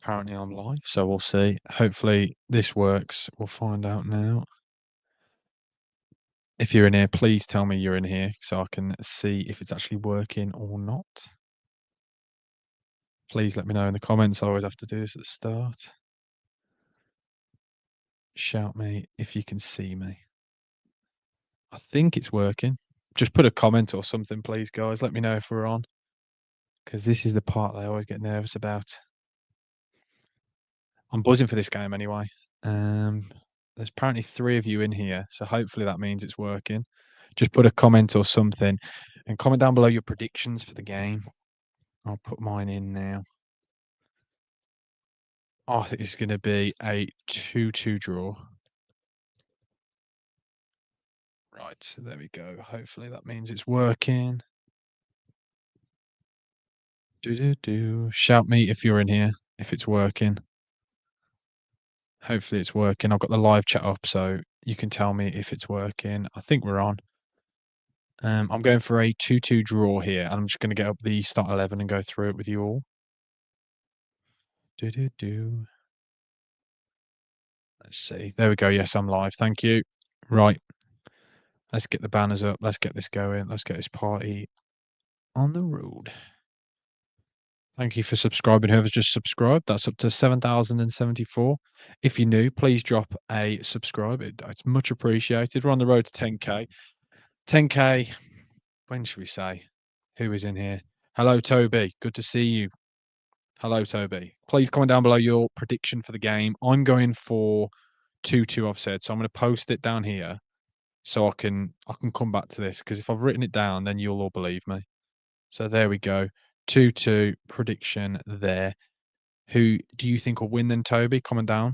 Apparently I'm live, so we'll see. Hopefully this works. We'll find out now. If you're in here, please tell me you're in here so I can see if it's actually working or not. Please let me know in the comments. I always have to do this at the start. Shout me if you can see me. I think it's working. Just put a comment or something, please, guys. Let me know if we're on, because this is the part I always get nervous about. I'm buzzing for this game anyway. There's apparently 3 of you in here, so hopefully that means it's working. Just put a comment or something, and comment down below your predictions for the game. I'll put mine in now. I think it's gonna be a 2-2 draw. Right, so there we go. Hopefully that means it's working. Shout me if you're in here, if it's working. Hopefully it's working. I've got the live chat up, so you can tell me if it's working. I think we're on. I'm going for a 2-2 draw here, and I'm just gonna get up the start 11 and go through it with you all. Let's see. There we go. Yes, I'm live. Thank you. Right. Let's get the banners up. Let's get this going. Let's get this party on the road. Thank you for subscribing. Whoever's just subscribed, that's up to 7,074. If you're new, please drop a subscribe. It's much appreciated. We're on the road to 10K. 10K. When should we say? Who is in here? Hello, Toby. Good to see you. Hello, Toby. Please comment down below your prediction for the game. I'm going for 2-2, I've said. So I'm going to post it down here so I can come back to this, because if I've written it down, then you'll all believe me. So there we go. 2-2 prediction there. Who do you think will win then, Toby? Comment down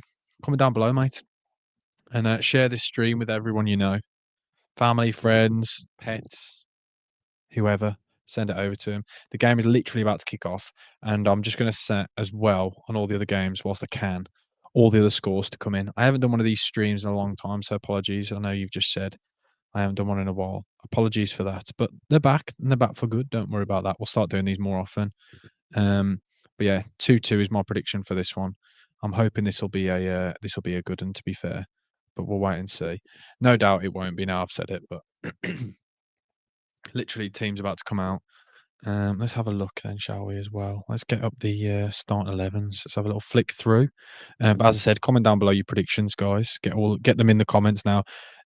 below, mate. And share this stream with everyone you know. Family, friends, pets, whoever. Send it over to him. The game is literally about to kick off, and I'm just going to set as well on all the other games whilst I can, all the other scores to come in. I haven't done one of these streams in a long time, so apologies. I know you've just said I haven't done one in a while. Apologies for that, but they're back, and they're back for good. Don't worry about that. We'll start doing these more often. But yeah, 2-2 is my prediction for this one. I'm hoping this will be a good one, to be fair, but we'll wait and see. No doubt it won't be now I've said it, but literally team's about to come out. Let's have a look then, shall we, as well? Let's get up the start 11s. Let's have a little flick through. But as I said, comment down below your predictions, guys. Get them in the comments now.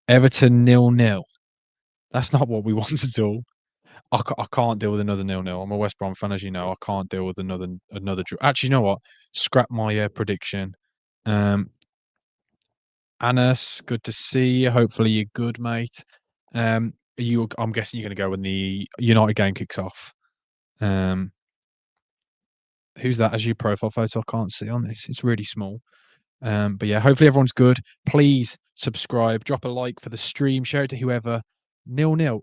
Everton 0-0. That's not what we want at all. I can't deal with another 0-0. I'm a West Brom fan, as you know. I can't deal with another draw. Actually, you know what? Scrap my prediction. Anas, good to see you. Hopefully you're good, mate. I'm guessing you're going to go when the United game kicks off. Who's that as your profile photo? I can't see on this. It's really small. But yeah, hopefully everyone's good. Please subscribe, drop a like for the stream, share it to whoever. 0-0.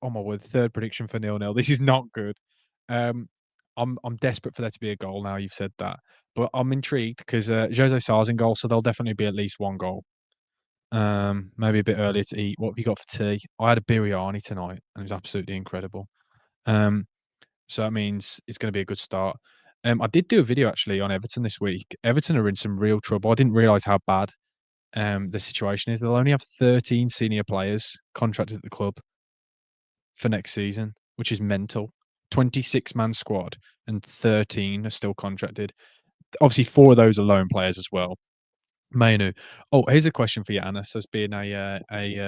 Oh my word, third prediction for 0-0. This is not good. I'm desperate for there to be a goal now you've said that. But I'm intrigued because Jose Sarr's in goal, so there'll definitely be at least one goal. Maybe a bit earlier to eat. What have you got for tea? I had a biryani tonight, and it was absolutely incredible. So that means it's going to be a good start. I did do a video actually on Everton this week. Everton are in some real trouble. I didn't realize how bad the situation is. They'll only have 13 senior players contracted at the club for next season, which is mental. 26-man squad and 13 are still contracted. Obviously, 4 of those are loan players as well. Mainu. Oh, here's a question for you, Anas, as being a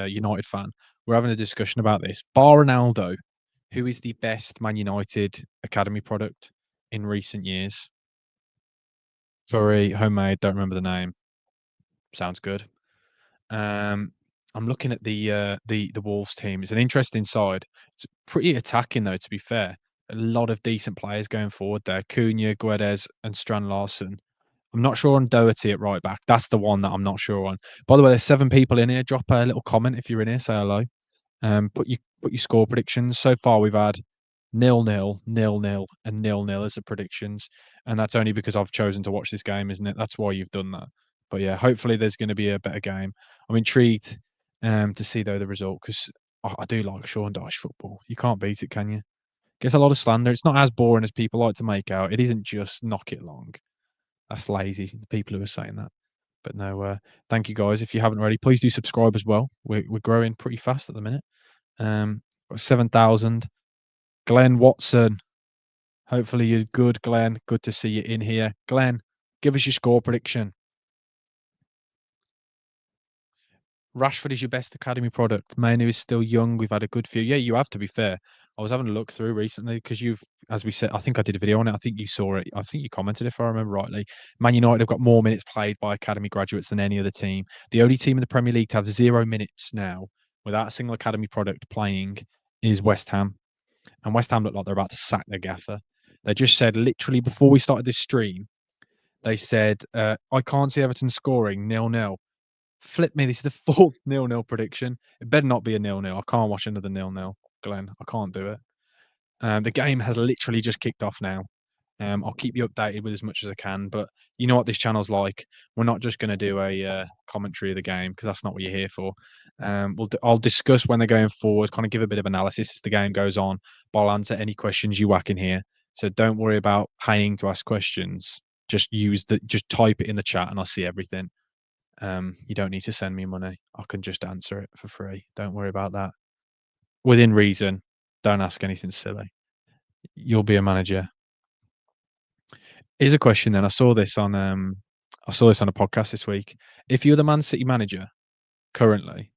United fan. We're having a discussion about this. Bar Ronaldo, who is the best Man United academy product in recent years? Sorry, homemade. Don't remember the name. Sounds good. I'm looking at the Wolves team. It's an interesting side. It's pretty attacking though, to be fair. A lot of decent players going forward there. Cunha, Guedes, and Strand Larson. I'm not sure on Doherty at right back. That's the one that I'm not sure on. By the way, there's 7 people in here. Drop a little comment if you're in here. Say hello. Put your score predictions. So far, we've had 0-0, 0-0, and 0-0 as the predictions, and that's only because I've chosen to watch this game, isn't it? That's why you've done that. But yeah, hopefully there's going to be a better game. I'm intrigued to see though the result, because I do like Sean Dyche football. You can't beat it, can you? Gets a lot of slander. It's not as boring as people like to make out. It isn't just knock it long. That's lazy, the people who are saying that. But no, thank you guys. If you haven't already, please do subscribe as well. We're growing pretty fast at the minute. Got 7,000. Glenn Watson. Hopefully you're good, Glenn. Good to see you in here. Glenn, give us your score prediction. Rashford is your best academy product. Manu is still young. We've had a good few. Yeah, you have, to be fair. I was having a look through recently because you've, as we said, I think I did a video on it. I think you saw it. I think you commented, if I remember rightly. Man United have got more minutes played by academy graduates than any other team. The only team in the Premier League to have 0 minutes now without a single academy product playing is West Ham. And West Ham look like they're about to sack their gaffer. They just said, literally before we started this stream, they said, I can't see Everton scoring 0-0. Flip me, this is the fourth 0-0 prediction. It better not be a 0-0. I can't watch another 0-0, Glenn. I can't do it. The game has literally just kicked off now. I'll keep you updated with as much as I can, but you know what this channel's like. We're not just going to do a commentary of the game because that's not what you're here for. I'll discuss when they're going forward, kind of give a bit of analysis as the game goes on, but I'll answer any questions you whack in here. So don't worry about paying to ask questions. Just type it in the chat and I'll see everything. You don't need to send me money. I can just answer it for free. Don't worry about that. Within reason. Don't ask anything silly. You'll be a manager. Here's a question then. I saw this on a podcast this week. If you're the Man City manager currently,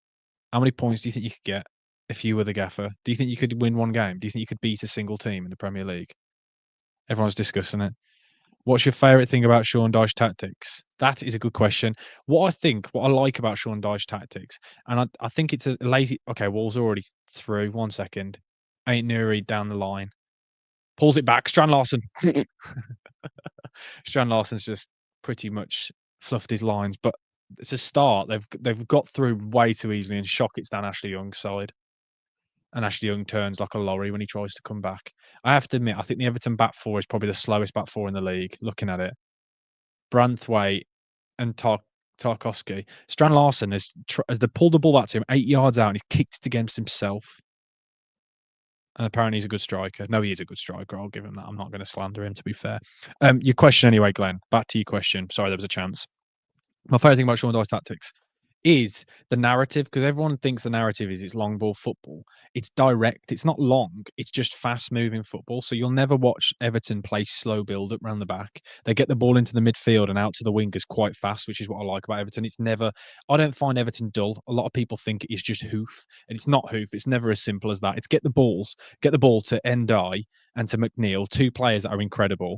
how many points do you think you could get if you were the gaffer? Do you think you could win one game? Do you think you could beat a single team in the Premier League? Everyone's discussing it. What's your favourite thing about Sean Dyche tactics? That is a good question. What I like about Sean Dyche tactics, and I think it's a lazy. Okay, Wolves already through. 1 second. Ain't Nuri down the line. Pulls it back. Strand Larson. Strand Larson's just pretty much fluffed his lines, but it's a start. They've got through way too easily, and shock it's down Ashley Young's side. And Ashley Young turns like a lorry when he tries to come back. I have to admit, I think the Everton back four is probably the slowest back four in the league. Looking at it, Branthwaite and Tarkowski. Strand Larson has they pulled the ball back to him 8 yards out, and he's kicked it against himself. And apparently he's a good striker. No, he is a good striker. I'll give him that. I'm not going to slander him, to be fair. Your question anyway, Glenn. Back to your question. Sorry, there was a chance. My favourite thing about Sean Dyche tactics is the narrative, because everyone thinks the narrative is it's long ball football. It's direct. It's not long. It's just fast moving football. So you'll never watch Everton play slow build up round the back. They get the ball into the midfield and out to the wingers quite fast, which is what I like about Everton. It's never, I don't find Everton dull. A lot of people think it is just hoof, and it's not hoof. It's never as simple as that. It's get the ball to Ndai and to McNeil, two players that are incredible.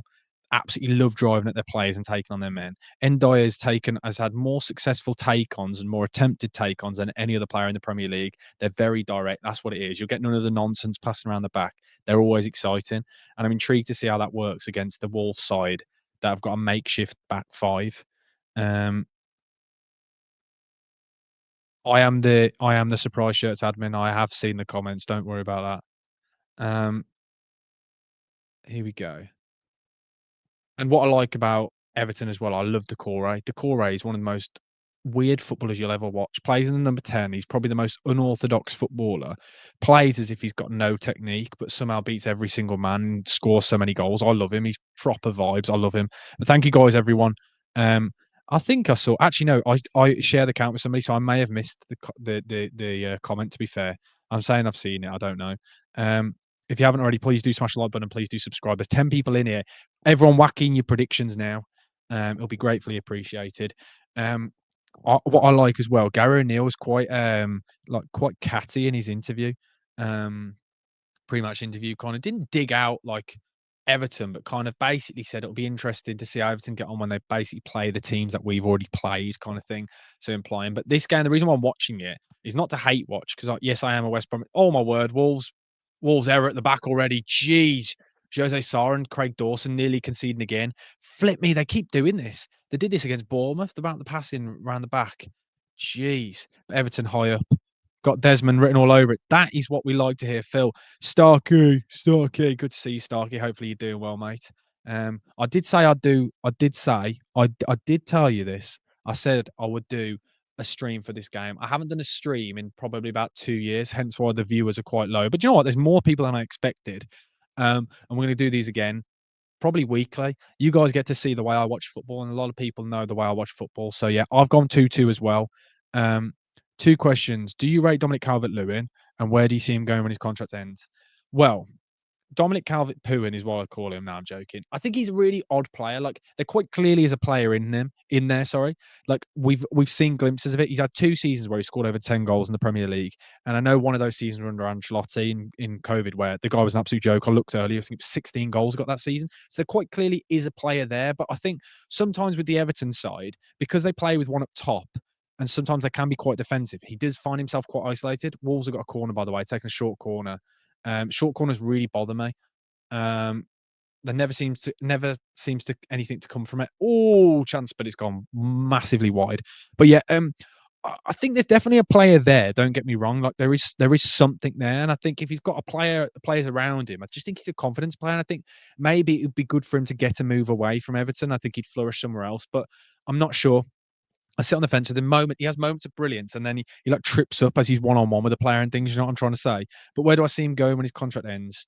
Absolutely love driving at their players and taking on their men. Ndiaye has had more successful take-ons and more attempted take-ons than any other player in the Premier League. They're very direct. That's what it is. You'll get none of the nonsense passing around the back. They're always exciting. And I'm intrigued to see how that works against the Wolves side that have got a makeshift back five. I am the surprise shirts admin. I have seen the comments. Don't worry about that. Here we go. And what I like about Everton as well, I love Decore. Decore is one of the most weird footballers you'll ever watch. Plays in the number 10. He's probably the most unorthodox footballer. Plays as if he's got no technique, but somehow beats every single man and scores so many goals. I love him. He's proper vibes. I love him. But thank you guys, everyone. I think I saw. Actually, no. I shared the account with somebody, so I may have missed the comment. To be fair, I'm saying I've seen it. I don't know. If you haven't already, please do smash the like button and please do subscribe. There's 10 people in here. Everyone whacking your predictions now. It'll be gratefully appreciated. What I like as well, Gary O'Neill was quite catty in his interview. Pre-match interview, kind of didn't dig out like Everton, but kind of basically said it'll be interesting to see how Everton get on when they basically play the teams that we've already played, kind of thing. So implying, but this game, the reason why I'm watching it is not to hate watch, because yes, I am a West Brom. Oh my word, Wolves error at the back already. Jeez. Jose Sarr and Craig Dawson nearly conceding again. Flip me, they keep doing this. They did this against Bournemouth about the passing around the back. Jeez. Everton high up. Got Desmond written all over it. That is what we like to hear, Phil. Starkey. Good to see you, Starkey. Hopefully you're doing well, mate. I did tell you this. I said I would do a stream for this game. I haven't done a stream in probably about 2 years, hence why the viewers are quite low. But you know what? There's more people than I expected. And we're going to do these again. probably weekly. You guys get to see the way I watch football, and a lot of people know the way I watch football. So yeah, I've gone 2-2 as well. Um, Two questions: do you rate Dominic Calvert-Lewin, and where do you see him going when his contract ends? Well, Dominic Calvert-Lewin is what I call him now. I'm joking. I think he's a really odd player. Like there quite clearly is a player in there. Sorry, like we've seen glimpses of it. He's had 2 seasons where he scored over 10 goals in the Premier League, and I know one of those seasons were under Ancelotti in COVID, where the guy was an absolute joke. I looked earlier, I think it was 16 goals got that season. So there quite clearly is a player there. But I think sometimes with the Everton side, because they play with one up top, and sometimes they can be quite defensive, he does find himself quite isolated. Wolves have got a corner, by the way, taking a short corner. Short corners really bother me. Um, there never seems to anything to come from it. Oh, chance, but it's gone massively wide. But yeah, I think there's definitely a player there. Don't get me wrong. Like there is something there, and I think if he's got players around him, I just think he's a confidence player. And I think maybe it would be good for him to get a move away from Everton. I think he'd flourish somewhere else, but I'm not sure. I sit on the fence with him. He has moments of brilliance, and then he like trips up as he's one on one with a player and things. You know what I'm trying to say? But where do I see him going when his contract ends?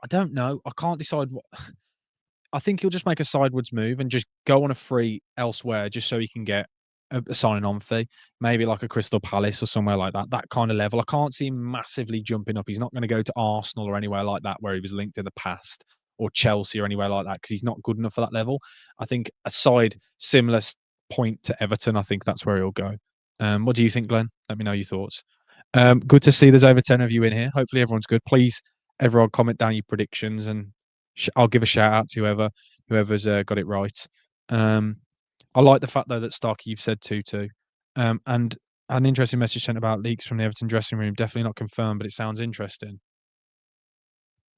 I don't know. I can't decide what. I think he'll just make a sideways move and just go on a free elsewhere, just so he can get a signing on fee, maybe like a Crystal Palace or somewhere like that. That kind of level. I can't see him massively jumping up. He's not going to go to Arsenal or anywhere like that where he was linked in the past, or Chelsea or anywhere like that, because he's not good enough for that level. I think a side similar point to Everton, I think that's where he'll go. What do you think, Glenn? Let me know your thoughts. Good to see there's over 10 of you in here. Hopefully everyone's good. Please, everyone, comment down your predictions, and I'll give a shout out to whoever's got it right. Um, I like the fact though that Starkey, you've said 2-2, and an interesting message sent about leaks from the Everton dressing room. Definitely not confirmed, but it sounds interesting.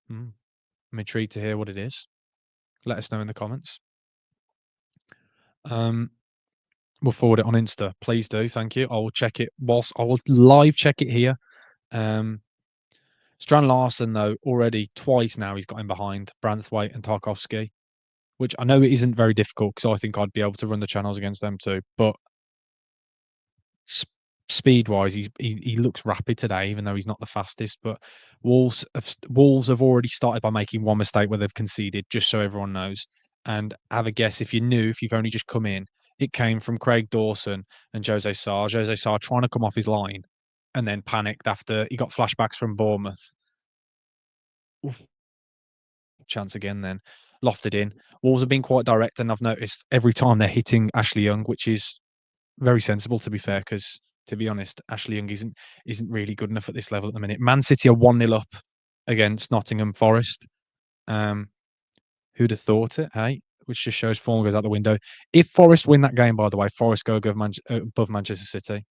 I'm intrigued to hear what it is. Let us know in the comments. Um, we'll forward it on Insta. Please do. Thank you. I will check it whilst I will live check it here. Strand Larson, though, already twice now he's got him behind Branthwaite and Tarkovsky, which I know it isn't very difficult because I think I'd be able to run the channels against them too. But speed wise, he looks rapid today, even though he's not the fastest. But Wolves have already started by making one mistake where they've conceded, just so everyone knows. And have a guess if you've only just come in, it came from Craig Dawson and Jose Sarr. Jose Sarr trying to come off his line and then panicked after he got flashbacks from Bournemouth. Oof, chance again, then lofted in. Wolves have been quite direct, and I've noticed every time they're hitting Ashley Young, which is very sensible, to be fair, because to be honest, Ashley Young isn't really good enough at this level at the minute. Man City are 1-0 up against Nottingham Forest. Um, who'd have thought it, hey? Which just shows form goes out the window. If Forest win that game, by the way, Forest go above Manchester City.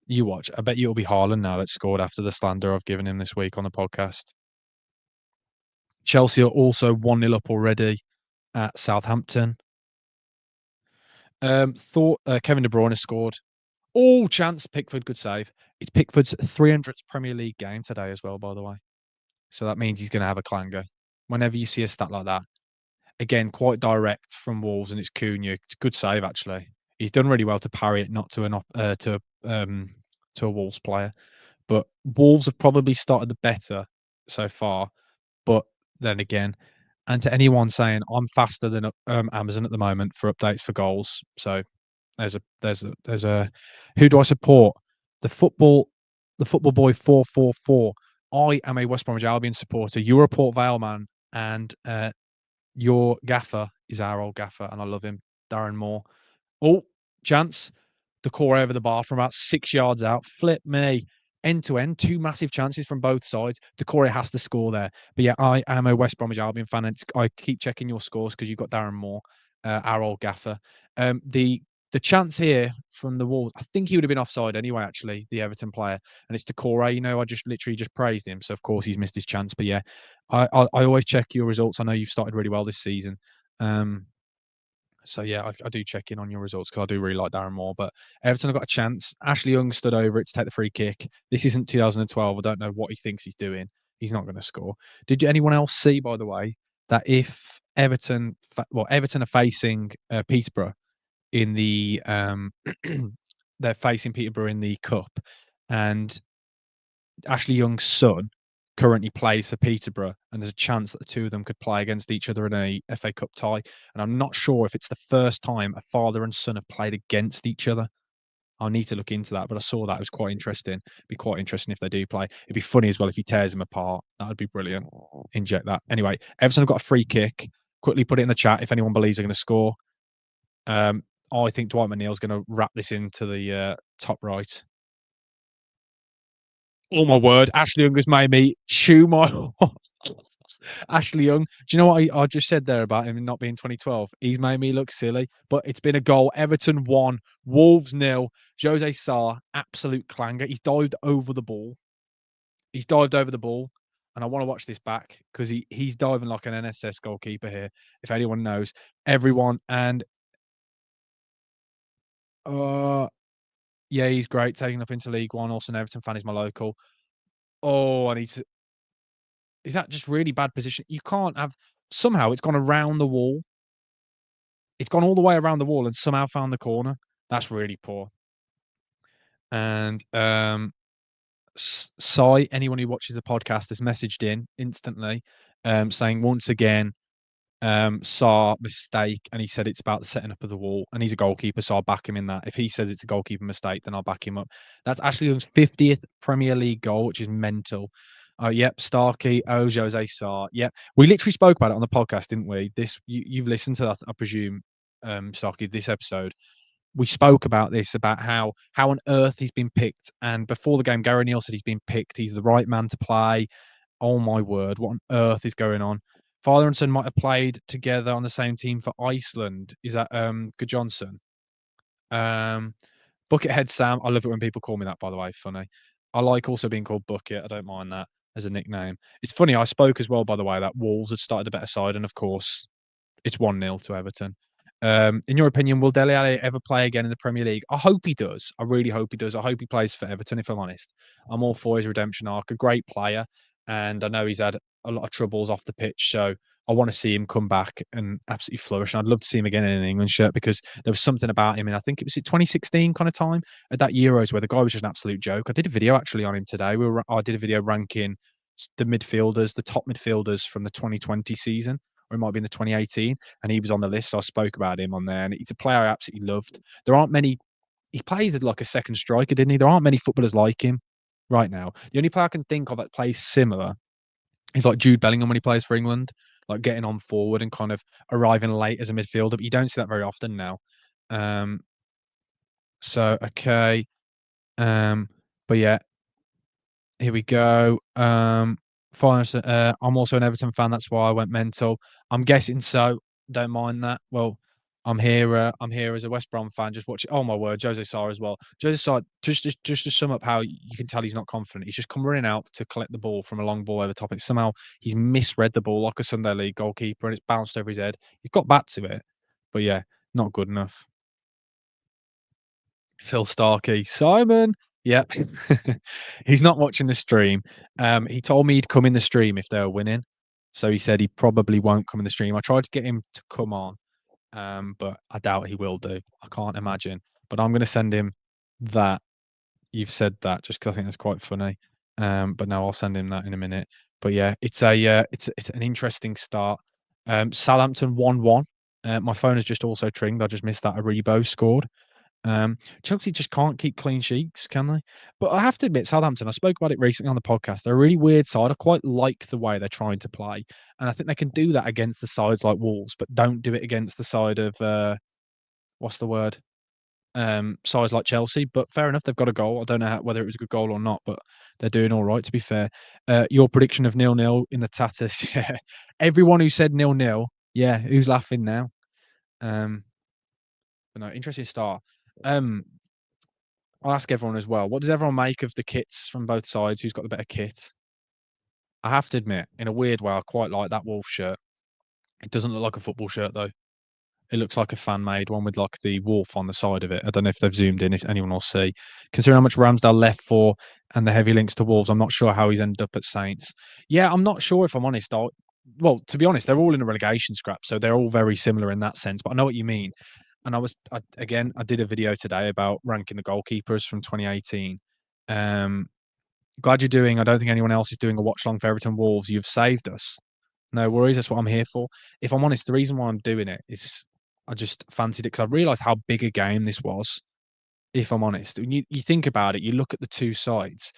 You watch. I bet you it'll be Haaland now that scored after the slander I've given him this week on the podcast. Chelsea are also 1-0 up already at Southampton. Thought Kevin De Bruyne scored. All chance. Pickford, good save. It's Pickford's 300th Premier League game today as well, by the way. So that means he's going to have a clanger. Whenever you see a stat like that, again, quite direct from Wolves, and it's Cunha. It's a good save, actually. He's done really well to parry it, not to a Wolves player. But Wolves have probably started the better so far. But then again, and to anyone saying I'm faster than Amazon at the moment for updates for goals, so there's a who do I support? The football the football boy 444. I am a West Bromwich Albion supporter. You're a Port Vale man, and your gaffer is our old gaffer, and I love him, Darren Moore. Oh, chance. The core over the bar from about 6 yards out. Flip me. End to end, two massive chances from both sides. Decore has to score there. But yeah, I am a West Bromwich Albion fan. And I keep checking your scores because you've got Darren Moore, our old gaffer. The chance here from the Wolves, I think he would have been offside anyway, actually, the Everton player. And it's Decore. You know, I just literally just praised him. So, of course, he's missed his chance. But yeah, I always check your results. I know you've started really well this season. So yeah, I do check in on your results because I do really like Darren Moore. But Everton have got a chance. Ashley Young stood over it to take the free kick. This isn't 2012. I don't know what he thinks he's doing. He's not going to score. Did anyone else see, by the way, that if Everton are facing Peterborough in the they're facing Peterborough in the cup, and Ashley Young's son currently plays for Peterborough, and there's a chance that the two of them could play against each other in a FA Cup tie. And I'm not sure if it's the first time a father and son have played against each other. I'll need to look into that, but I saw that. It was quite interesting. It'd be quite interesting if they do play. It'd be funny as well if he tears them apart. That would be brilliant. Inject that. Anyway, Everton have got a free kick. Quickly put it in the chat if anyone believes they're going to score. I think Dwight McNeil's going to wrap this into the top right. Oh my word, Ashley Young has made me chew my. Ashley Young. Do you know what I just said there about him not being 2012? He's made me look silly, but it's been a goal. Everton 1, Wolves 0. Jose Sarr, absolute clanger. He's dived over the ball. He's dived over the ball. And I want to watch this back because he's diving like an NSS goalkeeper here, if anyone knows. Everyone. And yeah, he's great. Taking up into League One. Also, an Everton fan is my local. Oh, I need to. Is that just really bad position? You can't have. Somehow it's gone around the wall. It's gone all the way around the wall and somehow found the corner. That's really poor. And Sai, anyone who watches the podcast has messaged in instantly, saying once again, Saw mistake, and he said it's about the setting up of the wall, and he's a goalkeeper, so I'll back him in that. If he says it's a goalkeeper mistake, then I'll back him up. That's Ashley Young's 50th Premier League goal, which is mental. Yep, Starkey, Jose Sarr. Yep, we literally spoke about it on the podcast, didn't we? You've listened to that, I presume, Starkey, this episode. We spoke about this, about how on earth he's been picked, and before the game, Gary Neal said he's been picked. He's the right man to play. Oh my word, what on earth is going on? Father and son might have played together on the same team for Iceland. Is that Good Johnson? Buckethead Sam. I love it when people call me that, by the way. Funny. I like also being called Bucket. I don't mind that as a nickname. It's funny. I spoke as well, by the way, that Wolves had started a better side, and of course, it's 1-0 to Everton. In your opinion, will Dele Alli ever play again in the Premier League? I hope he does. I really hope he does. I hope he plays for Everton, if I'm honest. I'm all for his redemption arc. A great player. And I know he's had a lot of troubles off the pitch. So I want to see him come back and absolutely flourish. And I'd love to see him again in an England shirt because there was something about him. And I think it was 2016 kind of time at that Euros where the guy was just an absolute joke. I did a video actually on him today. I did a video ranking the midfielders, the top midfielders from the 2020 season, or it might be in the 2018, and he was on the list. So I spoke about him on there, and he's a player I absolutely loved. There aren't many. He plays like a second striker, didn't he? There aren't many footballers like him right now. The only player I can think of that plays similar is like Jude Bellingham when he plays for England, like getting on forward and kind of arriving late as a midfielder. But you don't see that very often now. So okay, but yeah, here we go. I'm also an Everton fan. That's why I went mental. I'm guessing so. Don't mind that. Well, I'm here. I'm here as a West Brom fan. Just watching. Oh my word, Jose Sarr as well. Jose Sarr. Just to sum up how you can tell he's not confident. He's just come running out to collect the ball from a long ball over top. It somehow he's misread the ball like a Sunday League goalkeeper, and it's bounced over his head. He got back to it, but yeah, not good enough. Phil Starkey. Simon. Yep. He's not watching the stream. He told me he'd come in the stream if they were winning. So he said he probably won't come in the stream. I tried to get him to come on, but I doubt he will do. I can't imagine. But I'm going to send him that. You've said that just because I think that's quite funny. But no, I'll send him that in a minute. But yeah, it's an interesting start. Southampton 1-1. My phone has just also tringed. I just missed that. Aribo scored. Chelsea just can't keep clean sheets, can they? But I have to admit, Southampton, I spoke about it recently on the podcast. They're a really weird side. I quite like the way they're trying to play. And I think they can do that against the sides like Wolves, but don't do it against the side of what's the word? Sides like Chelsea. But fair enough, they've got a goal. I don't know whether it was a good goal or not, but they're doing all right, to be fair. Your prediction of 0-0 in the Tatters. Yeah. Everyone who said 0-0, yeah, who's laughing now? But no, interesting start. I'll ask everyone as well. What does everyone make of the kits from both sides? Who's got the better kit? I have to admit, in a weird way, I quite like that Wolf shirt. It doesn't look like a football shirt though. It looks like a fan-made one with like the wolf on the side of it. I don't know if they've zoomed in, if anyone will see. Considering how much Ramsdale left for and the heavy links to Wolves, I'm not sure how he's ended up at Saints. Yeah, I'm not sure if I'm honest. Well, to be honest, they're all in a relegation scrap, so they're all very similar in that sense. But I know what you mean. And I did a video today about ranking the goalkeepers from 2018. Glad you're doing. I don't think anyone else is doing a watch long for Everton Wolves. You've saved us. No worries. That's what I'm here for. If I'm honest, the reason why I'm doing it is I just fancied it because I realised how big a game this was. If I'm honest, when you think about it, you look at the two sides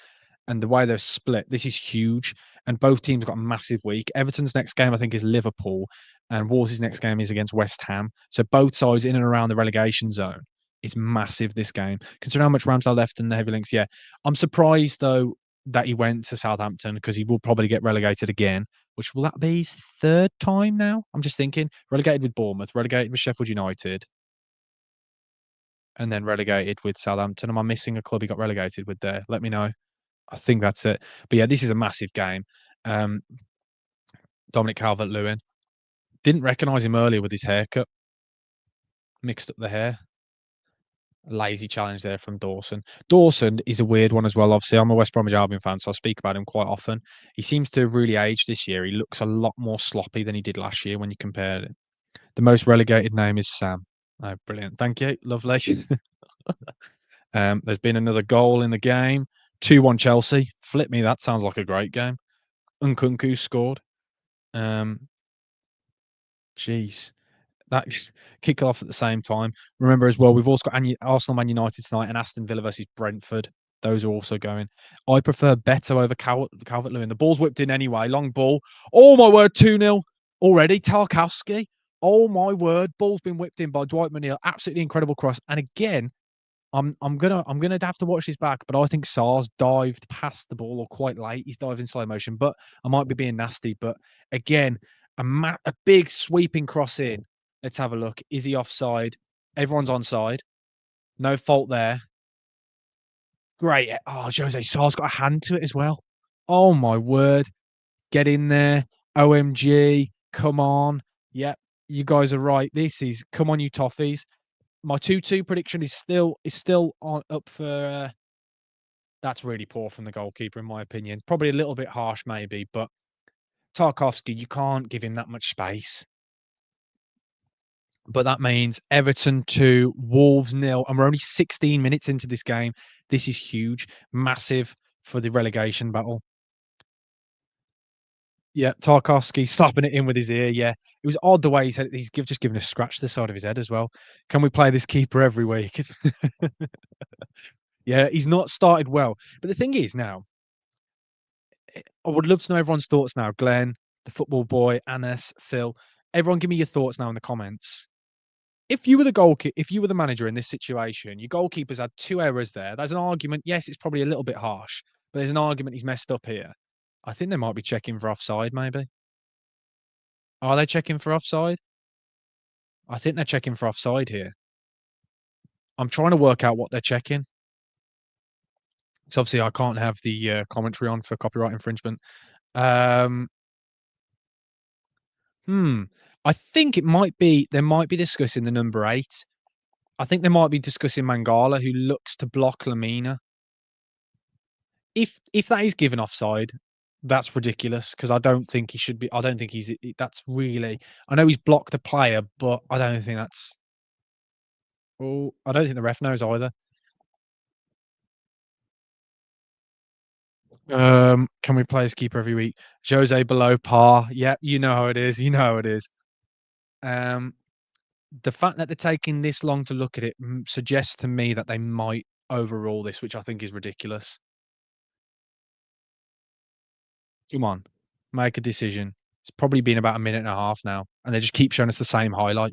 and the way they're split, this is huge. And both teams got a massive week. Everton's next game, I think, is Liverpool, and Wolves' next game is against West Ham. So both sides in and around the relegation zone. It's massive, this game. Considering how much Ramsdale left in the heavy links, yeah. I'm surprised, though, that he went to Southampton because he will probably get relegated again, which will that be his third time now? I'm just thinking. Relegated with Bournemouth, relegated with Sheffield United, and then relegated with Southampton. Am I missing a club he got relegated with there? Let me know. I think that's it. But yeah, this is a massive game. Um, Dominic Calvert-Lewin. Didn't recognise him earlier with his haircut. Mixed up the hair. Lazy challenge there from Dawson. Dawson is a weird one as well. Obviously, I'm a West Bromwich Albion fan, so I speak about him quite often. He seems to have really aged this year. He looks a lot more sloppy than he did last year when you compare it. The most relegated name is Sam. Oh, brilliant. Thank you. Lovely. There's been another goal in the game. 2-1 Chelsea. Flip me. That sounds like a great game. Nkunku scored. Um, Jeez. That kick off at the same time. Remember as well, we've also got Arsenal Man United tonight and Aston Villa versus Brentford. Those are also going. I prefer Beto over Calvert Lewin. The ball's whipped in anyway. Long ball. Oh, my word. 2-0 already. Tarkowski. Oh, my word. Ball's been whipped in by Dwight Manil. Absolutely incredible cross. And again, I'm gonna have to watch this back, but I think Sars dived past the ball or quite late. He's dived in slow motion, but I might be being nasty. But again, a big sweeping cross in. Let's have a look. Is he offside? Everyone's onside. No fault there. Great. Oh, Jose Sars got a hand to it as well. Oh my word. Get in there. OMG. Come on. Yep. You guys are right. This is come on, you toffees. My 2-2 prediction is still on up for that's really poor from the goalkeeper, in my opinion. Probably a little bit harsh, maybe, but Tarkowski, you can't give him that much space. But that means Everton 2, Wolves nil, and we're only 16 minutes into this game. This is huge, massive for the relegation battle. Yeah, Tarkowski slapping it in with his ear. Yeah, it was odd the way he said it. He's just given a scratch to the side of his head as well. Can we play this keeper every week? Yeah, he's not started well. But the thing is now, I would love to know everyone's thoughts now. Glenn, the football boy, Anas, Phil, everyone, give me your thoughts now in the comments. If you were the goalkeeper, if you were the manager in this situation, your goalkeeper's had 2 errors there. There's an argument. Yes, it's probably a little bit harsh, but there's an argument he's messed up here. I think they might be checking for offside. Maybe are they checking for offside? I think they're checking for offside here. I'm trying to work out what they're checking. Because obviously I can't have the commentary on for copyright infringement. Um, Hmm. I think it might be they might be discussing the number 8. I think they might be discussing Mangala, who looks to block Lamina. If that is given offside, that's ridiculous because I don't think he should be. I don't think that's really. I know he's blocked a player, but I don't think that's. Oh, I don't think the ref knows either. Can we play as keeper every week? Jose below par. Yeah, you know how it is. You know how it is. Um, the fact that they're taking this long to look at it suggests to me that they might overrule this, which I think is ridiculous. Come on, make a decision. It's probably been about a minute and a half now, and they just keep showing us the same highlight.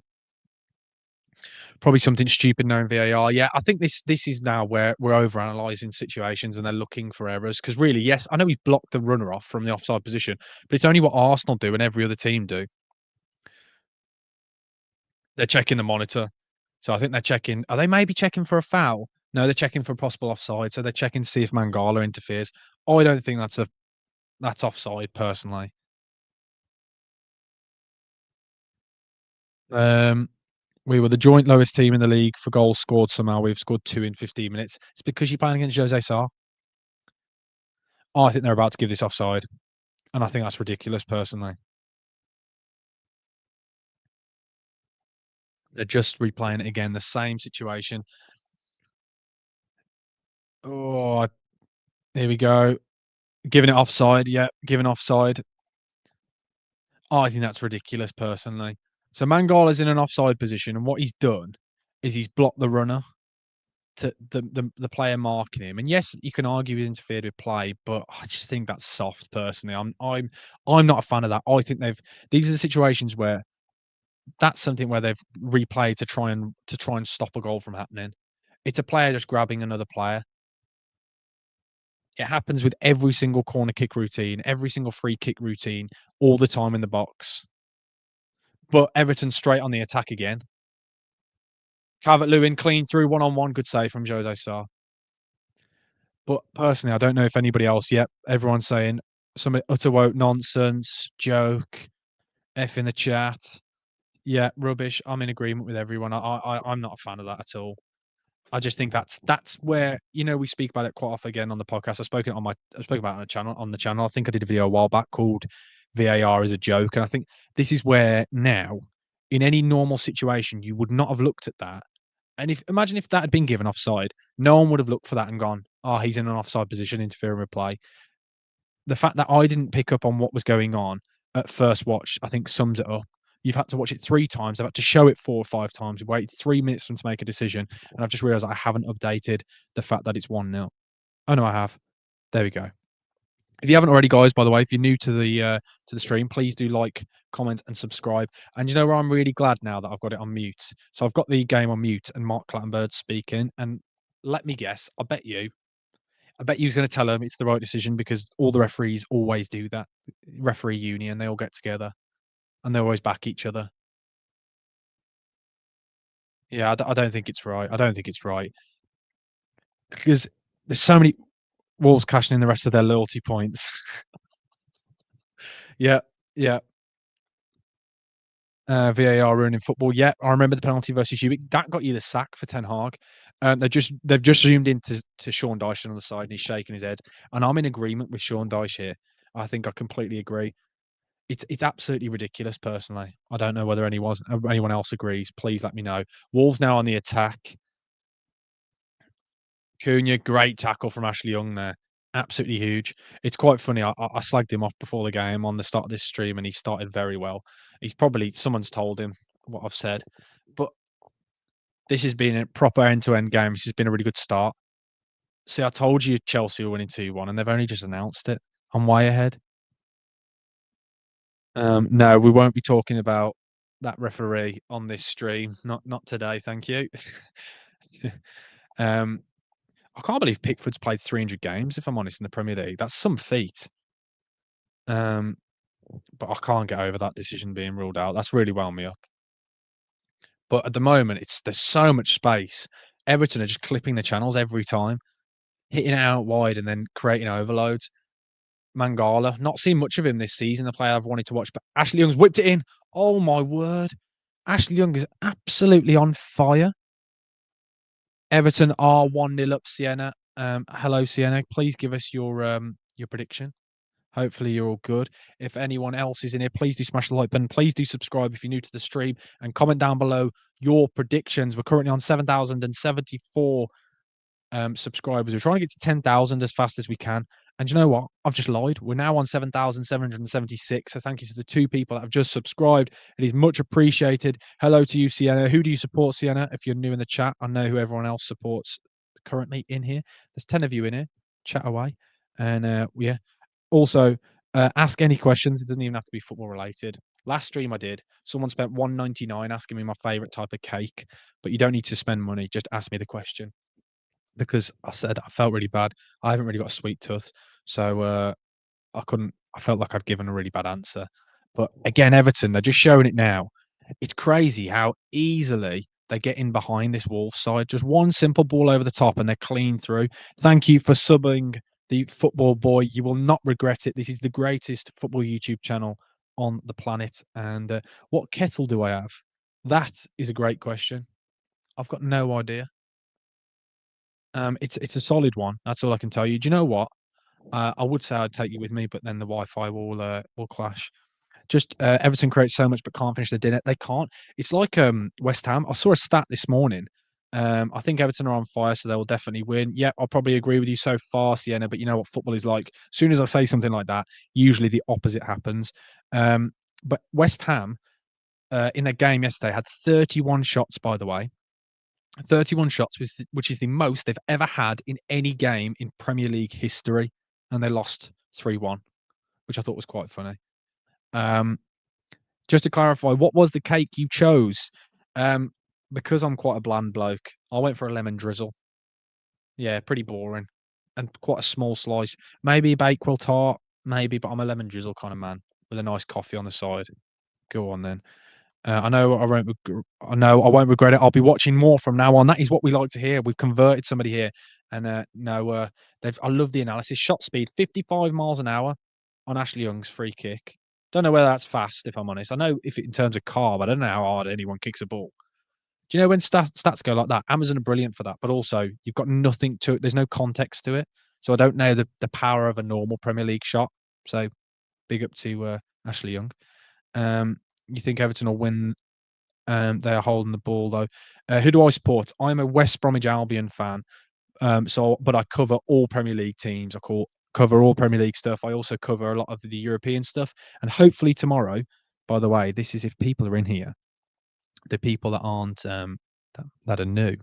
Probably something stupid knowing VAR. Yeah, I think this is now where we're overanalyzing situations and they're looking for errors. Because really, yes, I know he's blocked the runner off from the offside position, but it's only what Arsenal do and every other team do. They're checking the monitor. So I think they're checking. Are they maybe checking for a foul? No, they're checking for a possible offside. So they're checking to see if Mangala interferes. I don't think that's offside personally. Um, we were the joint lowest team in the league for goals scored. Somehow we've scored 2 in 15 minutes. It's because you're playing against Jose Sarr. I think they're about to give this offside, and I think that's ridiculous. Personally, they're just replaying it again. The same situation. Oh, here we go. Giving it offside, yeah, giving offside. Oh, I think that's ridiculous personally. So Mangala's in an offside position, and what he's done is he's blocked the runner to the player marking him. And yes, you can argue he's interfered with play, but I just think that's soft personally. I'm not a fan of that. I think these are the situations where that's something where they've replayed to try and stop a goal from happening. It's a player just grabbing another player. It happens with every single corner kick routine, every single free kick routine, all the time in the box. But Everton straight on the attack again. Calvert-Lewin clean through one-on-one, good save from Jose Sarr. But personally, I don't know if anybody else yet. Everyone's saying some utter woke nonsense, joke, F in the chat. Yeah, rubbish. I'm in agreement with everyone. I'm not a fan of that at all. I just think that's where we speak about it quite often again on the podcast. I spoke about it on the channel. I think I did a video a while back called VAR is a joke, and I think this is where now, in any normal situation, you would not have looked at that. And imagine if that had been given offside, no one would have looked for that and gone, "Oh, he's in an offside position, interfering with play." The fact that I didn't pick up on what was going on at first watch, I think sums it up. You've had to watch it 3 times. I've had to show it 4 or 5 times. We've waited 3 minutes for them to make a decision, and I've just realized I haven't updated the fact that it's 1-0. Oh, no, I have. There we go. If you haven't already, guys, by the way, if you're new to the stream, please do like, comment, and subscribe. And you know where I'm really glad now that I've got it on mute? So I've got the game on mute and Mark Clattenbird's speaking, and let me guess, I bet you he's going to tell him it's the right decision because all the referees always do that. Referee union, they all get together and they always back each other. Yeah, I don't think it's right. I don't think it's right because there's so many Wolves cashing in the rest of their loyalty points. Yeah, yeah. VAR ruining football. Yeah, I remember the penalty versus Ubik. That got you the sack for Ten Hag. They've just zoomed into Sean Dyche on the side and he's shaking his head. And I'm in agreement with Sean Dyche here. I think I completely agree. It's absolutely ridiculous. Personally, I don't know whether anyone else agrees. Please let me know. Wolves now on the attack. Cunha, great tackle from Ashley Young there. Absolutely huge. It's quite funny. I slagged him off before the game on the start of this stream, and he started very well. Someone's told him what I've said, but this has been a proper end-to-end game. This has been a really good start. See, I told you Chelsea were winning 2-1, and they've only just announced it. I'm way ahead. No, we won't be talking about that referee on this stream. Not today, thank you. um, I can't believe Pickford's played 300 games, if I'm honest, in the Premier League. That's some feat. Um, but I can't get over that decision being ruled out. That's really wound me up. But at the moment, there's so much space. Everton are just clipping the channels every time, hitting it out wide and then creating overloads. Mangala, not seen much of him this season, the player I've wanted to watch, but Ashley Young's whipped it in. Oh my word. Ashley Young is absolutely on fire. Everton are 1-0 up Sienna. Hello, Sienna. Please give us your prediction. Hopefully you're all good. If anyone else is in here, please do smash the like button. Please do subscribe if you're new to the stream and comment down below your predictions. We're currently on 7,074 subscribers. We're trying to get to 10,000 as fast as we can. And you know what? I've just lied. We're now on 7,776. So thank you to the 2 people that have just subscribed. It is much appreciated. Hello to you, Sienna. Who do you support, Sienna? If you're new in the chat, I know who everyone else supports currently in here. There's 10 of you in here. Chat away. And yeah. Also, ask any questions. It doesn't even have to be football related. Last stream I did, someone spent 199 asking me my favorite type of cake, but you don't need to spend money. Just ask me the question because I said I felt really bad. I haven't really got a sweet tooth, so I couldn't. I felt like I'd given a really bad answer. But again, Everton, they're just showing it now. It's crazy how easily they get in behind this Wolves side. Just one simple ball over the top and they're clean through. Thank you for subbing the football boy. You will not regret it. This is the greatest football YouTube channel on the planet. And what kettle do I have? That is a great question. I've got no idea. It's a solid one. That's all I can tell you. Do you know what? I would say I'd take you with me, but then the Wi-Fi will clash. Just Everton creates so much but can't finish the dinner. They can't. It's like West Ham. I saw a stat this morning. I think Everton are on fire, so they will definitely win. Yeah, I'll probably agree with you so far, Sienna, but you know what football is like. As soon as I say something like that, usually the opposite happens. But West Ham, in their game yesterday, had 31 shots, by the way. 31 shots, which is the most they've ever had in any game in Premier League history. And they lost 3-1, which I thought was quite funny. Just to clarify, what was the cake you chose? Because I'm quite a bland bloke, I went for a lemon drizzle. Yeah, pretty boring. And quite a small slice. Maybe a Bakewell tart, maybe, but I'm a lemon drizzle kind of man with a nice coffee on the side. Go on then. I know I won't regret it. I'll be watching more from now on. That is what we like to hear. We've converted somebody here, and no, they've. I love the analysis. Shot speed, 55 miles an hour on Ashley Young's free kick. Don't know whether that's fast, if I'm honest. I know if it, in terms of carb, I don't know how hard anyone kicks a ball. Do you know when stats go like that? Amazon are brilliant for that, but also you've got nothing to it. There's no context to it, so I don't know the power of a normal Premier League shot. So big up to Ashley Young. You think Everton will win? They are holding the ball though. Who do I support? I'm a West Bromwich Albion fan. But I cover all Premier League teams. Cover all Premier League stuff. I also cover a lot of the European stuff. And hopefully tomorrow, by the way, this is if people are in here, the people that aren't that are new.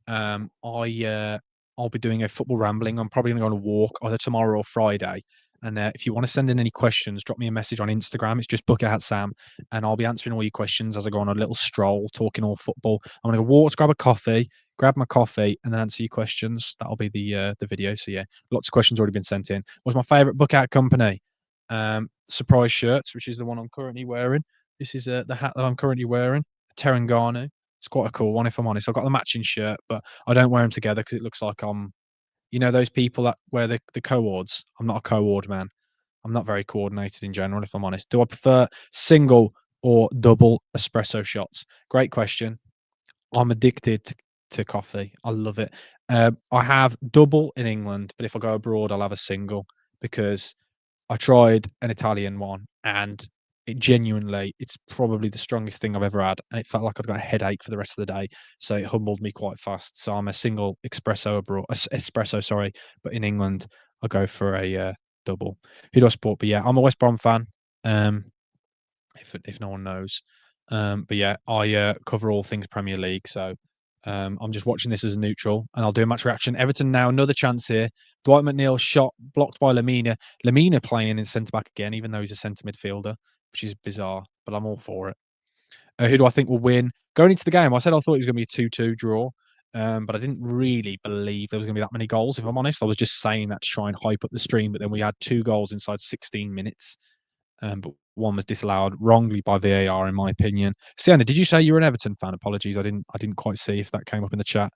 I'll be doing a football rambling. I'm probably going to go on a walk either tomorrow or Friday. And if you want to send in any questions, drop me a message on Instagram. It's just Bucket Hat Sam, and I'll be answering all your questions as I go on a little stroll, talking all football. I'm going to walk, grab a coffee, grab my coffee, and then answer your questions. That'll be the video. So yeah, lots of questions already been sent in. What's my favourite Bucket Hat company? Surprise shirts, which is the one I'm currently wearing. This is the hat that I'm currently wearing. Teranganu. It's quite a cool one, if I'm honest. I've got the matching shirt, but I don't wear them together because it looks like I'm, those people that wear the coords. I'm not a coord man. I'm not very coordinated in general, if I'm honest. Do I prefer single or double espresso shots? Great question. I'm addicted to coffee. I love it. I have double in England, but if I go abroad, I'll have a single because I tried an Italian one and it's probably the strongest thing I've ever had. And it felt like I'd got a headache for the rest of the day. So it humbled me quite fast. So I'm a single espresso, sorry. But in England, I go for a double. Who do I support? But yeah, I'm a West Brom fan. Um, if no one knows. But yeah, I cover all things Premier League. So I'm just watching this as a neutral, and I'll do a match reaction. Everton now, another chance here. Dwight McNeil shot blocked by Lamina. Lamina playing in centre back again, even though he's a centre midfielder, which is bizarre, but I'm all for it. Who do I think will win? Going into the game, I said I thought it was going to be a 2-2 draw, but I didn't really believe there was going to be that many goals, if I'm honest. I was just saying that to try and hype up the stream, but then we had 2 goals inside 16 minutes, but one was disallowed wrongly by VAR, in my opinion. Sienna, did you say you were an Everton fan? Apologies, I didn't quite see if that came up in the chat.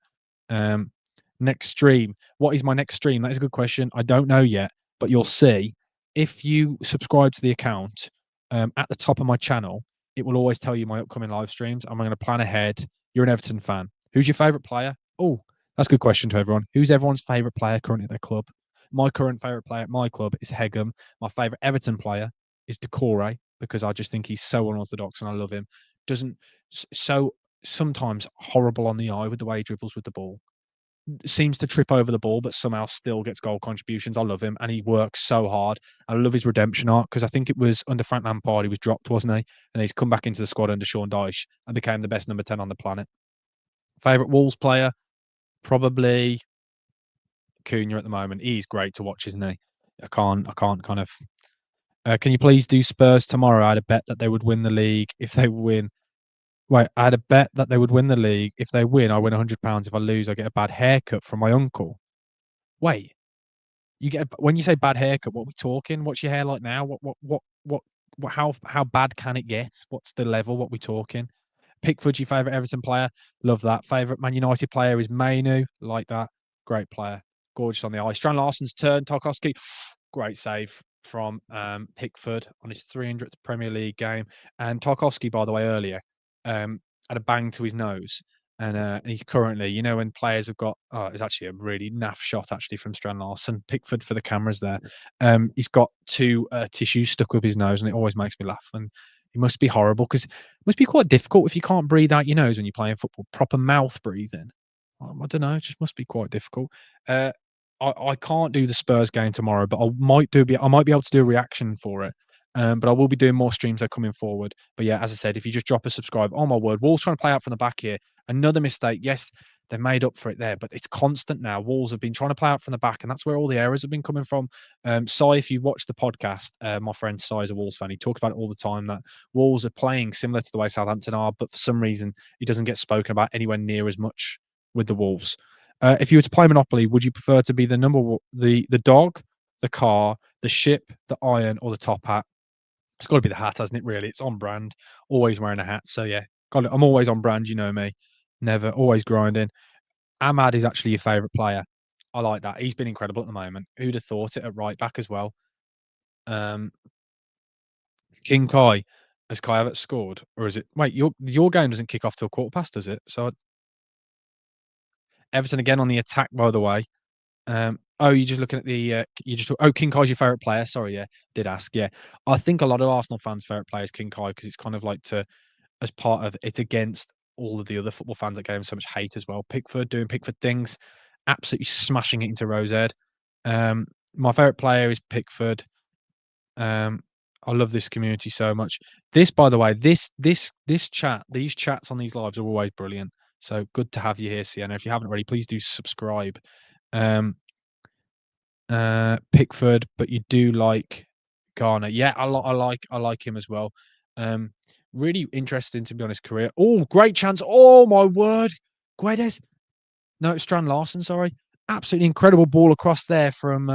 Next stream. What is my next stream? That is a good question. I don't know yet, but you'll see if you subscribe to the account at the top of my channel. It will always tell you my upcoming live streams. I'm going to plan ahead. You're an Everton fan. Who's your favourite player? Oh, that's a good question to everyone. Who's everyone's favourite player currently at their club? My current favourite player at my club is Hegum. My favourite Everton player is Decore because I just think he's so unorthodox and I love him. Doesn't so sometimes horrible on the eye with the way he dribbles with the ball. Seems to trip over the ball, but somehow still gets goal contributions. I love him, and he works so hard. I love his redemption arc because I think it was under Frank Lampard he was dropped, wasn't he? And he's come back into the squad under Sean Dyche and became the best number 10 on the planet. Favorite Wolves player, probably Cunha at the moment. He's great to watch, isn't he? I can't kind of. Can you please do Spurs tomorrow? I had a bet that they would win the league if they win. Wait, I had a bet that they would win the league. If they win, I win £100. If I lose, I get a bad haircut from my uncle. Wait, when you say bad haircut, what are we talking? What's your hair like now? How bad can it get? What's the level? What are we talking? Pickford, your favourite Everton player? Love that. Favourite Man United player is Mainu. Like that. Great player. Gorgeous on the eye. Strand Larsen's turn. Tarkowski. Great save from Pickford on his 300th Premier League game. And Tarkowski, by the way, earlier had a bang to his nose. And he's currently, when players have got, it's actually a really naff shot actually from Strand Larsen. Pickford for the cameras there. He's got 2 tissues stuck up his nose, and it always makes me laugh. And it must be horrible because it must be quite difficult if you can't breathe out your nose when you're playing football. Proper mouth breathing. I don't know, it just must be quite difficult. Uh, I can't do the Spurs game tomorrow, but I might be able to do a reaction for it. But I will be doing more streams that coming forward. But yeah, as I said, if you just drop a subscribe, oh my word, Wolves trying to play out from the back here. Another mistake. Yes, they made up for it there, but it's constant now. Wolves have been trying to play out from the back, and that's where all the errors have been coming from. Sai, if you watch the podcast, my friend Sai is a Wolves fan. He talks about it all the time that Wolves are playing similar to the way Southampton are, but for some reason, he doesn't get spoken about anywhere near as much with the Wolves. If you were to play Monopoly, would you prefer to be the dog, the car, the ship, the iron, or the top hat? It's got to be the hat, hasn't it? Really, it's on brand. Always wearing a hat, so yeah, got it. I'm always on brand. You know me, never, always grinding. Ahmad is actually your favourite player. I like that. He's been incredible at the moment. Who'd have thought it at right back as well? Um, King Kai, has Kai Havertz scored, or is it? Wait, your game doesn't kick off till quarter past, does it? So Everton again on the attack, by the way. Oh, you're just looking at the you just King Kai's your favorite player. Sorry, yeah, did ask. Yeah, I think a lot of Arsenal fans' favorite player is King Kai because it's kind of like to as part of it's against all of the other football fans that gave him so much hate as well. Pickford doing Pickford things, absolutely smashing it into Rose Ed. My favorite player is Pickford. Um, I love this community so much. This, by the way, this chat, these chats on these lives are always brilliant. So good to have you here, Sienna. If you haven't already, please do subscribe. Um, Pickford, but you do like Garner. Yeah, I like him as well. Um, really interesting to be honest. Career. Oh, great chance. Oh my word, Guedes. No, it's Strand Larson. Sorry, absolutely incredible ball across there from.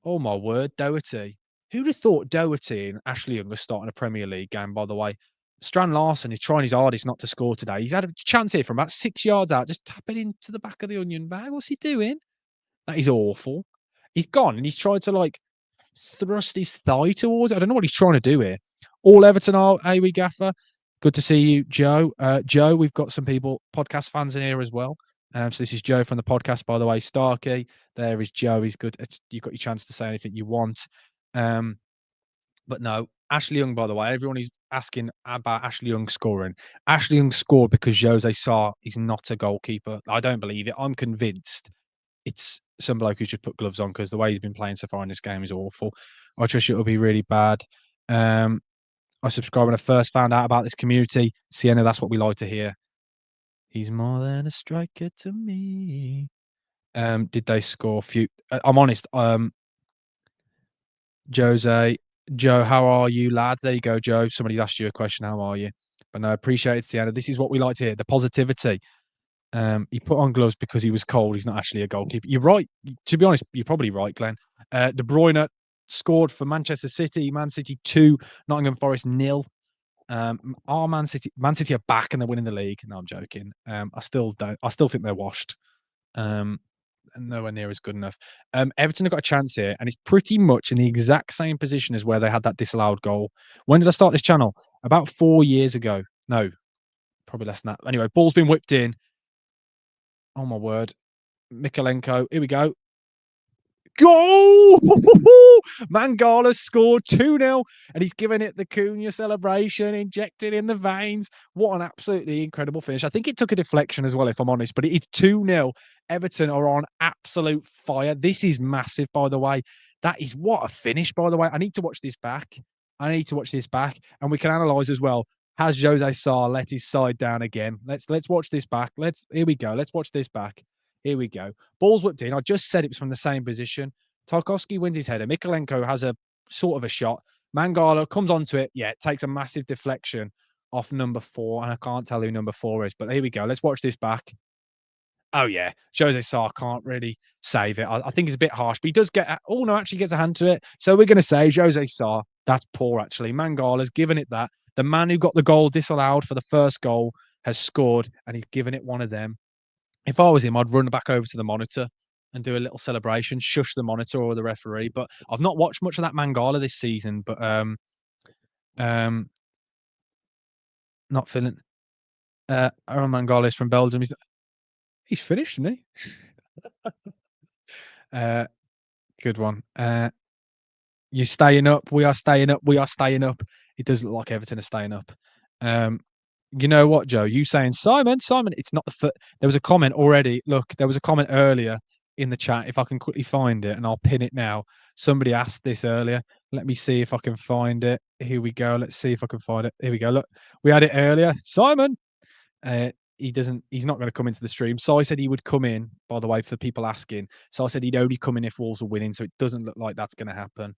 Oh my word, Doherty. Who'd have thought Doherty and Ashley Young were starting a Premier League game? By the way, Strand Larson is trying his hardest not to score today. He's had a chance here from about 6 yards out, just tap it into the back of the onion bag. What's he doing? That is awful. He's gone and he's tried to like thrust his thigh towards it. I don't know what he's trying to do here. All Everton are AW Gaffer. Good to see you, Joe. Joe, we've got some people, podcast fans in here as well. So this is Joe from the podcast, by the way. Starkey, there is Joe. He's good. You've got your chance to say anything you want. Um, but no, Ashley Young, by the way, everyone is asking about Ashley Young scoring. Ashley Young scored because Jose Sarr is not a goalkeeper. I don't believe it. I'm convinced it's some bloke who's just put gloves on because the way he's been playing so far in this game is awful. I trust it'll be really bad. I subscribed when I first found out about this community. Sienna, that's what we like to hear. He's more than a striker to me. Did they score a few? I'm honest. Jose, Joe, how are you, lad? There you go, Joe. Somebody's asked you a question. How are you? But no, appreciate it, Sienna. This is what we like to hear. The positivity. He put on gloves because he was cold. He's not actually a goalkeeper. You're right. To be honest, you're probably right, Glenn. De Bruyne scored for Manchester City. Man City 2, Nottingham Forest 0. Our Man City are back and they're winning the league. No, I'm joking. I still don't. I still think they're washed. Nowhere near as good enough. Everton have got a chance here, and it's pretty much in the exact same position as where they had that disallowed goal. When did I start this channel? About 4 years ago. No, probably less than that. Anyway, ball's been whipped in. Oh my word. Mikalenko. Here we go. Goal! Mangala scored 2-0 and he's given it the Cunha celebration, injected in the veins. What an absolutely incredible finish. I think it took a deflection as well, if I'm honest, but it's 2-0. Everton are on absolute fire. This is massive, by the way. That is what a finish, by the way. I need to watch this back. And we can analyse as well. Has Jose Sarr let his side down again? Let's watch this back. Here we go. Let's watch this back. Here we go. Ball's whipped in. I just said it was from the same position. Tarkowski wins his header. Mikalenko has a sort of a shot. Mangala comes onto it. Yeah, it takes a massive deflection off number 4. And I can't tell who number 4 is, but here we go. Let's watch this back. Oh, yeah. Jose Sarr can't really save it. I think it's a bit harsh, but he does get... Oh, no, actually gets a hand to it. So we're going to say Jose Sarr. That's poor, actually. Mangala's given it that. The man who got the goal disallowed for the first goal has scored, and he's given it one of them. If I was him, I'd run back over to the monitor and do a little celebration, shush the monitor or the referee. But I've not watched much of that Mangala this season. But um, not feeling. Aaron Mangala is from Belgium. He's finished, isn't he? Good one. You staying up? We are staying up. We are staying up. It does look like Everton are staying up. You know what, Joe? You saying Simon, Simon? It's not the foot. There was a comment already. Look, there was a comment earlier in the chat. If I can quickly find it, and I'll pin it now. Somebody asked this earlier. Let me see if I can find it. Here we go. Let's see if I can find it. Here we go. Look, we had it earlier. Simon. He doesn't. He's not going to come into the stream. So I said he would come in. By the way, for people asking, so I said he'd only come in if Wolves are winning. So it doesn't look like that's going to happen.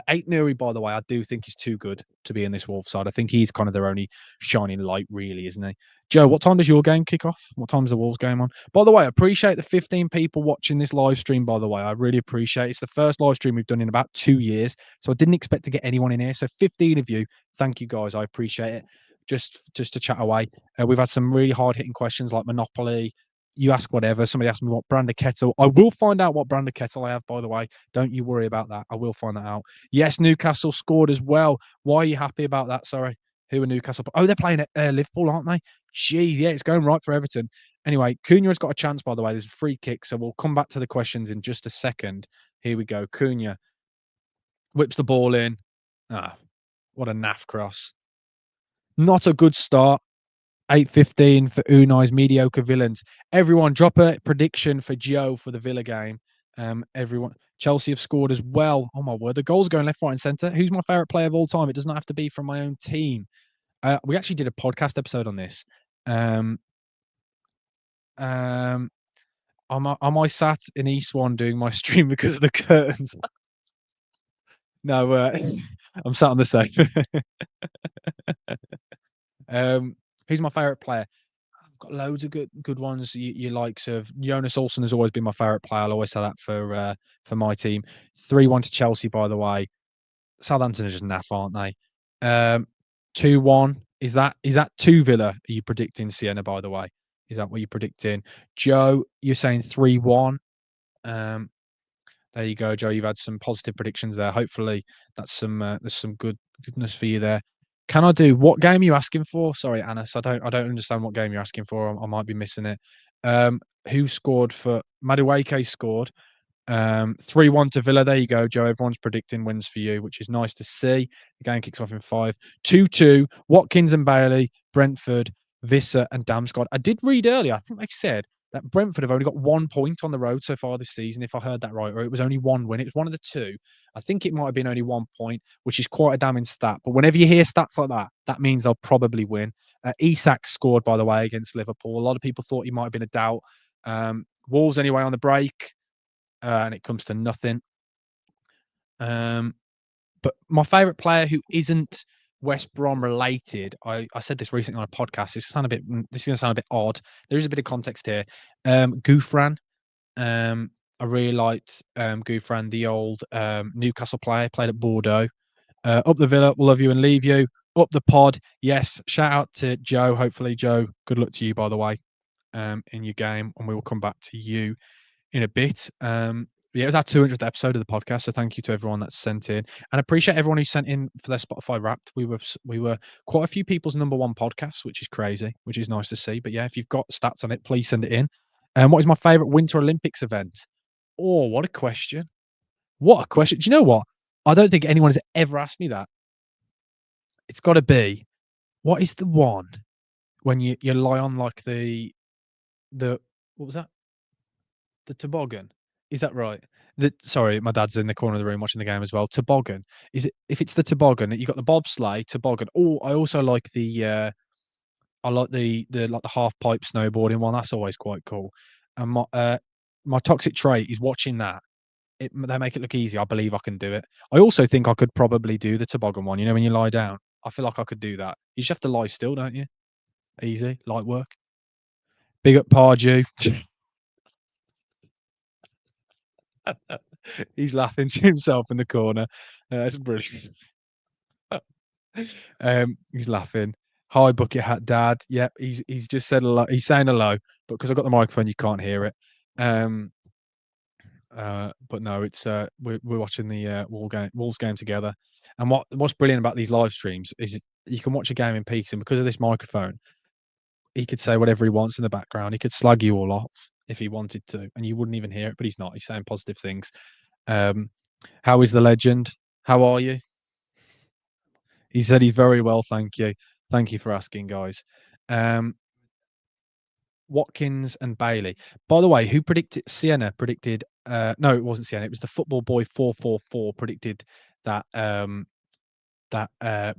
Eight Nuri, by the way, I do think he's too good to be in this Wolves side. I think he's kind of their only shining light, really, isn't he? Joe, what time does your game kick off? What time is the Wolves game on? By the way, I appreciate the 15 people watching this live stream. By the way, I really appreciate it. It's the first live stream we've done in about 2 years, so I didn't expect to get anyone in here. So 15 of you, thank you guys. I appreciate it. Just to chat away. We've had some really hard hitting questions like Monopoly. You ask whatever. Somebody asked me what brand of kettle. I will find out what brand of kettle I have, by the way. Don't you worry about that. I will find that out. Yes, Newcastle scored as well. Why are you happy about that? Sorry. Who are Newcastle? Oh, they're playing at Liverpool, aren't they? Jeez, yeah, it's going right for Everton. Anyway, Cunha has got a chance, by the way. There's a free kick, so we'll come back to the questions in just a second. Here we go. Cunha whips the ball in. Ah, what a naff cross. Not a good start. 8:15 for Unai's mediocre villains. Everyone, drop a prediction for Joe for the Villa game. Everyone, Chelsea have scored as well. Oh my word, the goals going left, right, and centre. Who's my favourite player of all time? It does not have to be from my own team. We actually did a podcast episode on this. Um, am I sat in East One doing my stream because of the curtains? No, I'm sat on the sofa. Who's my favourite player? I've got loads of good ones. Your likes of Jonas Olsen has always been my favourite player. I'll always say that for my team. 3-1 to Chelsea, by the way. Southampton are just naff, aren't they? 2-1. Is that 2 Villa? Are you predicting Sienna, by the way? Is that what you're predicting? Joe, you're saying 3-1. There you go, Joe. You've had some positive predictions there. Hopefully that's there's some goodness for you there. Can I do what game are you asking for? Sorry, Anas. I don't understand what game you're asking for. I might be missing it. Who scored for Madueke scored? 3-1 to Villa. There you go, Joe. Everyone's predicting wins for you, which is nice to see. The game kicks off in 5. 2-2. Watkins and Bailey, Brentford, Visser, and Damsgaard. I did read earlier, I think they said that Brentford have only got 1 point on the road so far this season, if I heard that right, or it was only 1 win. It was one of the two. I think it might have been only 1 point, which is quite a damning stat. But whenever you hear stats like that, that means they'll probably win. Isak scored, by the way, against Liverpool. A lot of people thought he might have been a doubt. Wolves, anyway, on the break, and it comes to nothing. But my favourite player who isn't West Brom related, I said this recently on a podcast. This is going to sound a bit odd. There is a bit of context here. Gouffran. I really liked Gouffran, the old Newcastle player, played at Bordeaux. Up the Villa, we'll love you and leave you. Up the pod, yes. Shout out to Joe. Hopefully, Joe, good luck to you, by the way, in your game, and we will come back to you in a bit. Yeah, it was our 200th episode of the podcast, so thank you to everyone that's sent in, and I appreciate everyone who sent in for their Spotify Wrapped. We were quite a few people's #1 podcast, which is crazy, which is nice to see. But yeah, if you've got stats on it, please send it in. And what is my favorite Winter Olympics event? Oh, what a question! What a question! Do you know what? I don't think anyone has ever asked me that. It's got to be, what is the one when you lie on like the what was that? The toboggan. Is that right? Sorry, my dad's in the corner of the room watching the game as well. Toboggan. Is it if it's the toboggan, you got the bobsleigh, toboggan. Oh, I also like I like the half pipe snowboarding one. That's always quite cool. And my toxic trait is watching that. They make it look easy. I believe I can do it. I also think I could probably do the toboggan one. You know, when you lie down, I feel like I could do that. You just have to lie still, don't you? Easy, light work. Big up Pardew. He's laughing to himself in the corner. That's brilliant. He's laughing. Hi, bucket hat dad. Yep, he's just said hello. He's saying hello, but because I've got the microphone, you can't hear it. But no, it's we're watching the Wolves game together. And what's brilliant about these live streams is you can watch a game in peace, and because of this microphone, he could say whatever he wants in the background. He could slag you all off if he wanted to, and you wouldn't even hear it. But he's not. He's saying positive things. How is the legend? How are you? He said he's very well, thank you. Thank you for asking, guys. Um, Watkins and Bailey. By the way, who predicted Sienna predicted no, it wasn't Sienna, it was the football boy 444 predicted that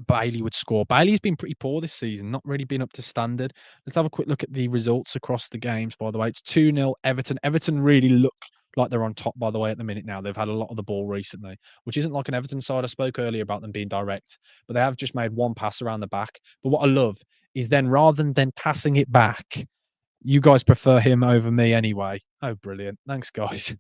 Bailey would score. Bailey's been pretty poor this season, not really been up to standard. Let's have a quick look at the results across the games, by the way. It's 2-0 Everton. Everton really look like they're on top, by the way, at the minute now. They've had a lot of the ball recently, which isn't like an Everton side. I spoke earlier about them being direct, but they have just made one pass around the back. But what I love is then rather than passing it back, you guys prefer him over me anyway. Oh, brilliant. Thanks, guys.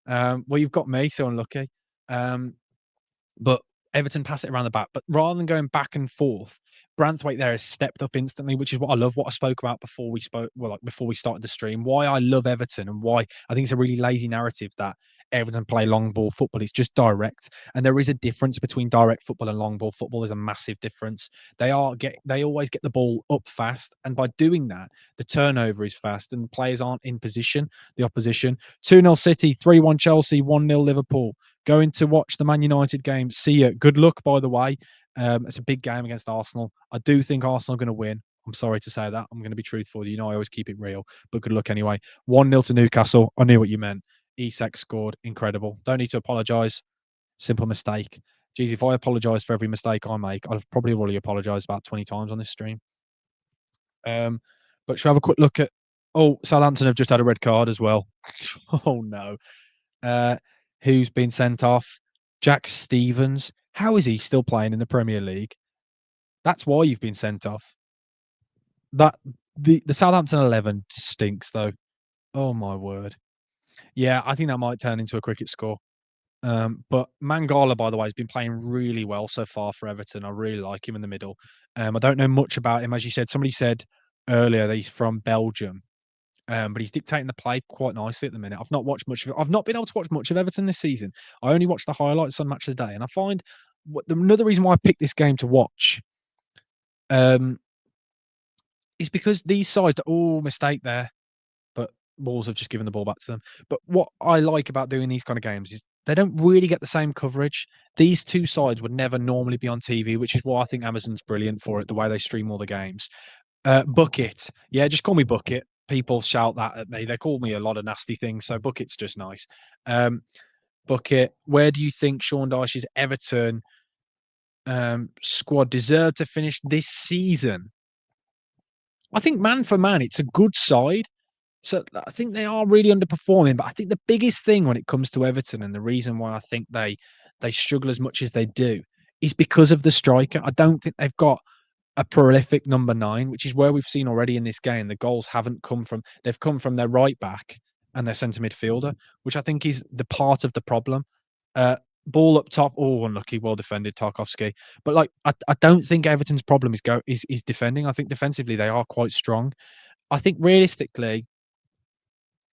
Well, you've got me, so unlucky. But Everton pass it around the back. But rather than going back and forth, Branthwaite there has stepped up instantly, which is what I love. What I spoke about before we spoke, well, like before we started the stream, why I love Everton and why I think it's a really lazy narrative that Everton play long ball football. It's just direct, and there is a difference between direct football and long ball football. There's a massive difference. They always get the ball up fast, and by doing that, the turnover is fast, and players aren't in position. The opposition 2-0 City, 3-1 Chelsea, 1-0 Liverpool. Going to watch the Man United game. See you. Good luck, by the way. It's a big game against Arsenal. I do think Arsenal are going to win. I'm sorry to say that. I'm going to be truthful with you. You know, I always keep it real, but good luck anyway. 1-0 to Newcastle. I knew what you meant. Isak scored. Incredible. Don't need to apologise. Simple mistake. Geez, if I apologise for every mistake I make, I've probably already apologised about 20 times on this stream. But should we have a quick look at... Oh, Southampton have just had a red card as well. Oh, no. Who's been sent off? Jack Stevens. How is he still playing in the Premier League? That's why you've been sent off. That the Southampton 11 stinks though. Oh my word. Yeah, I think that might turn into a cricket score. But Mangala, by the way, has been playing really well so far for Everton. I really like him in the middle. I don't know much about him, as you said. Somebody said earlier that he's from Belgium. But he's dictating the play quite nicely at the minute. I've not watched much of it. I've not been able to watch much of Everton this season. I only watched the highlights on Match of the Day, and I find another reason why I picked this game to watch is because these sides, mistake there, but Wolves have just given the ball back to them. But what I like about doing these kind of games is they don't really get the same coverage. These two sides would never normally be on TV, which is why I think Amazon's brilliant for it, the way they stream all the games. Bucket. Yeah, just call me Bucket. People shout that at me. They call me a lot of nasty things, so Bucket's just nice. Bucket, where do you think Sean Dyche's Everton squad deserve to finish this season? I think man for man, it's a good side. So I think they are really underperforming. But I think the biggest thing when it comes to Everton and the reason why I think they struggle as much as they do is because of the striker. I don't think they've got a prolific number 9, which is where we've seen already in this game. The goals haven't come from, they've come from their right back and their centre midfielder, which I think is the part of the problem. Ball up top, unlucky, well defended, Tarkovsky. But like, I don't think Everton's problem is defending. I think defensively they are quite strong. I think realistically,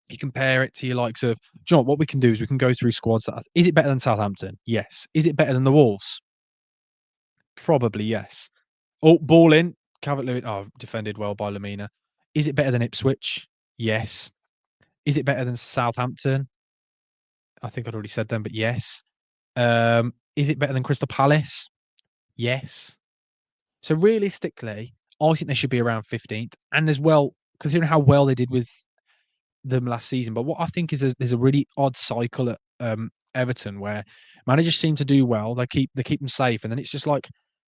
you compare it to your likes of, do you know what we can do is we can go through squads. Is it better than Southampton? Yes. Is it better than the Wolves? Probably yes. Oh, ball in. Calvert-Lewin. Oh, defended well by Lamina. Is it better than Ipswich? Yes. Is it better than Southampton? I think I'd already said them, but yes. Is it better than Crystal Palace? Yes. So realistically, I think they should be around 15th. And as well, considering how well they did with them last season. But what I think is there's a really odd cycle at Everton where managers seem to do well. They keep them safe, and then it's just like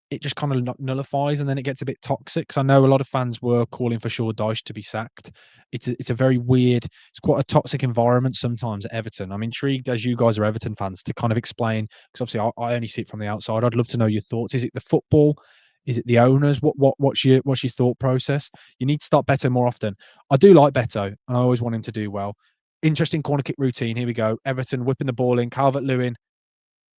it just kind of nullifies, and then it gets a bit toxic. So I know a lot of fans were calling for Sean Dyche to be sacked. It's a very weird. It's quite a toxic environment sometimes at Everton. I'm intrigued, as you guys are Everton fans, to kind of explain, because obviously I only see it from the outside. I'd love to know your thoughts. Is it the football? Is it the owners? What's your thought process? You need to start Beto more often. I do like Beto, and I always want him to do well. Interesting corner kick routine. Here we go. Everton whipping the ball in. Calvert-Lewin.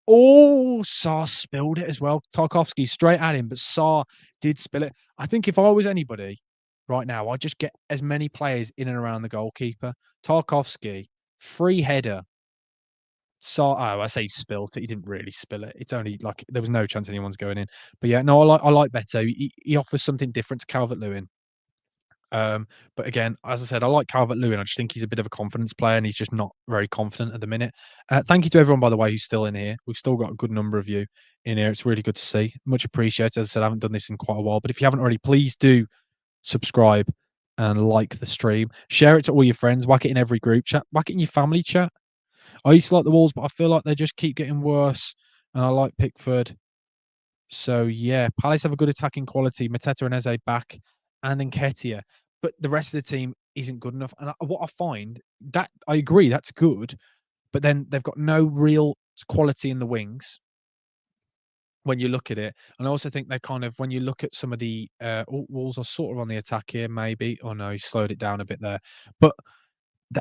Oh, Sarr spilled it as well. Tarkovsky straight at him, but Sarr did spill it. I think if I was anybody right now, I'd just get as many players in and around the goalkeeper. Tarkovsky, free header. Sarr, I say spilt it. He didn't really spill it. It's only like there was no chance anyone's going in. But yeah, no, I like Beto. He offers something different to Calvert-Lewin. But again, as I said, I like Calvert-Lewin. I just think he's a bit of a confidence player, and he's just not very confident at the minute. Thank you to everyone, by the way, who's still in here. We've still got a good number of you in here. It's really good to see. Much appreciated. As I said, I haven't done this in quite a while, but if you haven't already, please do subscribe, and like the stream. Share it to all your friends. Whack it in every group chat. Whack it in your family chat. I used to like the Wolves, but I feel like they just keep getting worse. And I like Pickford. So yeah, Palace have a good attacking quality. Mateta and Eze back, and Nketiah, but the rest of the team isn't good enough. And what I find that I agree that's good, but then they've got no real quality in the wings when you look at it. And I also think they kind of when you look at some of the Wolves are sort of on the attack here, maybe. Oh no, he slowed it down a bit there, but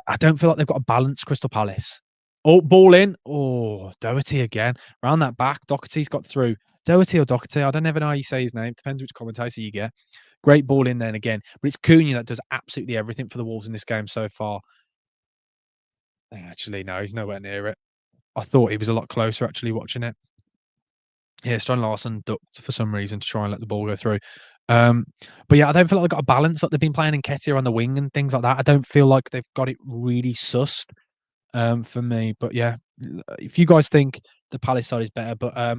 I don't feel like they've got a balanced Crystal Palace. Oh, ball in. Oh, Doherty again. Round that back. Doherty's got through. Doherty or Doherty. I don't ever know how you say his name. Depends which commentator you get. Great ball in then again. But it's Cunha that does absolutely everything for the Wolves in this game so far. Actually, no, he's nowhere near it. I thought he was a lot closer actually watching it. Yeah, Stone Larson ducked for some reason to try and let the ball go through. But yeah, I don't feel like they've got a balance. Like they've been playing Nketiah on the wing and things like that. I don't feel like they've got it really sussed. For me. But yeah, if you guys think the Palace side is better, but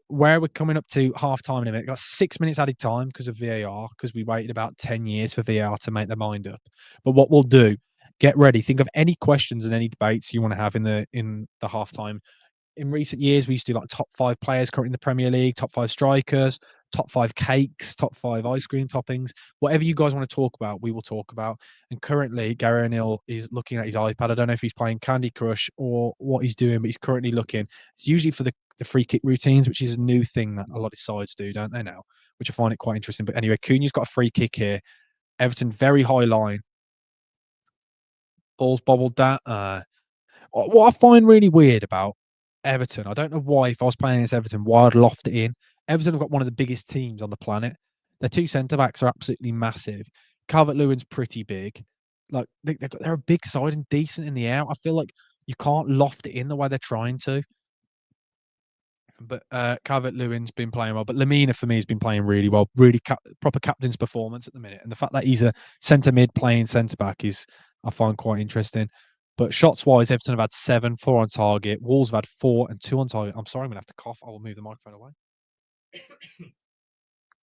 where we're coming up to half time in a minute, got 6 minutes added time because of VAR, because we waited about 10 years for VAR to make their mind up. But what we'll do, get ready, think of any questions and any debates you want to have in the half time. In recent years, we used to do like top 5 players currently in the Premier League, top 5 strikers, top 5 cakes, top 5 ice cream toppings. Whatever you guys want to talk about, we will talk about. And currently, Gary O'Neill is looking at his iPad. I don't know if he's playing Candy Crush or what he's doing, but he's currently looking. It's usually for the free kick routines, which is a new thing that a lot of sides do, don't they now? Which I find it quite interesting. But anyway, Cunha's got a free kick here. Everton, very high line. Ball's bobbled that. What I find really weird about Everton, I don't know why, if I was playing against Everton, why I'd loft it in. Everton have got one of the biggest teams on the planet. Their 2 centre backs are absolutely massive. Calvert-Lewin's pretty big. Like they're a big side and decent in the air. I feel like you can't loft it in the way they're trying to. But Calvert-Lewin's been playing well. But Lamina, for me, has been playing really well. Really proper captain's performance at the minute. And the fact that he's a centre mid playing centre back is, I find, quite interesting. But shots wise, Everton have had 7, 4 on target. Wolves have had 4 and 2 on target. I'm sorry, I'm going to have to cough. I will move the microphone away.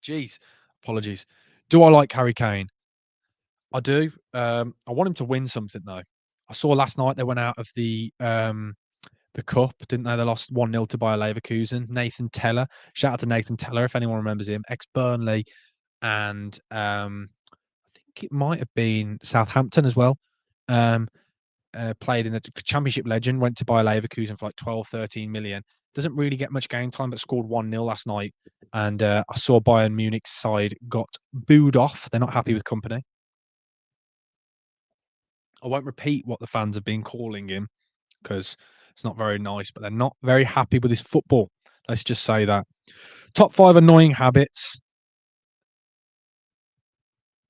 Jeez, apologies. Do I like Harry Kane? I do. I want him to win something, though. I saw last night they went out of the cup, didn't they? They lost 1-0 to Bayer Leverkusen. Nathan Teller. Shout out to Nathan Teller, if anyone remembers him. Ex-Burnley and I think it might have been Southampton as well. Played in the Championship legend, went to Bayer Leverkusen for like 12, 13 million. Doesn't really get much game time, but scored 1-0 last night. And I saw Bayern Munich's side got booed off. They're not happy with company. I won't repeat what the fans have been calling him because it's not very nice, but they're not very happy with his football. Let's just say that. Top 5 annoying habits.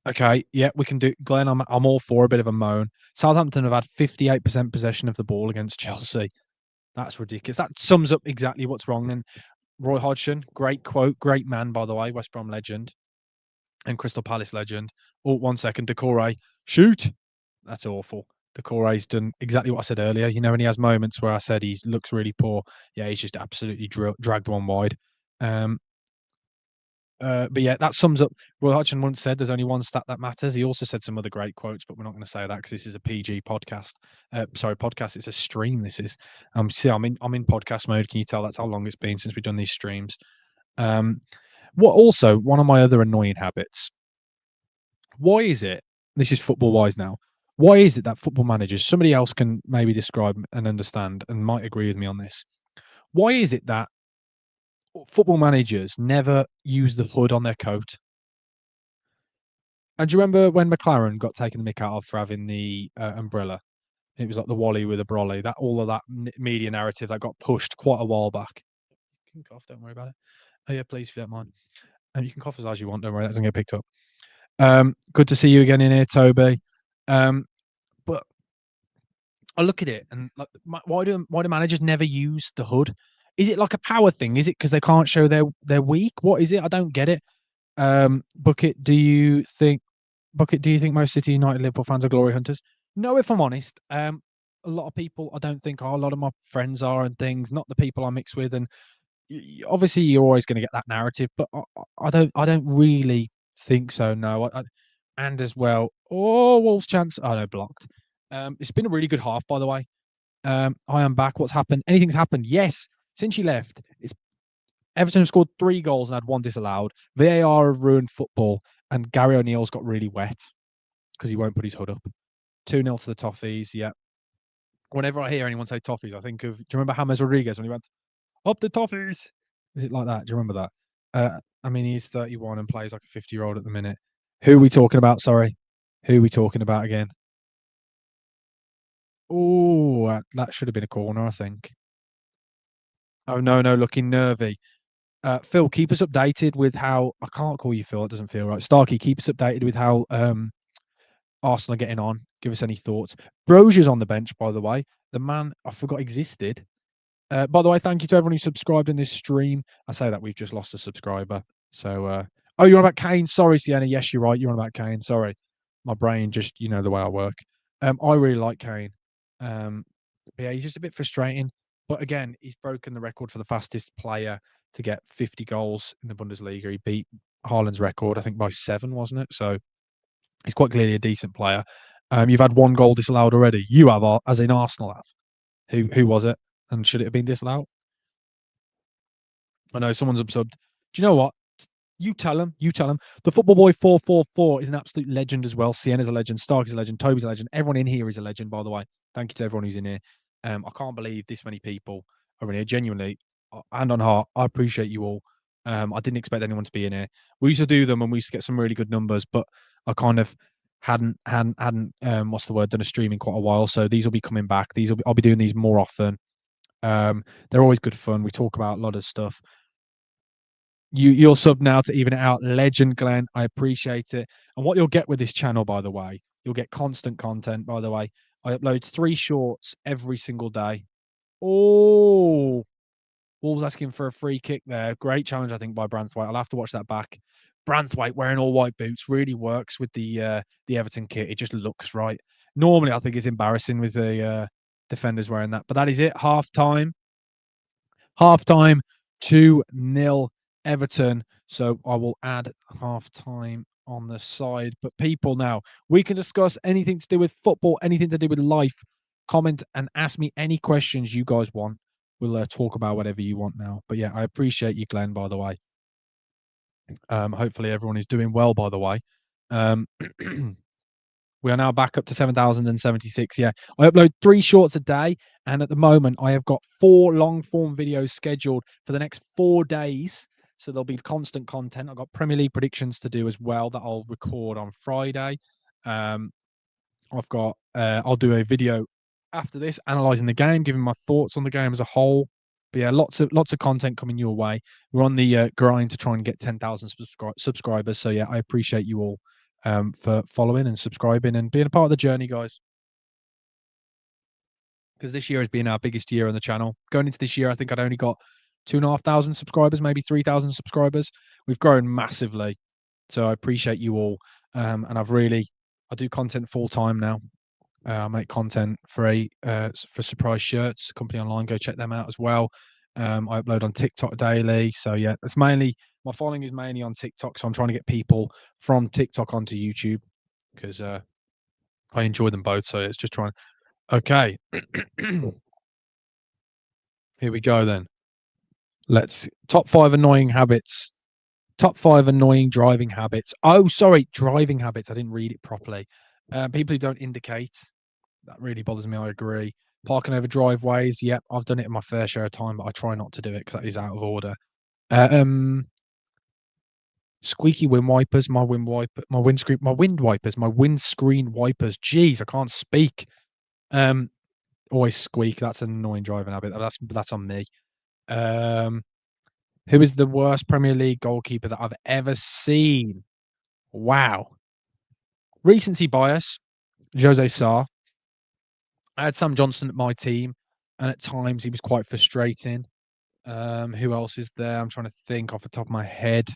Okay, yeah, we can do. Glenn, I'm all for a bit of a moan. Southampton have had 58% possession of the ball against Chelsea. That's ridiculous. That sums up exactly what's wrong. And Roy Hodgson, great quote, great man, by the way, West Brom legend and Crystal Palace legend. Oh, 1 second, Decore, shoot. That's awful. Decore's done exactly what I said earlier. You know, when he has moments where I said he looks really poor, yeah, he's just absolutely dragged one wide. But yeah, that sums up. Roy Hodgson once said, "There's only one stat that matters." He also said some other great quotes, but we're not going to say that because this is a PG podcast. Sorry, podcast. It's a stream. This is. See, I'm in podcast mode. Can you tell that's how long it's been since we've done these streams? What also one of my other annoying habits. Why is it? This is football wise now. Why is it that football managers? Somebody else can maybe describe and understand and might agree with me on this. Why is it that football managers never use the hood on their coat? And do you remember when McLaren got taken the mick out of for having the umbrella? It was like the Wally with a brolly. That all of that media narrative that got pushed quite a while back. You can cough, don't worry about it. Oh yeah, please, if you don't mind. And you can cough as loud as you want. Don't worry, that doesn't get picked up. Good to see you again in here, Toby. But I look at it and like, why do managers never use the hood? Is it like a power thing? Is it because they can't show they're weak? What is it? I don't get it. Bucket, do you think most City, United, Liverpool fans are glory hunters? No, if I'm honest. A lot of people I don't think are. A lot of my friends are and things. Not the people I mix with, and obviously you're always going to get that narrative. But I don't really think so. No, and as well. Oh, Wolves chance. Oh no, blocked. It's been a really good half, by the way. I am back. What's happened? Anything's happened? Yes, since you left, it's Everton have scored 3 goals and had 1 disallowed. VAR have ruined football, and Gary O'Neill's got really wet because he won't put his hood up. 2-0 to the Toffees. Yeah. Whenever I hear anyone say Toffees, I think of. Do you remember James Rodriguez when he went up the Toffees? Is it like that? Do you remember that? I mean, he's 31 and plays like a 50-year-old at the minute. Who are we talking about? Sorry. Who are we talking about again? Oh, that should have been a corner, I think. Oh, no, looking nervy. Phil, keep us updated with how. I can't call you Phil, it doesn't feel right. Starkey, keep us updated with how Arsenal are getting on. Give us any thoughts. Brosier's on the bench, by the way. The man I forgot existed. By the way, thank you to everyone who subscribed in this stream. I say that we've just lost a subscriber. So, oh, you're on about Kane. Sorry, Sienna. Yes, you're right. You're on about Kane. Sorry, my brain just the way I work. I really like Kane. But yeah, he's just a bit frustrating. But again, he's broken the record for the fastest player to get 50 goals in the Bundesliga. He beat Haaland's record, I think, by 7, wasn't it? So he's quite clearly a decent player. You've had 1 goal disallowed already. You have, as in Arsenal have. Who was it? And should it have been disallowed? I know someone's absorbed. Do you know what? You tell him. You tell him. The Football Boy 444 is an absolute legend as well. Sienna's a legend. Stark is a legend. Toby's a legend. Everyone in here is a legend, by the way. Thank you to everyone who's in here. I can't believe this many people are in here. Genuinely, hand on heart, I appreciate you all. I didn't expect anyone to be in here. We used to do them and we used to get some really good numbers, but I kind of hadn't what's the word, done a stream in quite a while. So these will be coming back. I'll be doing these more often. They're always good fun. We talk about a lot of stuff. You're sub now to even it out. Legend, Glenn. I appreciate it. And what you'll get with this channel, by the way, you'll get constant content, by the way. I upload 3 shorts every single day. Oh, Wolves asking for a free kick there. Great challenge, I think, by Branthwaite. I'll have to watch that back. Branthwaite wearing all white boots really works with the Everton kit. It just looks right. Normally, I think it's embarrassing with the defenders wearing that. But that is it. Half time. 2-0 Everton. So I will add half time on the side. But people, now we can discuss anything to do with football, anything to do with life. Comment and ask me any questions you guys want. We'll talk about whatever you want now. But yeah, I appreciate you, Glenn, by the way. Hopefully everyone is doing well, by the way. We are now back up to 7,076. Yeah, I upload 3 shorts a day. And at the moment, I have got 4 long form videos scheduled for the next 4 days. So there'll be constant content. I've got Premier League predictions to do as well that I'll record on Friday. I'll do a video after this analysing the game, giving my thoughts on the game as a whole. But yeah, lots of content coming your way. We're on the grind to try and get 10,000 subscribers. So yeah, I appreciate you all for following and subscribing and being a part of the journey, guys. Because this year has been our biggest year on the channel. Going into this year, I think I'd only got 2,500 subscribers, maybe 3,000 subscribers. We've grown massively. So I appreciate you all. And I do content full time now. I make content for Surprise Shirts, company online. Go check them out as well. I upload on TikTok daily. So yeah, it's mainly my following is mainly on TikTok. So I'm trying to get people from TikTok onto YouTube because I enjoy them both. So it's just trying. Okay, here we go then. Let's top 5 annoying habits. Top 5 annoying driving habits. Oh, sorry, driving habits. I didn't read it properly. People who don't indicate. That really bothers me. I agree. Parking over driveways. Yep, I've done it in my fair share of time, but I try not to do it because that is out of order. Squeaky wind wipers. My wind windscreen wipers. Jeez, I can't speak. Always squeak. That's an annoying driving habit. That's on me. Who is the worst Premier League goalkeeper that I've ever seen? Wow. Recency bias. Jose Sarr. I had Sam Johnson at my team, and at times he was quite frustrating. Who else is there? I'm trying to think off the top of my head.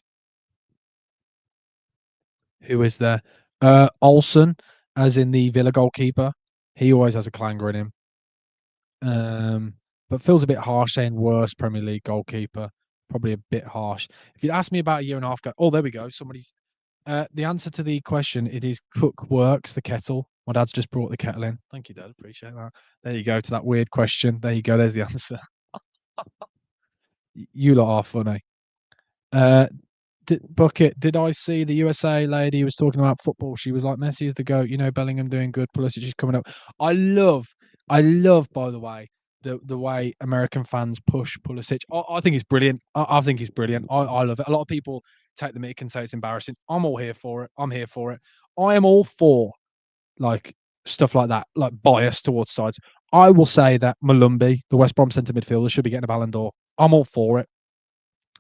Who is there? Olsen, as in the Villa goalkeeper. He always has a clanger in him. But feels a bit harsh saying worst Premier League goalkeeper. Probably a bit harsh. If you'd asked me about a year and a half ago, oh, there we go. Somebody's The answer to the question, it is cook works the kettle. My dad's just brought the kettle in. Thank you, Dad. Appreciate that. There you go to that weird question. There you go. There's the answer. You lot are funny. Uh, Bucket, did I see the USA lady who was talking about football? She was like, Messi is the GOAT. You know, Bellingham doing good. Pulisic is coming up. I love, by the way, the way American fans push Pulisic. I think he's brilliant. I think he's brilliant. I love it. A lot of people take the mick and say it's embarrassing. I'm all here for it. I'm here for it. I am all for like stuff like that, like bias towards sides. I will say that Malumbi, the West Brom centre midfielder, should be getting a Ballon d'Or. I'm all for it.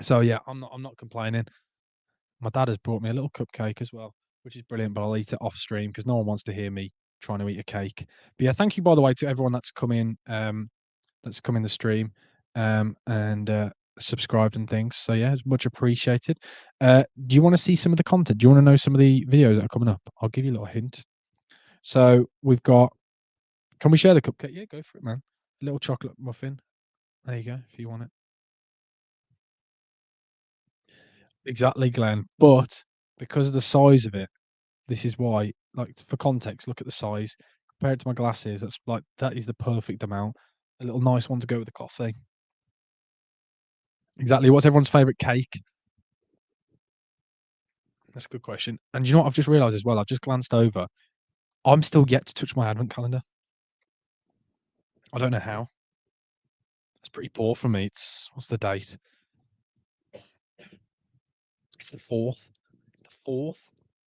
So yeah, I'm not complaining. My dad has brought me a little cupcake as well, which is brilliant, but I'll eat it off stream because no one wants to hear me trying to eat a cake. But yeah, thank you by the way to everyone that's come in the stream, and subscribed and things. So yeah, it's much appreciated. Do you want to see some of the content? Do you want to know some of the videos that are coming up? I'll give you a little hint. So we've got. Can we share the cupcake? Yeah, go for it, man. A little chocolate muffin. There you go, if you want it. Exactly, Glenn. But because of the size of it, this is why, like, for context, look at the size. Compare it to my glasses. That is the perfect amount. A little nice one to go with the coffee. Exactly. What's everyone's favorite cake? That's a good question. And you know what I've just realized as well? I've just glanced over. I'm still yet to touch my advent calendar. I don't know how. It's pretty poor for me. What's the date? It's the 4th. The 4th.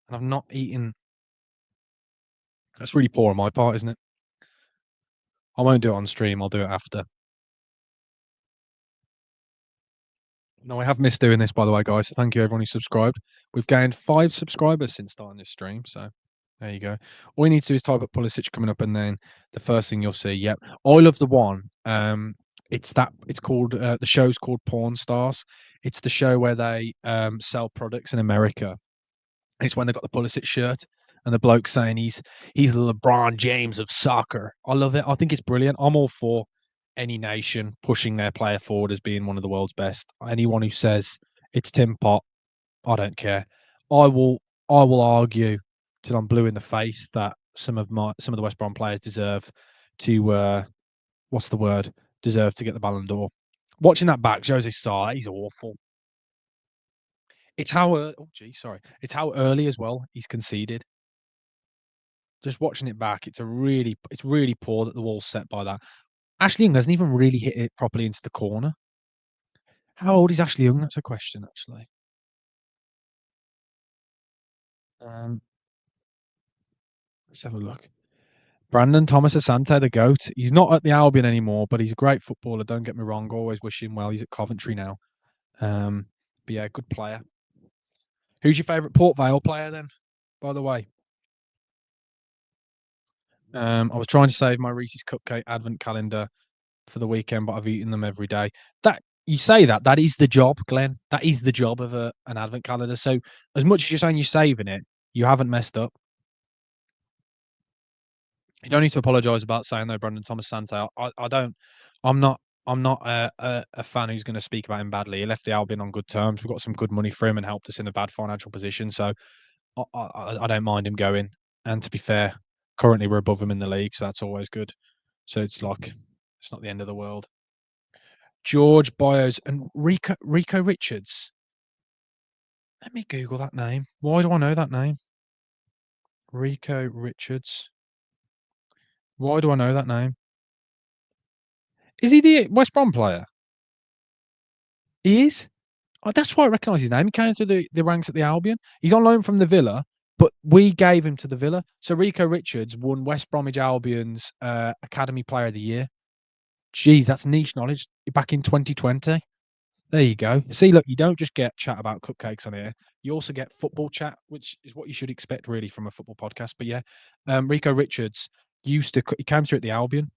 And I've not eaten. That's really poor on my part, isn't it? I won't do it on stream. I'll do it after. No, I have missed doing this, by the way, guys. So thank you, everyone who subscribed. We've gained 5 subscribers since starting this stream. So there you go. All you need to do is type up Pulisic coming up, and then the first thing you'll see. Yep, I love the one. It's called the show's called Porn Stars. It's the show where they sell products in America. It's when they got the Pulisic shirt and the bloke saying he's the LeBron James of soccer. I love it. I think it's brilliant. I'm all for any nation pushing their player forward as being one of the world's best. Anyone who says it's Tim Pot, I don't care. I will argue till I'm blue in the face that some of the West Brom players deserve to what's the word? Deserve to get the Ballon d'Or. Watching that back, Jose Sarr, he's awful. It's how It's how early as well he's conceded. Just watching it back, it's really poor that the wall's set by that. Ashley Young hasn't even really hit it properly into the corner. How old is Ashley Young? That's a question, actually. Let's have a look. Brandon Thomas Asante, the GOAT. He's not at the Albion anymore, but he's a great footballer. Don't get me wrong. Always wish him well. He's at Coventry now. But yeah, good player. Who's your favourite Port Vale player then? By the way, I was trying to save my Reese's Cupcake Advent calendar for the weekend, but I've eaten them every day. That you say that is the job, Glenn. That is the job of an Advent calendar. So as much as you're saying you're saving it, you haven't messed up. You don't need to apologise about saying though, Brandon Thomas Sante. I don't. I'm not. I'm not a fan who's going to speak about him badly. He left the Albion on good terms. We got some good money for him and helped us in a bad financial position. So I don't mind him going. And to be fair, currently we're above him in the league, so that's always good. So it's not the end of the world. George Bios and Rico Richards. Let me Google that name. Why do I know that name? Rico Richards. Why do I know that name? Is he the West Brom player? He is? Oh, that's why I recognise his name. He came through the ranks at the Albion. He's on loan from the Villa, but we gave him to the Villa. So Rico Richards won West Bromwich Albion's Academy Player of the Year. Jeez, that's niche knowledge. Back in 2020. There you go. See, look, you don't just get chat about cupcakes on here. You also get football chat, which is what you should expect really from a football podcast. But yeah, Rico Richards he came through at the Albion.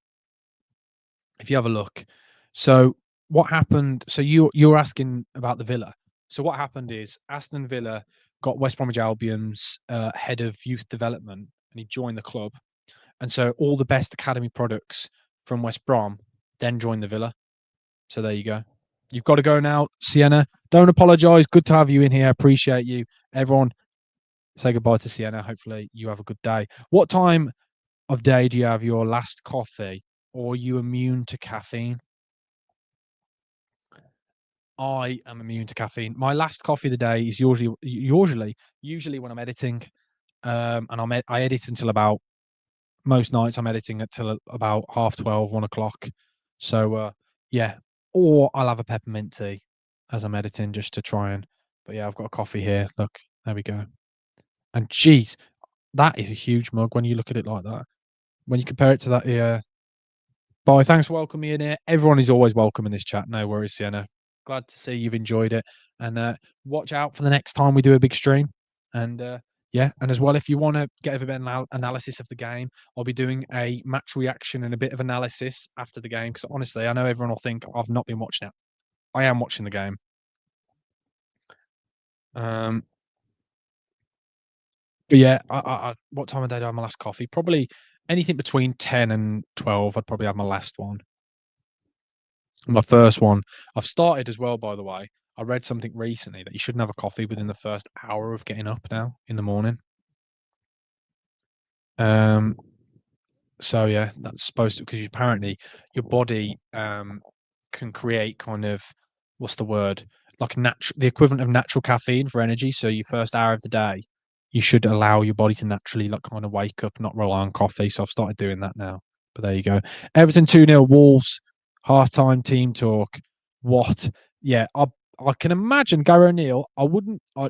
If you have a look, so what happened? So you're asking about the Villa. So what happened is Aston Villa got West Bromwich Albion's head of youth development, and he joined the club. And so all the best academy products from West Brom then joined the Villa. So there you go. You've got to go now, Sienna. Don't apologise. Good to have you in here. Appreciate you. Everyone, say goodbye to Sienna. Hopefully, you have a good day. What time of day do you have your last coffee, or are you immune to caffeine? I am immune to caffeine. My last coffee of the day is usually when I'm editing, and I edit until about most nights. I'm editing until about half 12, 1 o'clock. So yeah, or I'll have a peppermint tea as I'm editing just to try and. But yeah, I've got a coffee here. Look, there we go. And geez, that is a huge mug when you look at it like that. When you compare it to that, yeah. Bye. Thanks for welcoming me in here. Everyone is always welcome in this chat. No worries, Sienna. Glad to see you've enjoyed it. And watch out for the next time we do a big stream. And yeah, and as well, if you want to get a bit of analysis of the game, I'll be doing a match reaction and a bit of analysis after the game. Because honestly, I know everyone will think I've not been watching it. I am watching the game. Um, but yeah, what time of day do I have my last coffee? Probably anything between 10 and 12. I'd probably have my last one. My first one. I've started as well, by the way. I read something recently that you shouldn't have a coffee within the first hour of getting up now in the morning. Um, so yeah, that's supposed to because apparently your body can create kind of what's the word like the equivalent of natural caffeine for energy. So your first hour of the day, you should allow your body to naturally like kind of wake up, not rely on coffee. So I've started doing that now. But there you go. Everton 2-0 Wolves, halftime team talk. What? Yeah, I can imagine Gary O'Neill.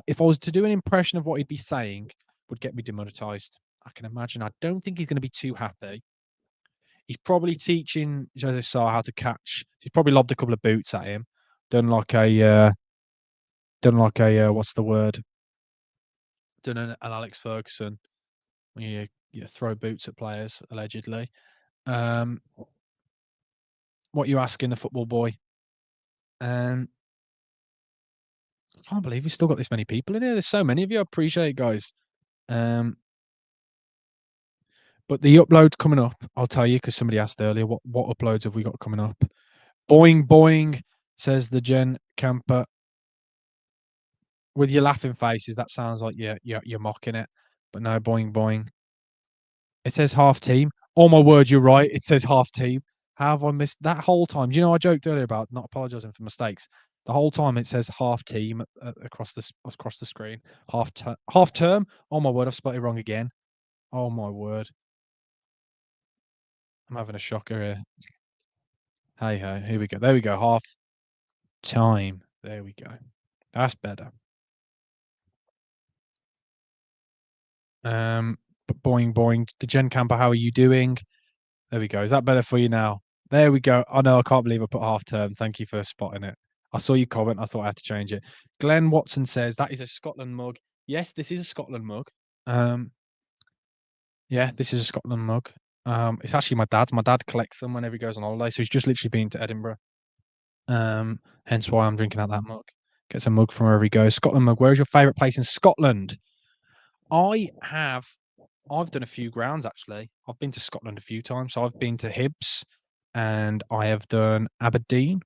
If I was to do an impression of what he'd be saying, would get me demonetized. I can imagine. I don't think he's going to be too happy. He's probably teaching Jose Sarr how to catch. He's probably lobbed a couple of boots at him. Done like a what's the word? Done an Alex Ferguson when you throw boots at players allegedly. Um, what you asking the football boy? And I can't believe we've still got this many people in here. There's so many of you. I appreciate it, guys. Um, but the uploads coming up, I'll tell you because somebody asked earlier, what uploads have we got coming up? Boing boing, says the Gen Camper. With your laughing faces, that sounds like you're mocking it. But no, boing boing. It says half team. Oh my word, you're right. It says half team. How have I missed that whole time? Do you know I joked earlier about not apologising for mistakes? The whole time it says half team across the screen. Half term. Oh my word, I've spelled it wrong again. Oh my word, I'm having a shocker here. Hey hey, here we go. There we go. Half time. There we go. That's better. But boing boing. The Gen Camper, how are you doing? There we go. Is that better for you now? There we go. Oh no, I can't believe I put half term. Thank you for spotting it. I saw your comment. I thought I had to change it. Glenn Watson says that is a Scotland mug. Yes, this is a Scotland mug. Um, yeah, this is a Scotland mug. It's actually my dad's. My dad collects them whenever he goes on holiday, so he's just literally been to Edinburgh. Hence why I'm drinking out that mug. Gets a mug from wherever he goes. Scotland mug. Where's your favourite place in Scotland? I've done a few grounds actually. I've been to Scotland a few times. So I've been to Hibs and I have done Aberdeen.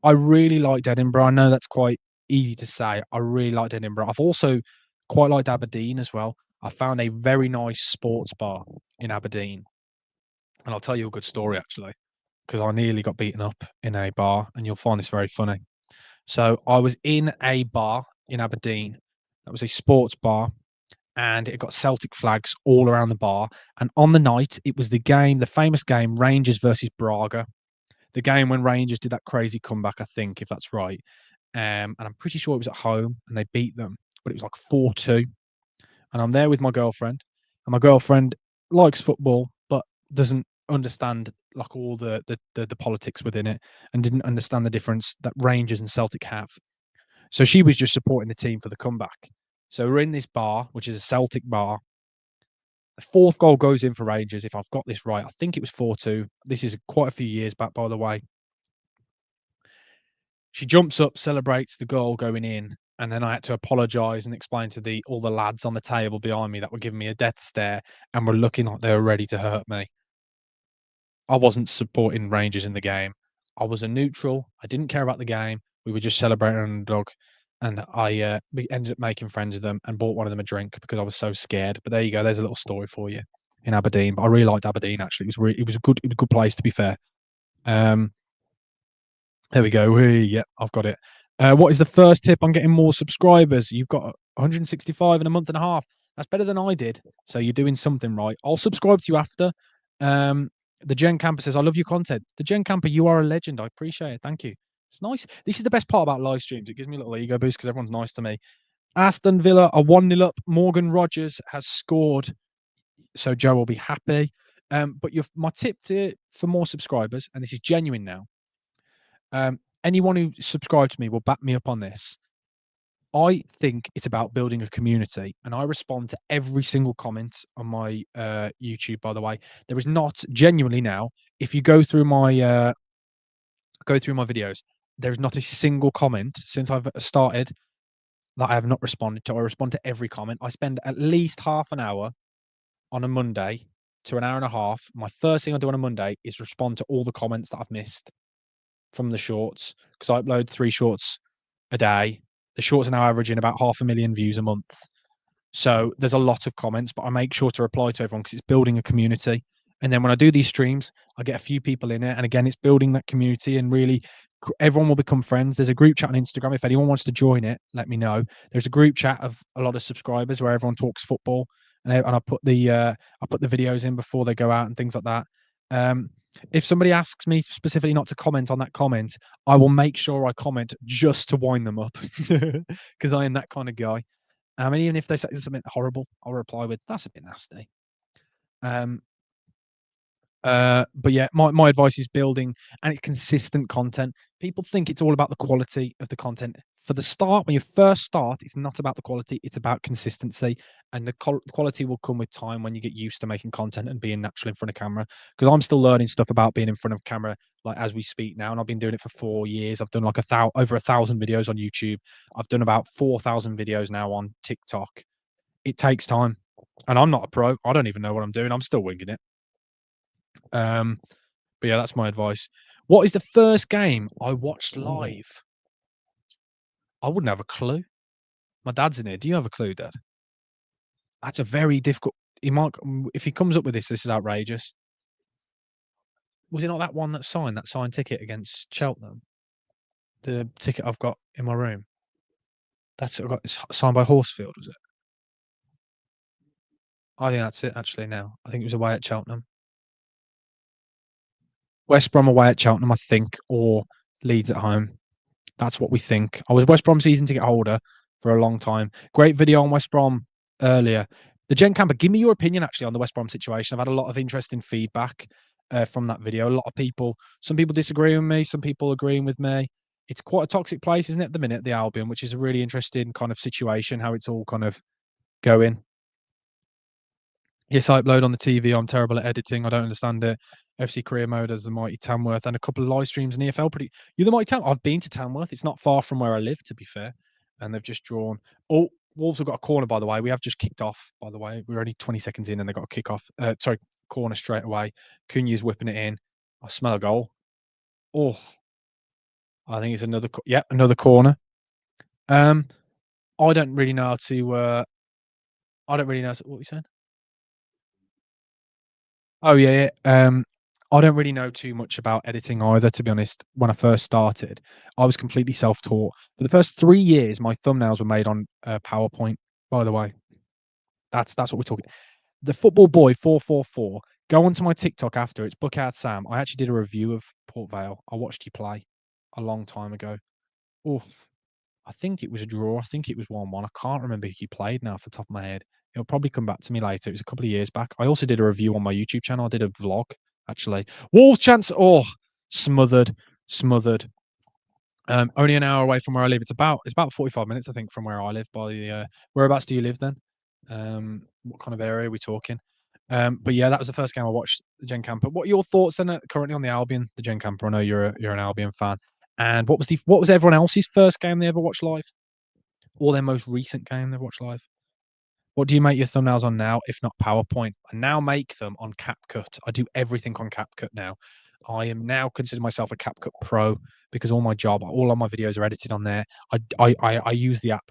I really liked Edinburgh. I know that's quite easy to say. I really liked Edinburgh. I've also quite liked Aberdeen as well. I found a very nice sports bar in Aberdeen. And I'll tell you a good story actually, because I nearly got beaten up in a bar, and you'll find this very funny. So I was in a bar in Aberdeen. That was a sports bar and it got Celtic flags all around the bar. And on the night, it was the famous game, Rangers versus Braga. The game when Rangers did that crazy comeback, I think, if that's right. And I'm pretty sure it was at home and they beat them, but it was like 4-2. And I'm there with my girlfriend, and my girlfriend likes football, but doesn't understand like all the politics within it and didn't understand the difference that Rangers and Celtic have. So she was just supporting the team for the comeback. So we're in this bar, which is a Celtic bar. The fourth goal goes in for Rangers, if I've got this right. I think it was 4-2. This is quite a few years back, by the way. She jumps up, celebrates the goal going in, and then I had to apologise and explain to all the lads on the table behind me that were giving me a death stare and were looking like they were ready to hurt me. I wasn't supporting Rangers in the game. I was a neutral. I didn't care about the game. We were just celebrating an underdog. and I we ended up making friends with them and bought one of them a drink because I was so scared. But there you go. There's a little story for you in Aberdeen. But I really liked Aberdeen actually. It was a good place to be fair. Um, there we go. Yeah, I've got it. What is the first tip on getting more subscribers? You've got 165 in a month and a half. That's better than I did. So you're doing something right. I'll subscribe to you after. Um, the Gen Camper says, I love your content. The Gen Camper, you are a legend. I appreciate it. Thank you. It's nice. This is the best part about live streams. It gives me a little ego boost because everyone's nice to me. Aston Villa are 1-0 up. Morgan Rogers has scored. So Joe will be happy. But my tip for more subscribers, and this is genuine now. Anyone who subscribed to me will back me up on this. I think it's about building a community, and I respond to every single comment on my YouTube. By the way, there is not genuinely now. If you go through my videos, there is not a single comment since I've started that I have not responded to. I respond to every comment. I spend at least half an hour on a Monday to an hour and a half. My first thing I do on a Monday is respond to all the comments that I've missed from the shorts because I upload 3 shorts a day. The shorts are now averaging about 500,000 views a month. So there's a lot of comments, but I make sure to reply to everyone because it's building a community. And then when I do these streams, I get a few people in it. And again, it's building that community and really everyone will become friends. There's a group chat on Instagram. If anyone wants to join it, let me know. There's a group chat of a lot of subscribers where everyone talks football. And I put the videos in before they go out and things like that. If somebody asks me specifically not to comment on that comment, I will make sure I comment just to wind them up because I am that kind of guy. I mean, even if they say something horrible, I'll reply with, "That's a bit nasty." Um, but yeah, my advice is building and it's consistent content. People think it's all about the quality of the content. For the start, when you first start, it's not about the quality, it's about consistency. And the quality will come with time when you get used to making content and being natural in front of camera. Because I'm still learning stuff about being in front of camera, like as we speak now. And I've been doing it for 4 years. I've done like over 1,000 videos on YouTube. I've done about 4,000 videos now on TikTok. It takes time. And I'm not a pro. I don't even know what I'm doing. I'm still winging it. But yeah, that's my advice. What is the first game I watched live? I wouldn't have a clue. My dad's in here. Do you have a clue, Dad? That's a very difficult. He might, if he comes up with this is outrageous. Was it not that one that signed ticket against Cheltenham? The ticket I've got in my room. It's signed by Horsfield, was it? I think that's it actually now. I think it was away at Cheltenham. West Brom away at Cheltenham, I think, or Leeds at home. That's what we think. I was West Brom season ticket holder for a long time. Great video on West Brom earlier. The Gen Camper, give me your opinion actually on the West Brom situation. I've had a lot of interesting feedback from that video. A lot of people, some people disagree with me, some people agreeing with me. It's quite a toxic place, isn't it, at the minute, the Albion, which is a really interesting kind of situation, how it's all kind of going. Yes, I upload on the TV. I'm terrible at editing. I don't understand it. FC Career Mode as the Mighty Tamworth and a couple of live streams in EFL. You're the Mighty Tamworth. I've been to Tamworth. It's not far from where I live, to be fair. And they've just drawn. Oh, Wolves have got a corner, by the way. We have just kicked off, by the way. We're only 20 seconds in and they've got a kick off. Corner straight away. Cunha's whipping it in. I smell a goal. Oh, I think it's another. Another corner. I don't really know how to. I don't really know what you saying. Oh yeah, yeah. I don't really know too much about editing either, to be honest. When I first started, I was completely self-taught. For the first 3 years, my thumbnails were made on PowerPoint. By the way, that's what we're talking. The Football Boy 444. Go onto my TikTok after. It's Buckout Sam. I actually did a review of Port Vale. I watched you play a long time ago. Oh, I think it was a draw. I think it was 1-1. I can't remember who you played now off the top of my head. It'll probably come back to me later. It was a couple of years back. I also did a review on my YouTube channel. I did a vlog, actually. Wolves chance. Oh, smothered. Only an hour away from where I live. It's about 45 minutes, I think, from where I live. By the whereabouts do you live then? What kind of area are we talking? But yeah, that was the first game I watched, the Gen Camper. What are your thoughts then currently on the Albion, the Gen Camper? I know you're an Albion fan. And what was everyone else's first game they ever watched live? Or their most recent game they've watched live? What do you make your thumbnails on now, if not PowerPoint? I now make them on CapCut. I do everything on CapCut now. I am now considering myself a CapCut Pro because all of my videos are edited on there. I use the app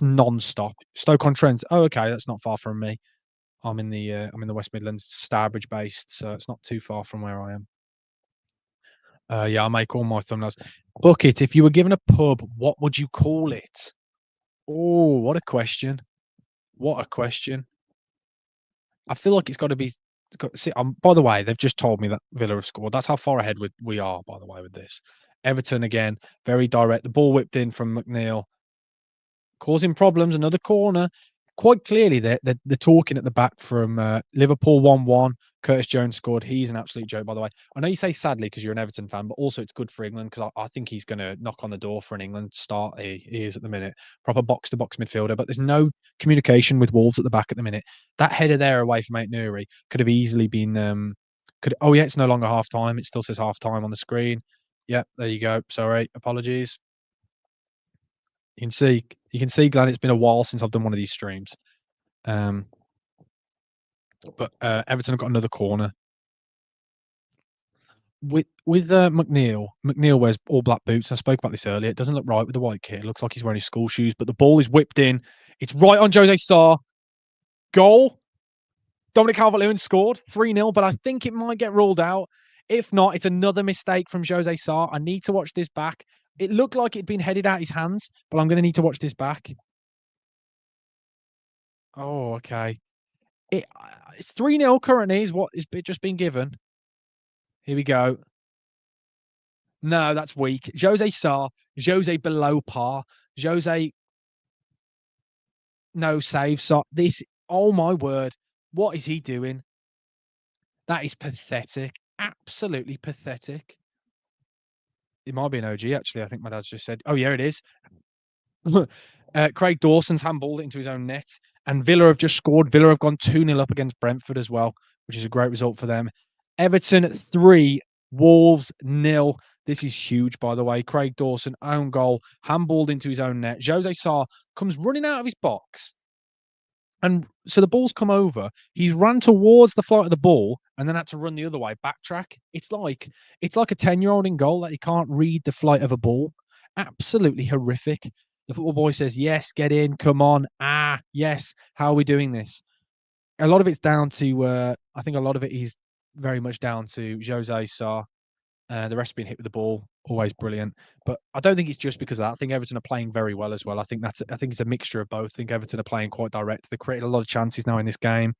non-stop. Stoke-on-Trent. Oh, okay, that's not far from me. I'm in the West Midlands, Starbridge based, so it's not too far from where I am. Yeah, I make all my thumbnails. Bucket, if you were given a pub, what would you call it? Oh, what a question. What a question. I feel like it's got to be. See, by the way, they've just told me that Villa have scored. That's how far ahead we are, by the way, with this. Everton again, very direct. The ball whipped in from McNeil, causing problems. Another corner. Quite clearly, they're talking at the back from Liverpool 1-1. Curtis Jones scored. He's an absolute joke, by the way. I know you say sadly because you're an Everton fan, but also it's good for England because I think he's going to knock on the door for an England start. He is at the minute. Proper box to box midfielder, but there's no communication with Wolves at the back at the minute. That header there away from Mate Nuri could have easily been. Oh yeah, it's no longer half time. It still says half time on the screen. Yep, there you go. Sorry, apologies. You can see, Glenn. It's been a while since I've done one of these streams. Um, but Everton have got another corner with McNeil. McNeil wears all black boots. I spoke about this earlier. It doesn't look right with the white kit. It looks like he's wearing his school shoes. But the ball is whipped in. It's right on Jose Sarr. Goal. Dominic Calvert-Lewin scored 3-0, but I think it might get ruled out. If not, it's another mistake from Jose Sarr. I need to watch this back. It looked like it'd been headed out his hands, but I'm going to need to watch this back. Oh, okay. It's 3-0 currently is what is just been given. Here we go. No, that's weak. Jose Sarr, Jose below par. Jose no save. So this, oh my word, what is he doing? That is pathetic. Absolutely pathetic. It might be an OG, actually. I think my dad's just said. Oh, yeah, it is. Craig Dawson's handballed it into his own net. And Villa have just scored. Villa have gone 2-0 up against Brentford as well, which is a great result for them. Everton 3, Wolves 0. This is huge, by the way. Craig Dawson, own goal, handballed into his own net. Jose Sarr comes running out of his box. And so the ball's come over. He's run towards the flight of the ball and then had to run the other way, backtrack. It's like a 10-year-old in goal that he can't read the flight of a ball. Absolutely horrific. The football boy says, yes, get in, come on. Yes. How are we doing this? A lot of it's down to I think a lot of it is very much down to Jose Sarr. The rest being hit with the ball, always brilliant. But I don't think it's just because of that. I think Everton are playing very well as well. I think it's a mixture of both. I think Everton are playing quite direct. They've created a lot of chances now in this game.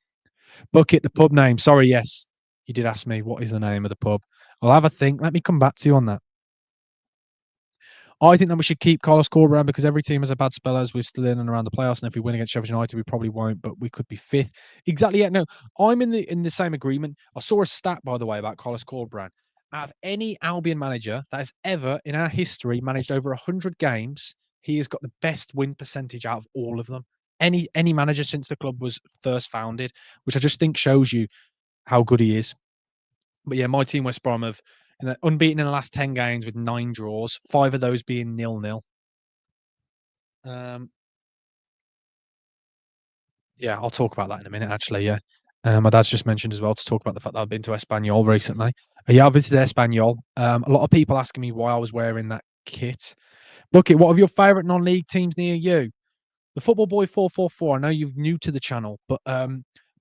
Bucket, the pub name. Sorry, yes. You did ask me what is the name of the pub. I'll have a think. Let me come back to you on that. I think that we should keep Carlos Corberán because every team has a bad spell as we're still in and around the playoffs. And if we win against Sheffield United, we probably won't, but we could be fifth. Exactly. Yeah, no, I'm in the same agreement. I saw a stat, by the way, about Carlos Corberán. Out of any Albion manager that has ever in our history managed over 100 games, he has got the best win percentage out of all of them. Any manager since the club was first founded, which I just think shows you how good he is. But yeah, my team West Brom have unbeaten in the last 10 games with 9 draws, 5 of those being 0-0. Um, yeah, I'll talk about that in a minute, actually. Yeah. My dad's just mentioned as well to talk about the fact that I've been to Espanyol recently. Yeah, I visited Espanyol. A lot of people asking me why I was wearing that kit. Bucket, what are your favourite non-league teams near you? The Football Boy 444. I know you're new to the channel, but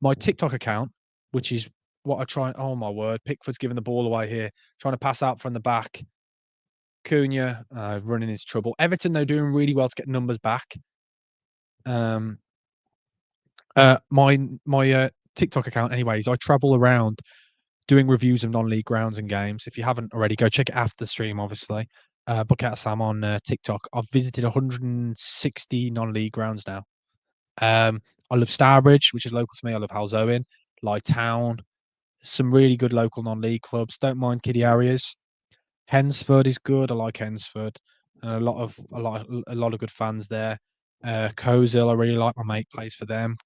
my TikTok account, which is what I try. Oh my word, Pickford's giving the ball away here, trying to pass out from the back. Cunha running into trouble. Everton, though, doing really well to get numbers back. My TikTok account, anyways, I travel around doing reviews of non-league grounds and games. If you haven't already, go check it after the stream, obviously. Book out Sam on TikTok. I've visited 160 non-league grounds now. I love Starbridge, which is local to me. I love Halzowen, Town, some really good local non-league clubs. Don't mind kiddie areas. Hensford is good. I like Hensford. A lot of good fans there. Cozil, I really like. My mate plays for them.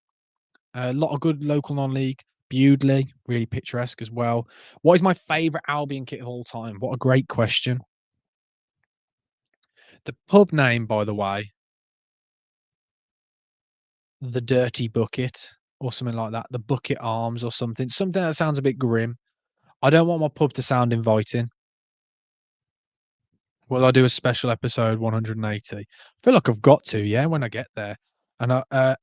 A lot of good local non-league. Bewdley, really picturesque as well. What is my favourite Albion kit of all time? What a great question. The pub name, by the way, the Dirty Bucket or something like that. The Bucket Arms or something. Something that sounds a bit grim. I don't want my pub to sound inviting. Will I do a special episode 180? I feel like I've got to, yeah, when I get there. And I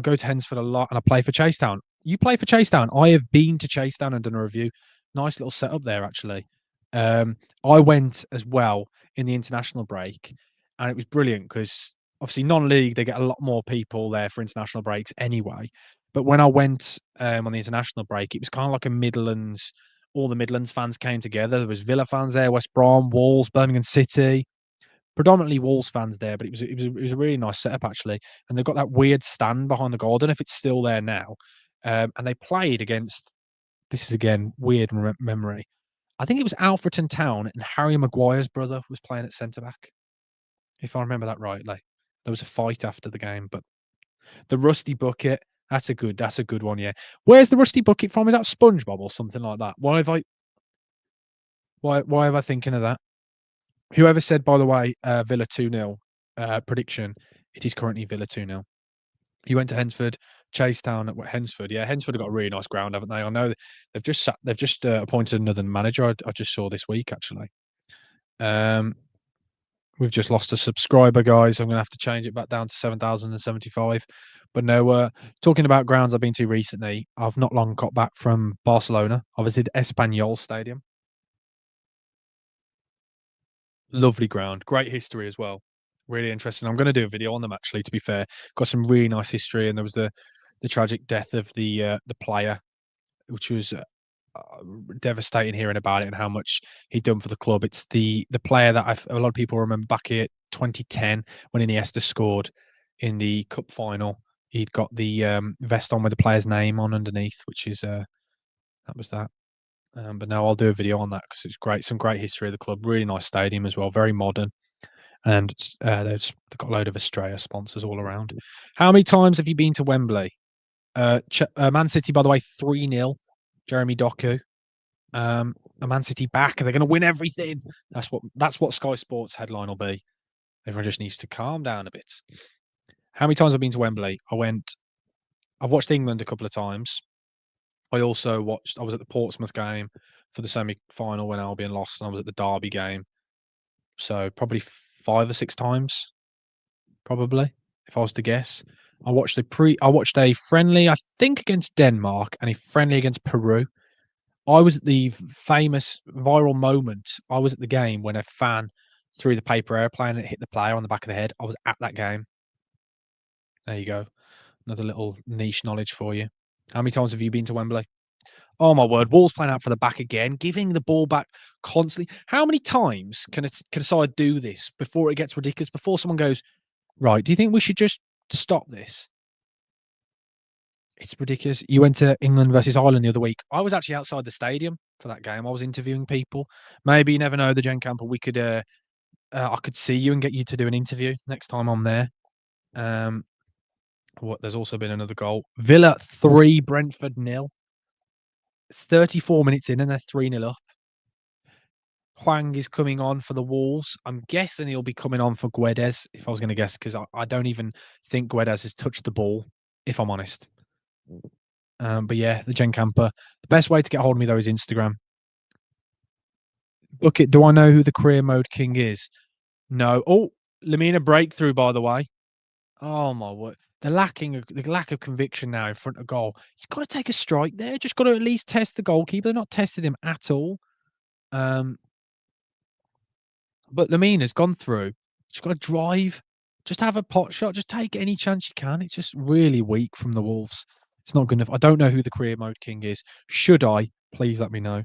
go to Hensford a lot and I play for Chasetown. You play for Chasetown. I have been to Chasetown and done a review. Nice little setup there, actually. I went as well in the international break, and it was brilliant because obviously non-league they get a lot more people there for international breaks anyway. But when I went on the international break, it was kind of like a Midlands. All the Midlands fans came together. There was Villa fans there, West Brom, Wolves, Birmingham City, predominantly Wolves fans there. But it was a really nice setup actually. And they've got that weird stand behind the goal. I don't know if it's still there now. And they played against. This is again weird memory. I think it was Alfreton Town, and Harry Maguire's brother was playing at centre back, if I remember that rightly. There was a fight after the game, but the Rusty Bucket. That's a good one. Yeah, where's the Rusty Bucket from? Is that SpongeBob or something like that? Why am I thinking of that? Whoever said, by the way, Villa 2-0 prediction, it is currently Villa 2-0. You went to Hensford, Chasetown at Hensford. Yeah, Hensford have got a really nice ground, haven't they? I know they've just appointed another manager. I just saw this week actually. Um, we've just lost a subscriber, guys. I'm gonna have to change it back down to 7,075. But no, talking about grounds I've been to recently, I've not long got back from Barcelona. I visited Espanyol Stadium. Lovely ground, great history as well. Really interesting. I'm going to do a video on them actually. To be fair, got some really nice history, and there was the tragic death of the player, which was devastating hearing about it and how much he'd done for the club. It's the player that a lot of people remember back in 2010 when Iniesta scored in the cup final. He'd got the vest on with the player's name on underneath, which is that was that. But now I'll do a video on that because it's great. Some great history of the club. Really nice stadium as well. Very modern. And they've got a load of Australia sponsors all around. How many times have you been to Wembley? Man City, by the way, 3-0. Jeremy Doku. A Man City back. They're going to win everything. That's what Sky Sports headline will be. Everyone just needs to calm down a bit. How many times have I been to Wembley? I've watched England a couple of times. I was at the Portsmouth game for the semi-final when Albion lost, and I was at the Derby game. So probably 5 or 6 times, probably, if I was to guess. I watched a friendly, I think, against Denmark and a friendly against Peru. I was at the famous viral moment. I was at the game when a fan threw the paper airplane and it hit the player on the back of the head. I was at that game. There you go. Another little niche knowledge for you. How many times have you been to Wembley? Oh my word, Wolves playing out for the back again, giving the ball back constantly. How many times can a side do this before it gets ridiculous? Before someone goes, right, do you think we should just stop this? It's ridiculous. You went to England versus Ireland the other week. I was actually outside the stadium for that game. I was interviewing people. Maybe you never know, the Gen Camper. I could see you and get you to do an interview next time I'm there. There's also been another goal. Villa 3, Brentford 0. It's 34 minutes in and they're 3-0 up. Hwang is coming on for the Wolves. I'm guessing he'll be coming on for Guedes, if I was going to guess, because I don't even think Guedes has touched the ball, if I'm honest. But yeah, the Gen Camper. The best way to get hold of me, though, is Instagram. Bucket, do I know who the career mode king is? No. Oh, Lamina breakthrough, by the way. Oh, my word. The lack of conviction now in front of goal. He's got to take a strike there. Just got to at least test the goalkeeper. They're not tested him at all. But Lamina's gone through. Just got to drive. Just have a pot shot. Just take any chance you can. It's just really weak from the Wolves. It's not good enough. I don't know who the career mode king is. Should I? Please let me know.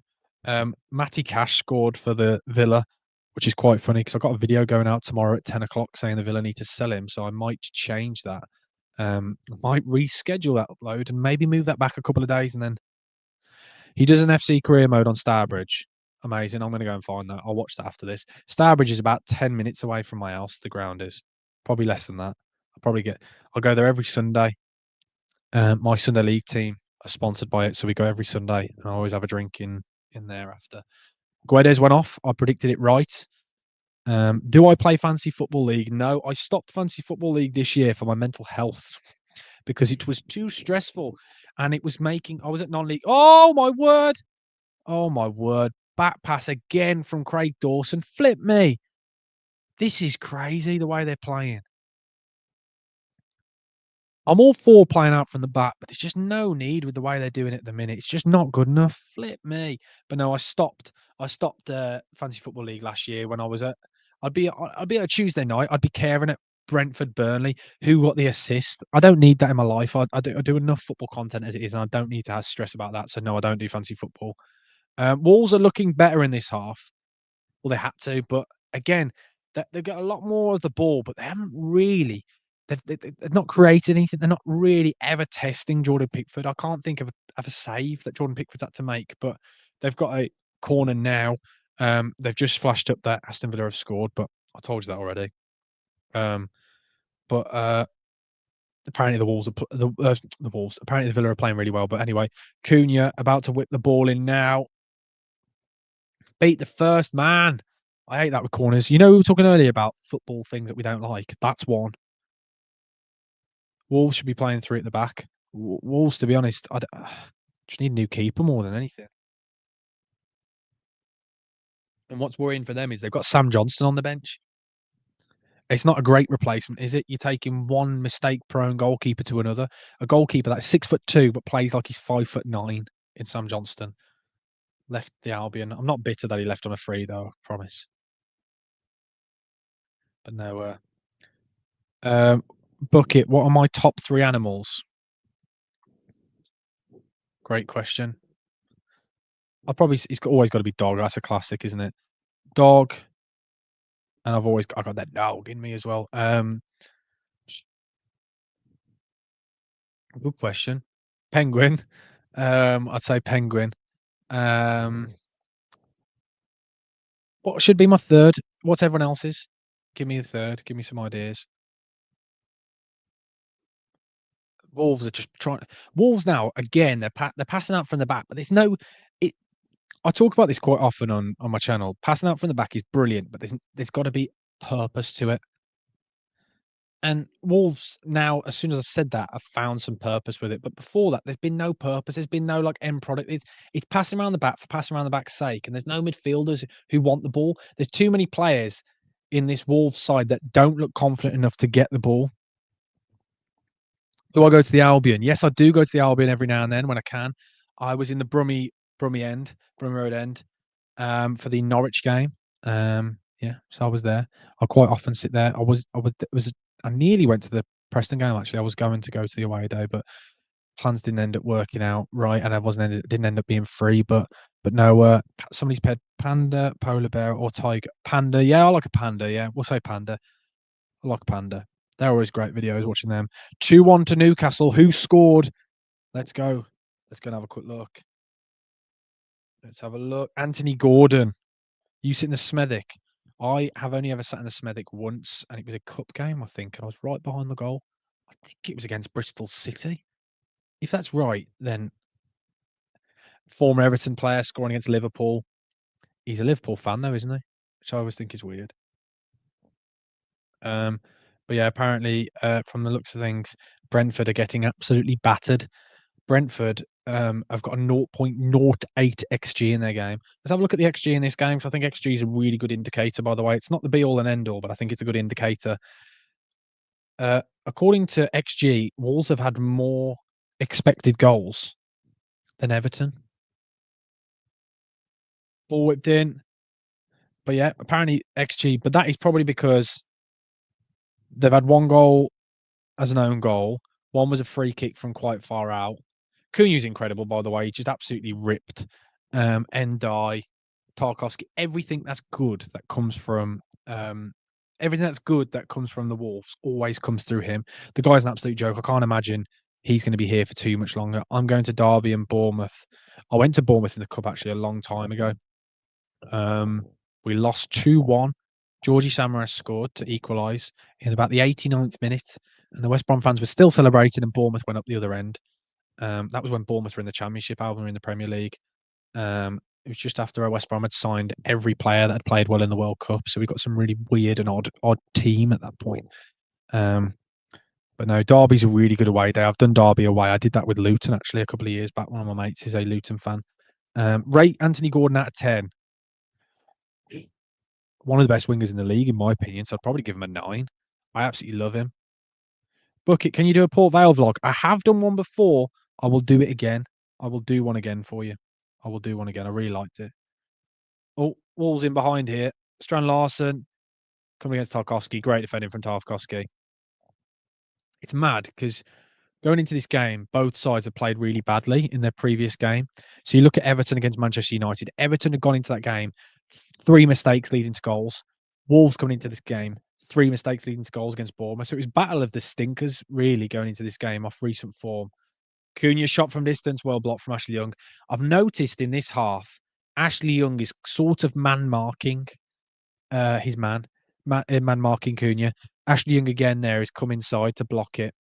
Matty Cash scored for the Villa, which is quite funny because I've got a video going out tomorrow at 10 o'clock saying the Villa need to sell him. So I might change that. I might reschedule that upload and maybe move that back a couple of days. And then he does an FC career mode on Starbridge. Amazing. I'm going to go and find that. I'll watch that after this. Starbridge is about 10 minutes away from my house. The ground is probably less than that. I'll go there every Sunday. My Sunday league team are sponsored by it. So we go every Sunday and I always have a drink in there after. Guedes went off. I predicted it right. Do I play Fantasy Football League? No, I stopped Fantasy Football League this year for my mental health because it was too stressful and it was I was at non-league. Oh my word. Oh my word. Back pass again from Craig Dawson. Flip me. This is crazy the way they're playing. I'm all for playing out from the back, but there's just no need with the way they're doing it at the minute. It's just not good enough. Flip me. But no, I stopped Fantasy Football League last year when I'd be at a Tuesday night. I'd be caring at Brentford Burnley, who got the assist. I don't need that in my life. I do enough football content as it is, and I don't need to have stress about that. So no, I don't do fantasy football. Wolves are looking better in this half. Well, they had to, but again, they've got a lot more of the ball, but they haven't really. They've not created anything. They're not really ever testing Jordan Pickford. I can't think of a save that Jordan Pickford's had to make, but they've got a corner now. They've just flashed up that Aston Villa have scored, but I told you that already. But apparently the Wolves the Wolves. Apparently the Villa are playing really well. But anyway, Cunha about to whip the ball in now. Beat the first man. I hate that with corners. You know, we were talking earlier about football things that we don't like. That's one. Wolves should be playing three at the back. Wolves, to be honest, just need a new keeper more than anything. And what's worrying for them is they've got Sam Johnston on the bench. It's not a great replacement, is it? You're taking one mistake-prone goalkeeper to another. A goalkeeper that's 6'2" but plays like he's 5'9" in Sam Johnston. Left the Albion. I'm not bitter that he left on a free, though. I promise. But no. Bucket. What are my top three animals? Great question. It's always got to be dog. That's a classic, isn't it? Dog, and I got that dog in me as well. Good question. Penguin. I'd say penguin. What should be my third? What's everyone else's? Give me a third. Give me some ideas. Wolves are just trying. Wolves now again. They're passing out from the back, but there's no. It. I talk about this quite often on my channel. Passing out from the back is brilliant, but there's got to be purpose to it. And Wolves now, as soon as I've said that, I've found some purpose with it. But before that, there's been no purpose. There's been no like end product. It's passing around the back for passing around the back's sake. And there's no midfielders who want the ball. There's too many players in this Wolves side that don't look confident enough to get the ball. Do I go to the Albion? Yes, I do go to the Albion every now and then when I can. I was in the Brummie Road end, for the Norwich game. Yeah, so I was there. I quite often sit there. I nearly went to the Preston game actually. I was going to go to the away day, but plans didn't end up working out right, and I didn't end up being free. But no, somebody's pet panda, polar bear, or tiger. Panda, yeah, I like a panda. Yeah, we'll say panda. I like panda. They're always great videos watching them. 2-1 to Newcastle. Who scored? Let's go. Let's go and have a quick look. Let's have a look. Anthony Gordon. You sit in the Smethwick. I have only ever sat in the Smethwick once, and it was a cup game, I think, and I was right behind the goal. I think it was against Bristol City. If that's right, then former Everton player scoring against Liverpool. He's a Liverpool fan, though, isn't he? Which I always think is weird. Um, but yeah, apparently, from the looks of things, Brentford are getting absolutely battered. Brentford have got a 0.08 XG in their game. Let's have a look at the XG in this game. So I think XG is a really good indicator, by the way. It's not the be all and end all, but I think it's a good indicator. According to XG, Wolves have had more expected goals than Everton. Ball whipped in. But yeah, apparently XG, but that is probably because they've had one goal as an own goal. One was a free kick from quite far out. Cunha's incredible, by the way. He just absolutely ripped. Endai, Tarkovsky, everything that's good that comes from the Wolves always comes through him. The guy's an absolute joke. I can't imagine he's going to be here for too much longer. I'm going to Derby and Bournemouth. I went to Bournemouth in the cup actually a long time ago. We lost 2-1. Georgie Samaras scored to equalise in about the 89th minute, and the West Brom fans were still celebrating, and Bournemouth went up the other end. That was when Bournemouth were in the Championship, Albion were in the Premier League. It was just after West Brom had signed every player that had played well in the World Cup, so we got some really weird and odd team at that point. But no, Derby's a really good away day. I've done Derby away. I did that with Luton actually a couple of years back. One of my mates is a Luton fan. Rate Anthony Gordon out of 10. One of the best wingers in the league, in my opinion. So I'd probably give him a 9. I absolutely love him. Bucket, can you do a Port Vale vlog? I have done one before. I will do it again. I will do one again for you. I will do one again. I really liked it. Oh, Wolves in behind here. Strand Larson coming against Tarkovsky. Great defending from Tarkovsky. It's mad because going into this game, both sides have played really badly in their previous game. So you look at Everton against Manchester United. Everton had gone into that game, 3 mistakes leading to goals. Wolves coming into this game, 3 mistakes leading to goals against Bournemouth. So it was battle of the stinkers, really, going into this game off recent form. Cunha shot from distance, well blocked from Ashley Young. I've noticed in this half, Ashley Young is sort of man marking his man marking Cunha. Ashley Young again there is come inside to block it.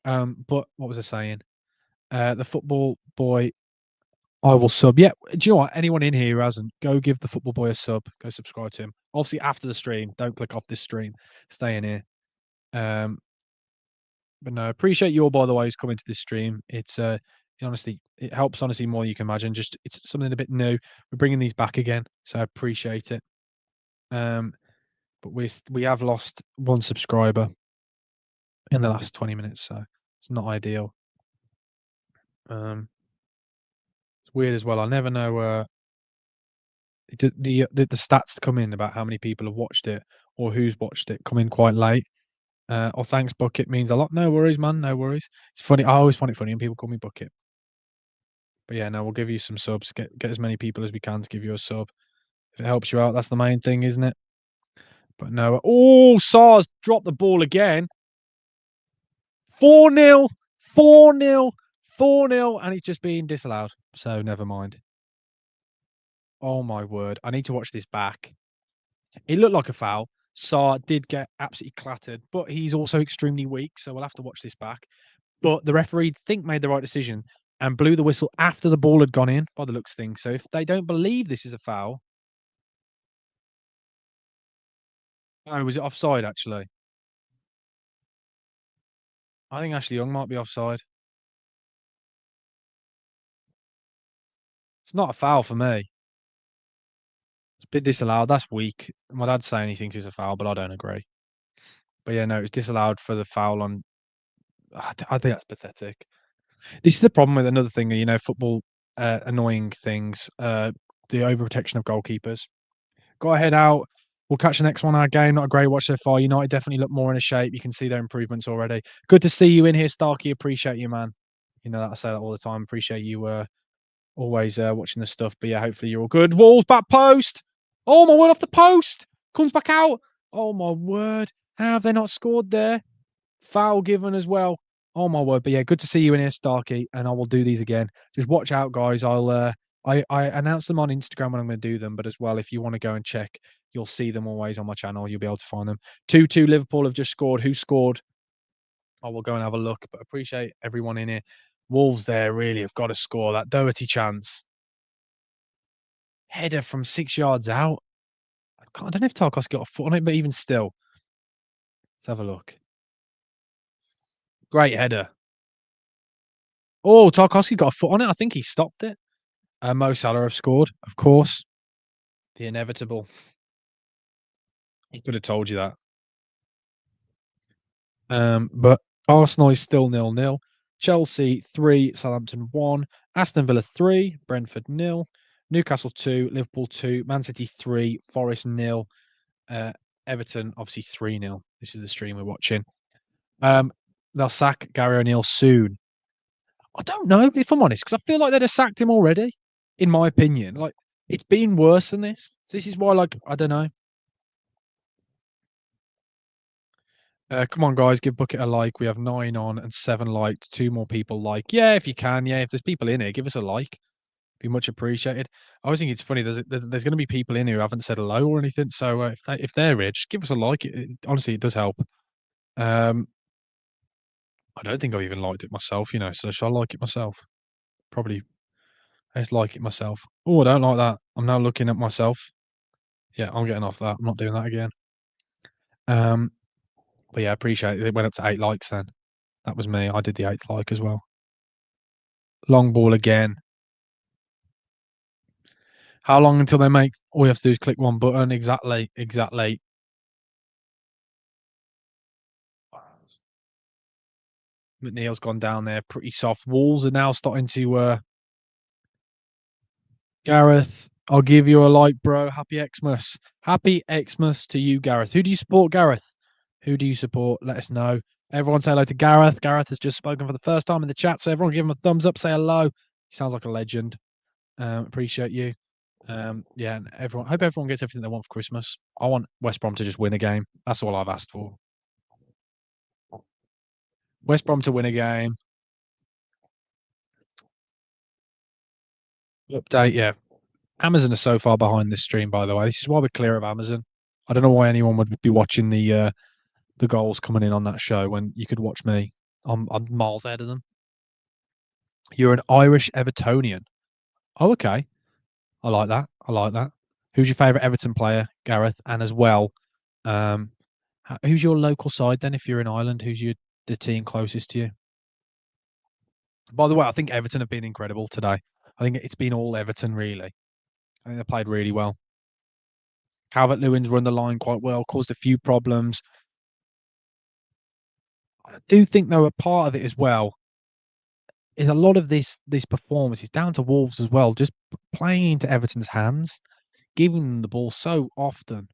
But what was I saying? The football boy, I will sub. Yeah, do you know what? Anyone in here who hasn't, go give the football boy a sub. Go subscribe to him. Obviously, after the stream, don't click off this stream. Stay in here. Um, but no, appreciate you all, by the way, who's coming to this stream. It's honestly, it helps honestly more than you can imagine. Just it's something a bit new. We're bringing these back again, so I appreciate it. But we have lost 1 subscriber in the last 20 minutes, so it's not ideal. It's weird as well. I never know the stats come in about how many people have watched it or who's watched it come in quite late. Oh, thanks, Bucket means a lot. No worries, man. No worries. It's funny. I always find it funny when people call me Bucket. But yeah, no, we'll give you some subs. Get as many people as we can to give you a sub. If it helps you out, that's the main thing, isn't it? But no. Oh, SARS dropped the ball again. 4-0, 4-0, 4-0, and it's just being disallowed. So never mind. Oh my word. I need to watch this back. It looked like a foul. Saar did get absolutely clattered, but he's also extremely weak, so we'll have to watch this back. But the referee made the right decision and blew the whistle after the ball had gone in by the looks of things. So if they don't believe this is a foul, oh, was it offside actually? I think Ashley Young might be offside. It's not a foul for me. It's a bit disallowed. That's weak. My dad's saying he thinks it's a foul, but I don't agree. But yeah, no, it's disallowed for the foul on. I think that's pathetic. This is the problem with another thing, football annoying things, the overprotection of goalkeepers. Go ahead out. We'll catch the next one. Our game, not a great watch so far. United definitely look more in a shape. You can see their improvements already. Good to see you in here, Starkey. Appreciate you, man. You know that I say that all the time. Appreciate you always watching the stuff. But yeah, hopefully you're all good. Walls back post. Oh my word, off the post. Comes back out. Oh my word. How have they not scored there? Foul given as well. Oh my word! But yeah, good to see you in here, Starkey. And I will do these again. Just watch out, guys. I announce them on Instagram when I'm going to do them, but as well, if you want to go and check, you'll see them always on my channel. You'll be able to find them. 2-2 Liverpool have just scored. Who scored? I will go and have a look. But appreciate everyone in here. Wolves there really have got to score that Doherty chance. Header from 6 yards out. I don't know if Tarkos got a foot on it, but even still, let's have a look. Great header. Oh, Tarkovsky got a foot on it. I think he stopped it. Mo Salah have scored, of course. The inevitable. He could have told you that. But Arsenal is still 0-0. Chelsea 3, Southampton 1, Aston Villa 3, Brentford 0, Newcastle 2, Liverpool 2, Man City 3, Forest 0, Everton obviously 3-0. This is the stream we're watching. They'll sack Gary O'Neill soon. I don't know, if I'm honest, because I feel like they'd have sacked him already, in my opinion. Like, it's been worse than this. So this is why, like, I don't know. Come on, guys, give Bucket a like. We have 9 on and 7 liked. 2 more people like. Yeah, if you can. Yeah, if there's people in here, give us a like. Be much appreciated. I always think it's funny. There's going to be people in here who haven't said hello or anything. So if they're here, just give us a like. Honestly, it does help. I don't think I've even liked it myself. So shall I like it myself? Probably. Let's like it myself. Oh, I don't like that. I'm now looking at myself. Yeah, I'm getting off that. I'm not doing that again. But yeah, I appreciate it. It went up to 8 likes then. That was me. I did the 8th like as well. Long ball again. How long until they make all you have to do is click one button? Exactly, exactly. McNeil's gone down there pretty soft. Wolves are now starting to Gareth, I'll give you a like, bro. Happy Xmas. Happy Xmas to you, Gareth. Who do you support, Gareth? Who do you support? Let us know. Everyone say hello to Gareth. Gareth has just spoken for the first time in the chat, so everyone give him a thumbs up, say hello. He sounds like a legend. Appreciate you. Yeah, and everyone. Hope everyone gets everything they want for Christmas. I want West Brom to just win a game. That's all I've asked for. West Brom to win a game. Update, yeah. Amazon are so far behind this stream, by the way. This is why we're clear of Amazon. I don't know why anyone would be watching the goals coming in on that show when you could watch me. I'm miles ahead of them. You're an Irish Evertonian. Oh, okay. I like that. I like that. Who's your favourite Everton player, Gareth? And as well, um, who's your local side then? If you're in Ireland, who's the team closest to you? By the way, I think Everton have been incredible today. I think it's been all Everton really. I think they played really well. Calvert-Lewin's run the line quite well, caused a few problems. I do think though a part of it as well is a lot of this performance is down to Wolves as well, just playing into Everton's hands, giving them the ball so often.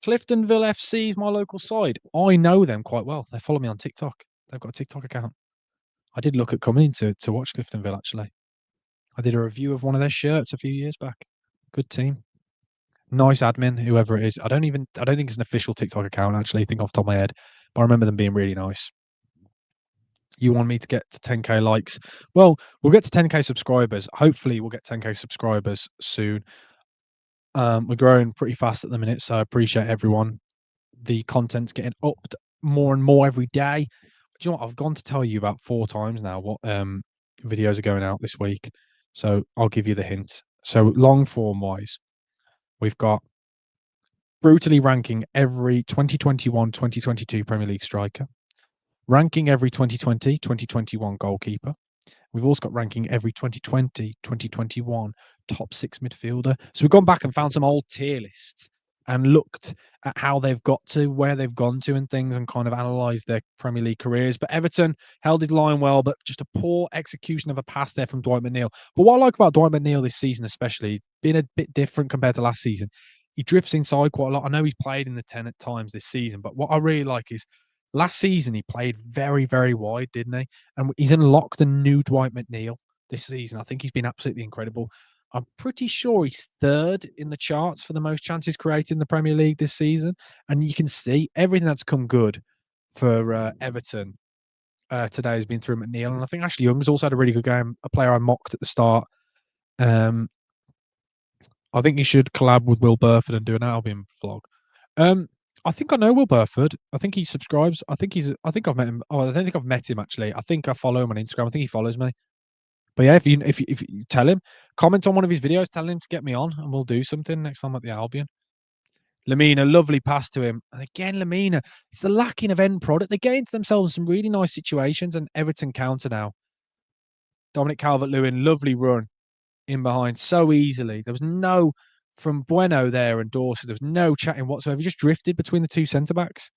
Cliftonville FC is my local side. I know them quite well. They follow me on TikTok. They've got a TikTok account. I did look at coming to watch Cliftonville actually. I did a review of one of their shirts a few years back. Good team. Nice admin, whoever it is. I don't think it's an official TikTok account actually, I think off the top of my head. But I remember them being really nice. You want me to get to 10k likes? Well, we'll get to 10k subscribers. Hopefully, we'll get 10k subscribers soon. We're growing pretty fast at the minute, so I appreciate everyone. The content's getting upped more and more every day. Do you know what? I've gone to tell you about 4 times now what videos are going out this week. So I'll give you the hint. So long form wise, we've got brutally ranking every 2021-2022 Premier League striker, ranking every 2020-2021 goalkeeper. We've also got ranking every 2020, 2021 top 6 midfielder. So we've gone back and found some old tier lists and looked at how they've got to, where they've gone to and things and kind of analysed their Premier League careers. But Everton held his line well, but just a poor execution of a pass there from Dwight McNeil. But what I like about Dwight McNeil this season especially, being a bit different compared to last season, he drifts inside quite a lot. I know he's played in the 10 at times this season, but what I really like is last season he played very, very wide, didn't he? And he's unlocked a new Dwight McNeil this season. I think he's been absolutely incredible. I'm pretty sure he's third in the charts for the most chances created in the Premier League this season. And you can see everything that's come good for Everton today has been through McNeil. And I think Ashley Young's also had a really good game, a player I mocked at the start. I think he should collab with Will Burford and do an Albion vlog. I think I know Will Burford. I think he subscribes. I think I've met him. Oh, I don't think I've met him actually. I think I follow him on Instagram. I think he follows me. But yeah, if you tell him, comment on one of his videos, tell him to get me on, and we'll do something next time at the Albion. Lamina, lovely pass to him. And again, Lamina, it's the lacking of end product. They get into themselves some really nice situations, and Everton counter now. Dominic Calvert-Lewin, lovely run in behind so easily. There was no, from Bueno there and Dawson, there was no chatting whatsoever. He just drifted between the two centre backs.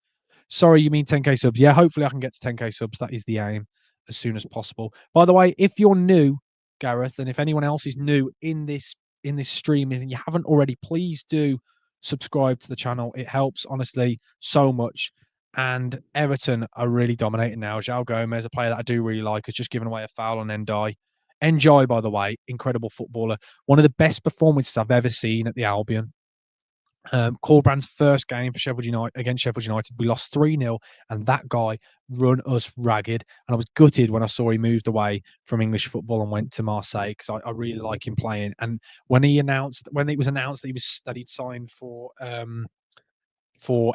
Sorry, you mean 10k subs? Yeah, hopefully I can get to 10k subs. That is the aim as soon as possible. By the way, if you're new, Gareth, and if anyone else is new in this stream and you haven't already, please do subscribe to the channel. It helps honestly so much. And Everton are really dominating now. João Gomez, a player that I do really like, has just given away a foul on Ndai. Enjoy, by the way, incredible footballer. One of the best performances I've ever seen at the Albion. Corbrand's first game for Sheffield United against Sheffield United, we lost 3-0, and that guy run us ragged. And I was gutted when I saw he moved away from English football and went to Marseille because I really like him playing. And when it was announced that he'd signed for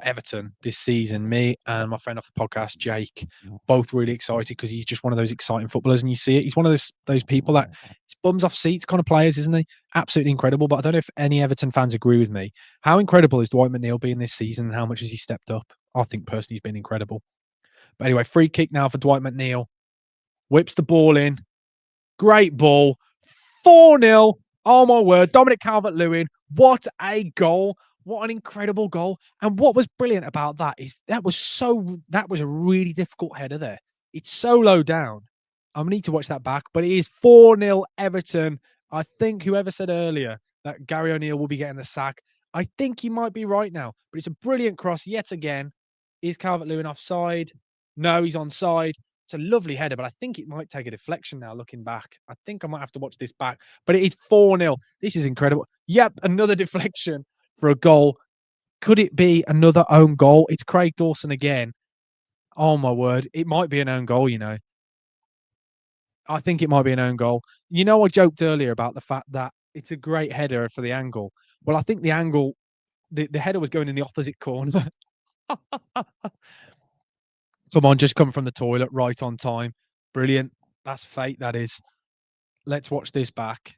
Everton this season, me and my friend off the podcast, Jake, both really excited because he's just one of those exciting footballers. And you see it, he's one of those people that bums off seats kind of players, isn't he? Absolutely incredible. But I don't know if any Everton fans agree with me. How incredible is Dwight McNeil being this season and how much has he stepped up? I think personally he's been incredible. But anyway, free kick now for Dwight McNeil. Whips the ball in. Great ball. 4-0. Oh my word, Dominic Calvert-Lewin, what a goal. What an incredible goal. And what was brilliant about that is that was a really difficult header there. It's so low down. I need to watch that back, but it is 4-0 Everton. I think whoever said earlier that Gary O'Neill will be getting the sack, I think he might be right now. But it's a brilliant cross yet again. Is Calvert-Lewin offside? No, he's onside. It's a lovely header, but I think it might take a deflection now looking back. I think I might have to watch this back, but it is 4-0. This is incredible. Yep, another deflection for a goal. Could it be another own goal? It's Craig Dawson again. Oh my word. It might be an own goal, you know. I think it might be an own goal. You know, I joked earlier about the fact that it's a great header for the angle. Well, I think the angle, the header was going in the opposite corner. Come on, just come from the toilet right on time. Brilliant. That's fate, that is. Let's watch this back.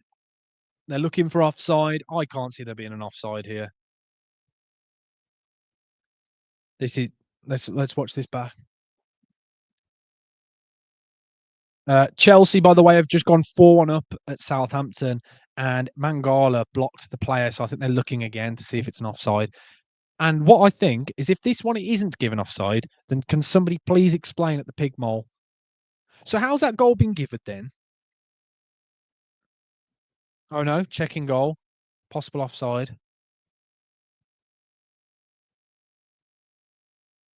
They're looking for offside. I can't see there being an offside here. This is let's watch this back. Chelsea, by the way, have just gone 4-1 up at Southampton, and Mangala blocked the player, so I think they're looking again to see if it's an offside. And what I think is if this one isn't given offside, then can somebody please explain at the pig mole? So how's that goal been given then? Oh no, checking goal, possible offside.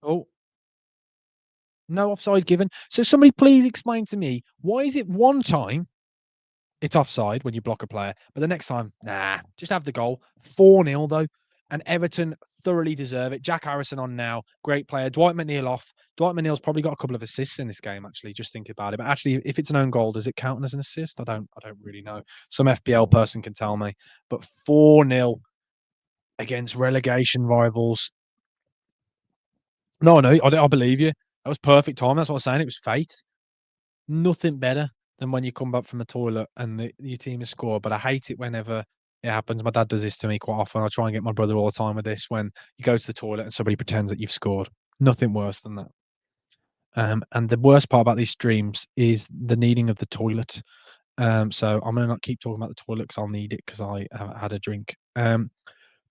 Oh, no offside given. So somebody please explain to me why is it one time it's offside when you block a player, but the next time, nah, just have the goal. 4-0 though, and Everton thoroughly deserve it. Jack Harrison on now, great player. Dwight McNeil off. Dwight McNeil's probably got a couple of assists in this game. Actually, just think about it. But actually, if it's an own goal, does it count as an assist? I don't really know. Some FPL person can tell me. But 4-0 against relegation rivals. No, I believe you. That was perfect time. That's what I was saying. It was fate. Nothing better than when you come back from the toilet and your team has scored. But I hate it whenever it happens. My dad does this to me quite often. I try and get my brother all the time with this when you go to the toilet and somebody pretends that you've scored. Nothing worse than that. And the worst part about these streams is the needing of the toilet. So I'm going to not keep talking about the toilet because I'll need it because I haven't had a drink.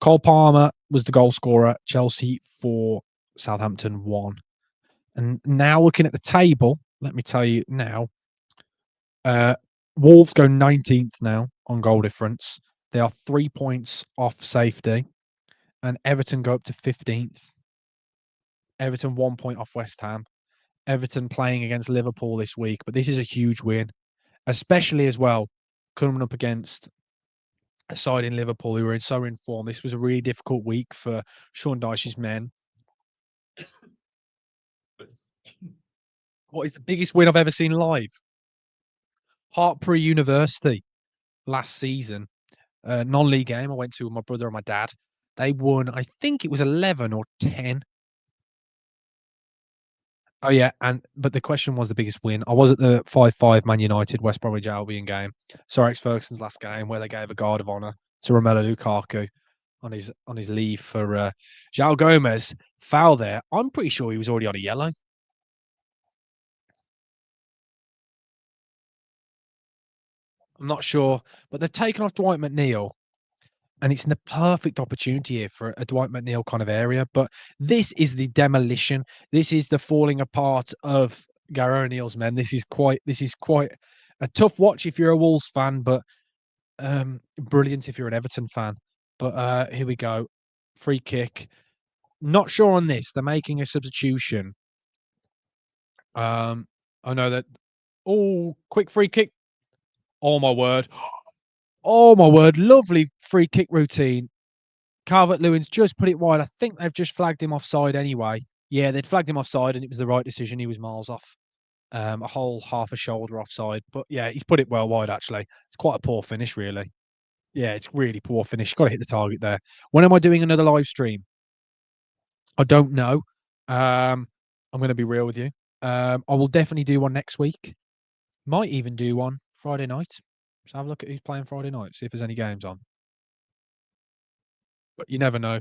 Cole Palmer was the goal scorer. Chelsea 4, Southampton 1. And now looking at the table, let me tell you now, Uh, Wolves go 19th now on goal difference. They are 3 points off safety, and Everton go up to 15th. Everton 1 point off West Ham. Everton playing against Liverpool this week, but this is a huge win, especially as well coming up against a side in Liverpool who were so in form. This was a really difficult week for Sean Dyche's men. What is the biggest win I've ever seen live? Hartpury University last season, non-league game I went to with my brother and my dad. They won, I think it was 11 or 10. Oh yeah, but the question was the biggest win. I was at the 5-5 Man United West Bromwich Albion game, Sir Alex Ferguson's last game, where they gave a guard of honour to Romelu Lukaku on his leave for João Gomez. Foul there. I'm pretty sure he was already on a yellow. I'm not sure, but they've taken off Dwight McNeil, and it's the perfect opportunity here for a Dwight McNeil kind of area. But this is the demolition. This is the falling apart of Gary O'Neill's men. This is quite a tough watch if you're a Wolves fan, but brilliant if you're an Everton fan. But here we go. Free kick. Not sure on this. They're making a substitution. I know that. Oh, quick free kick. Oh my word. Oh my word. Lovely free kick routine. Calvert-Lewin's just put it wide. I think they've just flagged him offside anyway. Yeah, they'd flagged him offside, and it was the right decision. He was miles off, a whole half a shoulder offside. But yeah, he's put it well wide. Actually, it's quite a poor finish, really. Yeah, it's really poor finish. Got to hit the target there. When am I doing another live stream? I don't know. I'm going to be real with you. I will definitely do one next week. Might even do one Friday night. So have a look at who's playing Friday night. See if there's any games on. But you never know.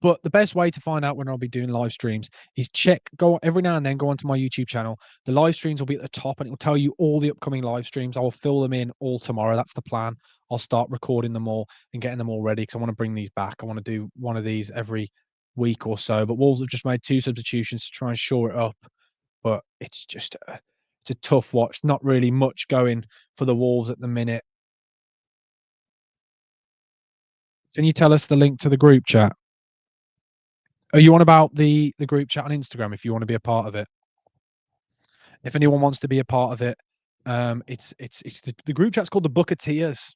But the best way to find out when I'll be doing live streams is go every now and then, go onto my YouTube channel. The live streams will be at the top and it'll tell you all the upcoming live streams. I will fill them in all tomorrow. That's the plan. I'll start recording them all and getting them all ready because I want to bring these back. I want to do one of these every week or so. But Wolves have just made 2 substitutions to try and shore it up. But it's a tough watch. Not really much going for the Wolves at the minute. Can you tell us the link to the group chat? Are you on about the group chat on Instagram if you want to be a part of it? If anyone wants to be a part of it, it's the group chat's called the Bucketeers,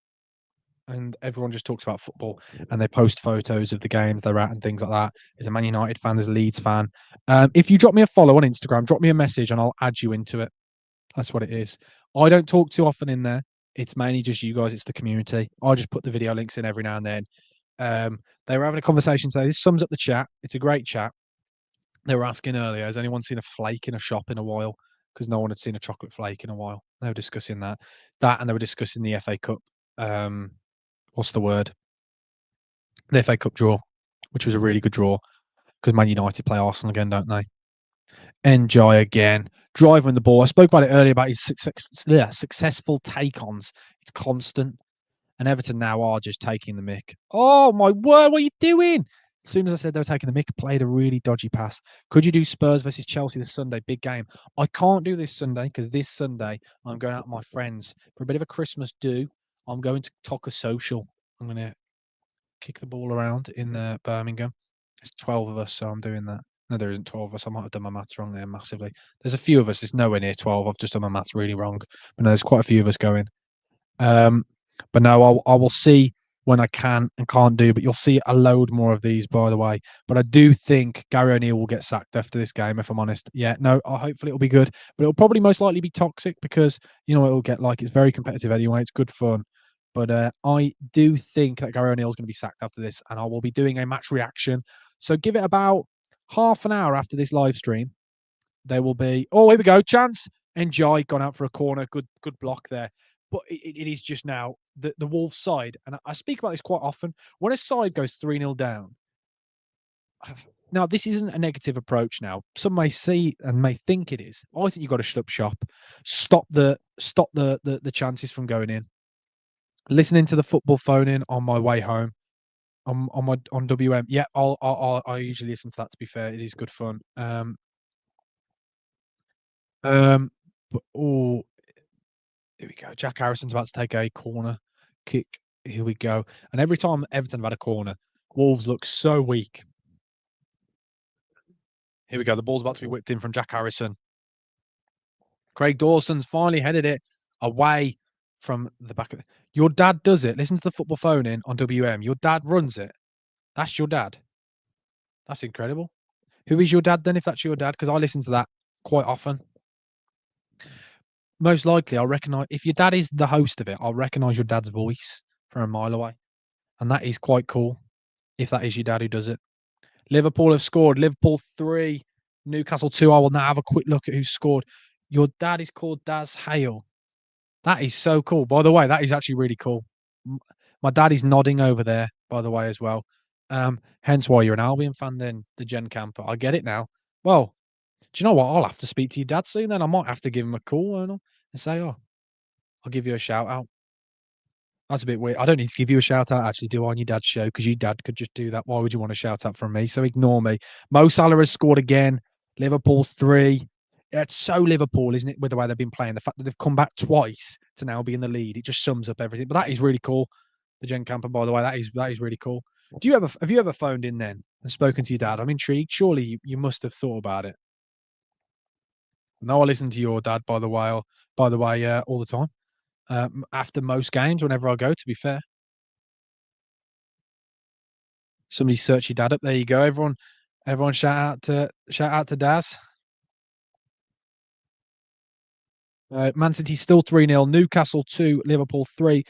and everyone just talks about football and they post photos of the games they're at and things like that. There's a Man United fan, there's a Leeds fan. If you drop me a follow on Instagram, drop me a message and I'll add you into it. That's what it is. I don't talk too often in there. It's mainly just you guys. It's the community. I just put the video links in every now and then. They were having a conversation today. This sums up the chat. It's a great chat. They were asking earlier, has anyone seen a flake in a shop in a while? Because no one had seen a chocolate flake in a while. They were discussing that. And they were discussing the FA Cup. What's the word? The FA Cup draw, which was a really good draw because Man United play Arsenal again, don't they? Enjoy again. Driving the ball. I spoke about it earlier about his successful take-ons. It's constant. And Everton now are just taking the mick. Oh, my word. What are you doing? As soon as I said they were taking the mick, played a really dodgy pass. Could you do Spurs versus Chelsea this Sunday? Big game. I can't do this Sunday because this Sunday I'm going out with my friends for a bit of a Christmas do. I'm going to Tocker Social. I'm going to kick the ball around in Birmingham. There's 12 of us, so I'm doing that. No, there isn't 12 of us. I might have done my maths wrong there massively. There's a few of us. It's nowhere near 12. I've just done my maths really wrong. But no, there's quite a few of us going. But no, I will see when I can and can't do. But you'll see a load more of these, by the way. But I do think Gary O'Neill will get sacked after this game, if I'm honest. Yeah, no, hopefully it'll be good. But it'll probably most likely be toxic because, you know, it'll get like, it's very competitive anyway. It's good fun. But I do think that Gary O'Neill's going to be sacked after this, and I will be doing a match reaction. So give it about half an hour after this live stream. There will be, oh, here we go, chance, enjoy, gone out for a corner, good block there. But it is just now the Wolves side, and I speak about this quite often. When a side goes 3-0 down, now this isn't a negative approach. Now some may see and may think it is. I think you've got to shut up shop, stop the chances from going in. Listening to the football phone in on my way home on WM. Yeah, I usually listen to that. To be fair, it is good fun. But oh, here we go. Jack Harrison's about to take a corner kick. Here we go. And every time Everton have had a corner, Wolves look so weak. Here we go. The ball's about to be whipped in from Jack Harrison. Craig Dawson's finally headed it away from the back of it. Your dad does it. Listen to the football phone in on WM. Your dad runs it. That's your dad. That's incredible. Who is your dad then, if that's your dad? Because I listen to that quite often. Most likely, I'll recognise, if your dad is the host of it, I'll recognise your dad's voice from a mile away. And that is quite cool, if that is your dad who does it. Liverpool have scored. Liverpool 3, Newcastle 2. I will now have a quick look at who scored. Your dad is called Daz Hale. That is so cool. By the way, that is actually really cool. My dad is nodding over there, by the way, as well. Hence why you're an Albion fan then, the Gen Camper. I get it now. Well, do you know what? I'll have to speak to your dad soon then. I might have to give him a call and say, oh, I'll give you a shout out. That's a bit weird. I don't need to give you a shout out, actually, do I, on your dad's show? Because your dad could just do that. Why would you want a shout out from me? So ignore me. Mo Salah has scored again. Liverpool 3. It's so Liverpool, isn't it, with the way they've been playing? The fact that they've come back twice to now be in the lead, it just sums up everything. But that is really cool. The Gen Camper, by the way, that is really cool. Have you ever phoned in then and spoken to your dad? I'm intrigued. Surely you must have thought about it. No, I listen to your dad, by the way, all the time. After most games, whenever I go, to be fair. Somebody search your dad up. There you go. Everyone shout out to Daz. Man City still 3-0. Newcastle 2, Liverpool 3.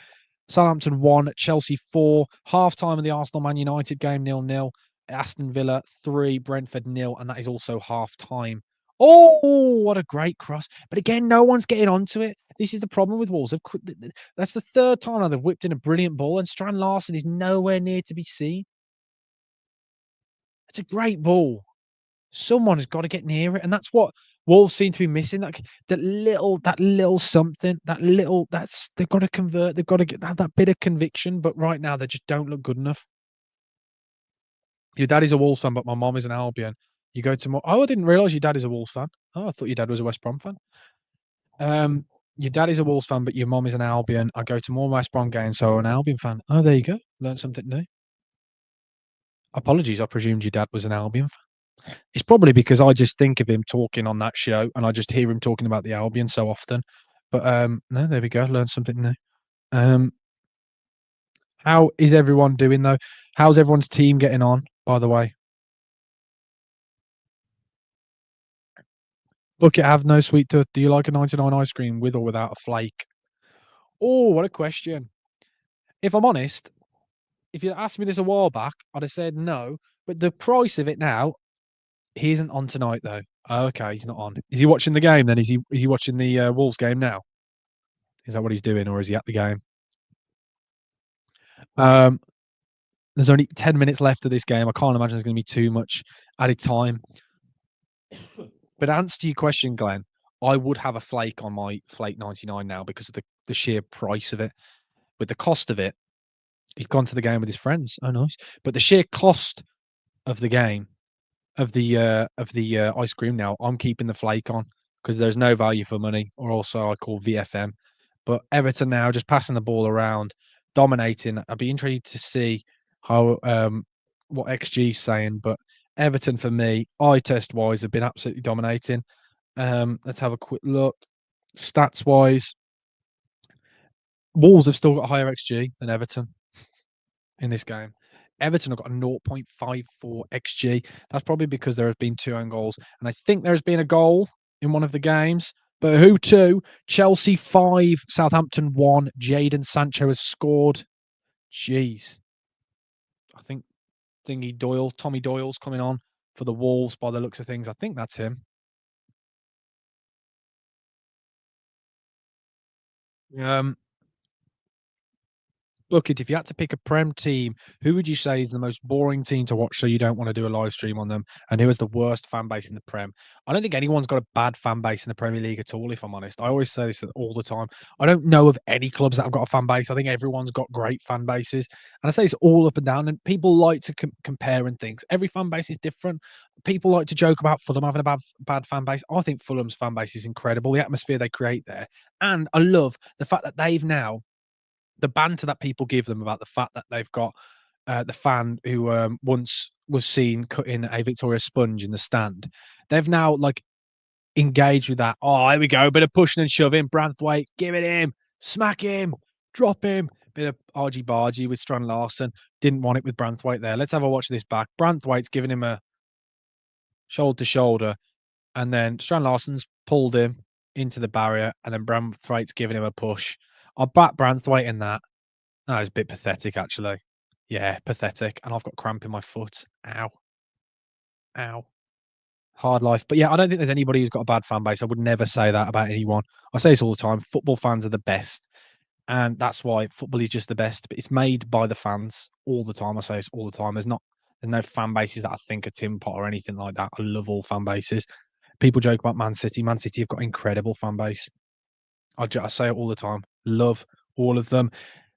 Southampton 1, Chelsea 4. Half time of the Arsenal Man United game 0-0. Aston Villa 3, Brentford 0, and that is also half time. Oh, what a great cross. But again, no one's getting onto it. This is the problem with Wolves. That's the third time now they've whipped in a brilliant ball, and Strand Larsen is nowhere near to be seen. It's a great ball. Someone has got to get near it, and that's what Wolves seem to be missing. That little something, they've got to convert. They've got to have that bit of conviction. But right now, they just don't look good enough. Your dad is a Wolves fan, but my mom is an Albion. You go to more. Oh, I didn't realize your dad is a Wolves fan. Oh, I thought your dad was a West Brom fan. Your dad is a Wolves fan, but your mom is an Albion. I go to more West Brom games, so I'm an Albion fan. Oh, there you go. Learn something new. Apologies, I presumed your dad was an Albion fan. It's probably because I just think of him talking on that show, and I just hear him talking about the Albion so often. But no, there we go. Learn something new. Um, how is everyone doing though? How's everyone's team getting on? By the way, look, it have no sweet tooth. Do you like a 99 ice cream with or without a flake? Oh, what a question. If I'm honest, if you asked me this a while back, I'd have said no. But the price of it now, he isn't on tonight though. Oh, okay, he's not on. Is he watching the game then? Is he watching the Wolves game now? Is that what he's doing, or is he at the game? Um, there's only 10 minutes left of this game. I can't imagine there's going to be too much added time. But to answer your question, Glenn, I would have a flake on my flake 99 now because of the sheer price of it. With the cost of it, he's gone to the game with his friends. Oh, nice. But the sheer cost of the game of the ice cream now, I'm keeping the flake on because there's no value for money, or also I call VFM. But Everton now just passing the ball around, dominating. I'd be intrigued to see how what XG is saying, but Everton for me, eye test wise, have been absolutely dominating. Let's have a quick look. Stats wise, Wolves have still got higher XG than Everton in this game. Everton have got a 0.54 XG. That's probably because there have been 2 own goals. And I think there's been a goal in one of the games. But who two? Chelsea 5, Southampton 1. Jadon Sancho has scored. Jeez. I think Tommy Doyle's coming on for the Wolves by the looks of things. I think that's him. Um, Look, if you had to pick a Prem team, who would you say is the most boring team to watch so you don't want to do a live stream on them? And who has the worst fan base in the Prem? I don't think anyone's got a bad fan base in the Premier League at all, if I'm honest. I always say this all the time. I don't know of any clubs that have got a fan base. I think everyone's got great fan bases. And I say it's all up and down. And people like to compare and things. Every fan base is different. People like to joke about Fulham having a bad fan base. I think Fulham's fan base is incredible. The atmosphere they create there. And I love the fact that they've now the banter that people give them about the fact that they've got the fan who once was seen cutting a Victoria Sponge in the stand. They've now like engaged with that. Oh, here we go. Bit of pushing and shoving. Branthwaite, give it him. Smack him. Drop him. Bit of argy bargy with Strand Larson. Didn't want it with Branthwaite there. Let's have a watch of this back. Branthwaite's giving him a shoulder to shoulder. And then Strand Larson's pulled him into the barrier. And then Branthwaite's giving him a push. I'll back Branthwaite in that. That was a bit pathetic, actually. Yeah, pathetic. And I've got cramp in my foot. Ow. Ow. Hard life. But yeah, I don't think there's anybody who's got a bad fan base. I would never say that about anyone. I say this all the time. Football fans are the best. And that's why football is just the best. But it's made by the fans all the time. I say this all the time. There's no fan bases that I think are Tim Pot or anything like that. I love all fan bases. People joke about Man City. Man City have got incredible fan base. I say it all the time. Love all of them.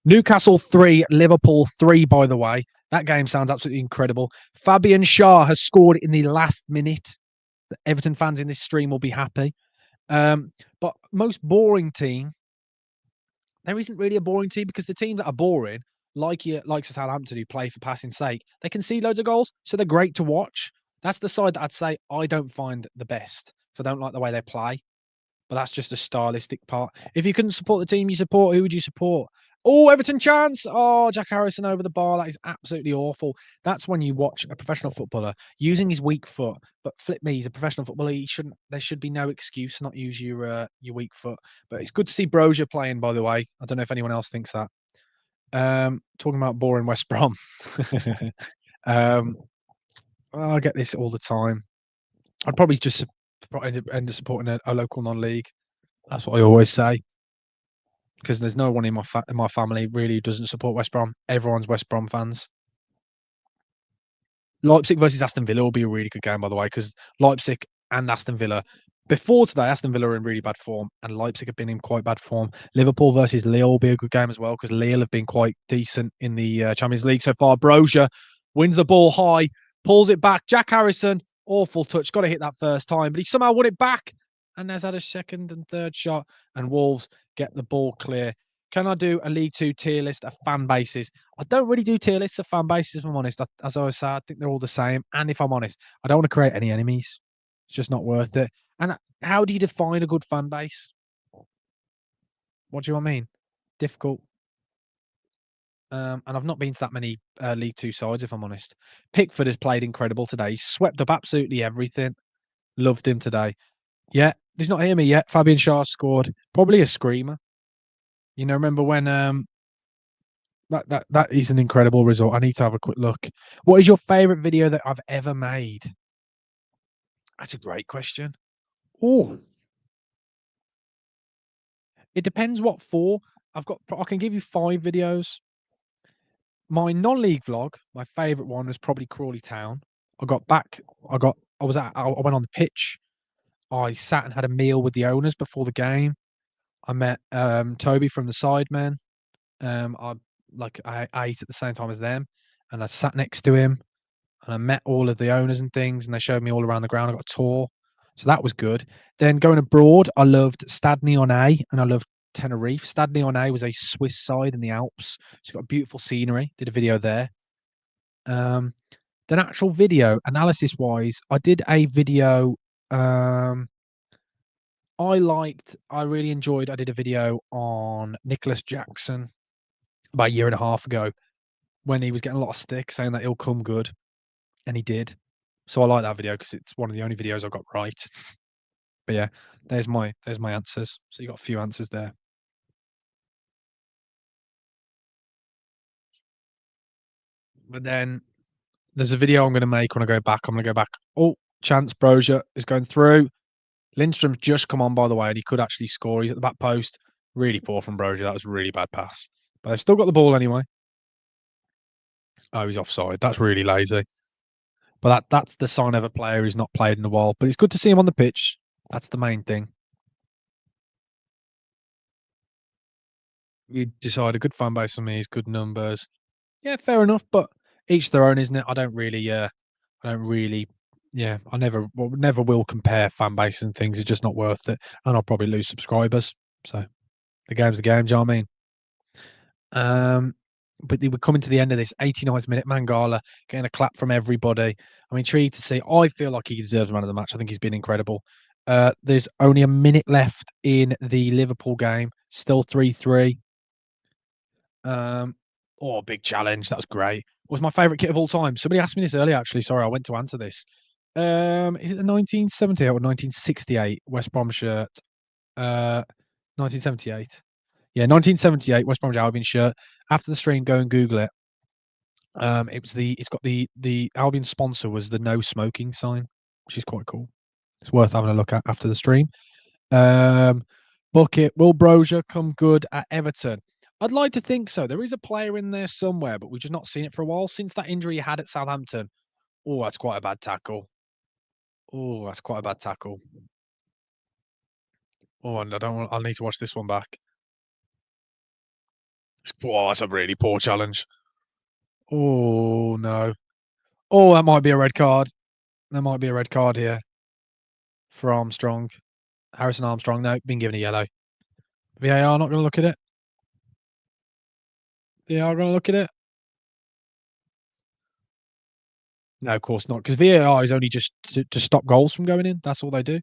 Newcastle 3, Liverpool 3, by the way. That game sounds absolutely incredible. Fabian Schär has scored in the last minute. The Everton fans in this stream will be happy. But most boring team, there isn't really a boring team because the teams that are boring, like Southampton who play for passing sake, they concede loads of goals, so they're great to watch. That's the side that I'd say I don't find the best. So I don't like the way they play. But that's just a stylistic part. If you couldn't support the team you support, who would you support? Oh, Everton chance. Oh, Jack Harrison over the bar. That is absolutely awful. That's when you watch a professional footballer using his weak foot. But flip me, he's a professional footballer. There should be no excuse to not use your weak foot. But it's good to see Brozier playing, by the way. I don't know if anyone else thinks that. Talking about boring West Brom. um, I get this all the time. I'd probably just end up supporting a local non-league. That's what I always say. Because there's no one in my family really who doesn't support West Brom. Everyone's West Brom fans. Leipzig versus Aston Villa will be a really good game, by the way, because Leipzig and Aston Villa. Before today, Aston Villa are in really bad form, and Leipzig have been in quite bad form. Liverpool versus Lille will be a good game as well, because Lille have been quite decent in the Champions League so far. Brozier wins the ball high, pulls it back. Jack Harrison, awful touch, got to hit that first time, but he somehow won it back. And has had a second and third shot, and Wolves get the ball clear. Can I do a League Two tier list of fan bases? I don't really do tier lists of fan bases, if I'm honest. As I always say, I think they're all the same. And if I'm honest, I don't want to create any enemies. It's just not worth it. And how do you define a good fan base? What do you mean? Difficult. And I've not been to that many League Two sides, if I'm honest. Pickford has played incredible today. He swept up absolutely everything. Loved him today. Yeah, he's not hear me yet. Fabian Schär scored. Probably a screamer. You know, remember when that is an incredible result. I need to have a quick look. What is your favorite video that I've ever made? That's a great question. Oh, it depends what for. I can give you 5 videos. My non-league vlog, my favorite one was probably Crawley Town. I got back. I went on the pitch. I sat and had a meal with the owners before the game. I met Toby from the Sidemen. I ate at the same time as them, and I sat next to him, and I met all of the owners and things, and they showed me all around the ground. I got a tour, so that was good. Then going abroad, I loved Stade-Nionnet and I loved Tenerife. Stade-Nionnet was a Swiss side in the Alps. It's got beautiful scenery. Did a video there. Um, then actual video analysis wise, I did a video. I really enjoyed. I did a video on Nicholas Jackson about a year and a half ago when he was getting a lot of stick, saying that he'll come good, and he did. So I like that video because it's one of the only videos I got right. But yeah, there's my answers. So you got a few answers there. But then there's a video I'm going to make when I go back. I'm going to go back. Oh, Chance Brozier is going through. Lindstrom's just come on, by the way, and he could actually score. He's at the back post. Really poor from Brozier. That was a really bad pass. But they've still got the ball anyway. Oh, he's offside. That's really lazy. But that's the sign of a player who's not played in a while. But it's good to see him on the pitch. That's the main thing. You decide a good fan base for me is good numbers. Yeah, fair enough, but each their own, isn't it? I don't really, yeah, never will compare fan base and things. It's just not worth it, and I'll probably lose subscribers. So the game's the game. Do you know what I mean? But they were coming to the end of this 89th minute. Mangala getting a clap from everybody. I'm intrigued to see. I feel like he deserves man of the match. I think he's been incredible. There's only a minute left in the Liverpool game. Still 3-3. Big challenge. That was great. What was my favourite kit of all time? Somebody asked me this earlier, actually. Sorry, I went to answer this. Is it the 1978 or 1968 West Brom shirt? 1978. Yeah, 1978 West Bromwich Albion shirt. After the stream, go and Google it. It's got the Albion sponsor was the no smoking sign, which is quite cool. It's worth having a look at after the stream. Bucket, will Brozier come good at Everton? I'd like to think so. There is a player in there somewhere, but we've just not seen it for a while since that injury he had at Southampton. Oh, that's quite a bad tackle. Oh, that's quite a bad tackle. Oh, and I'll need to watch this one back. That's a really poor challenge. Oh no. Oh, that might be a red card. There might be a red card here for Armstrong. Harrison Armstrong, no, been given a yellow. VAR not going to look at it. VAR going to look at it. No, of course not, because VAR is only just to stop goals from going in. That's all they do.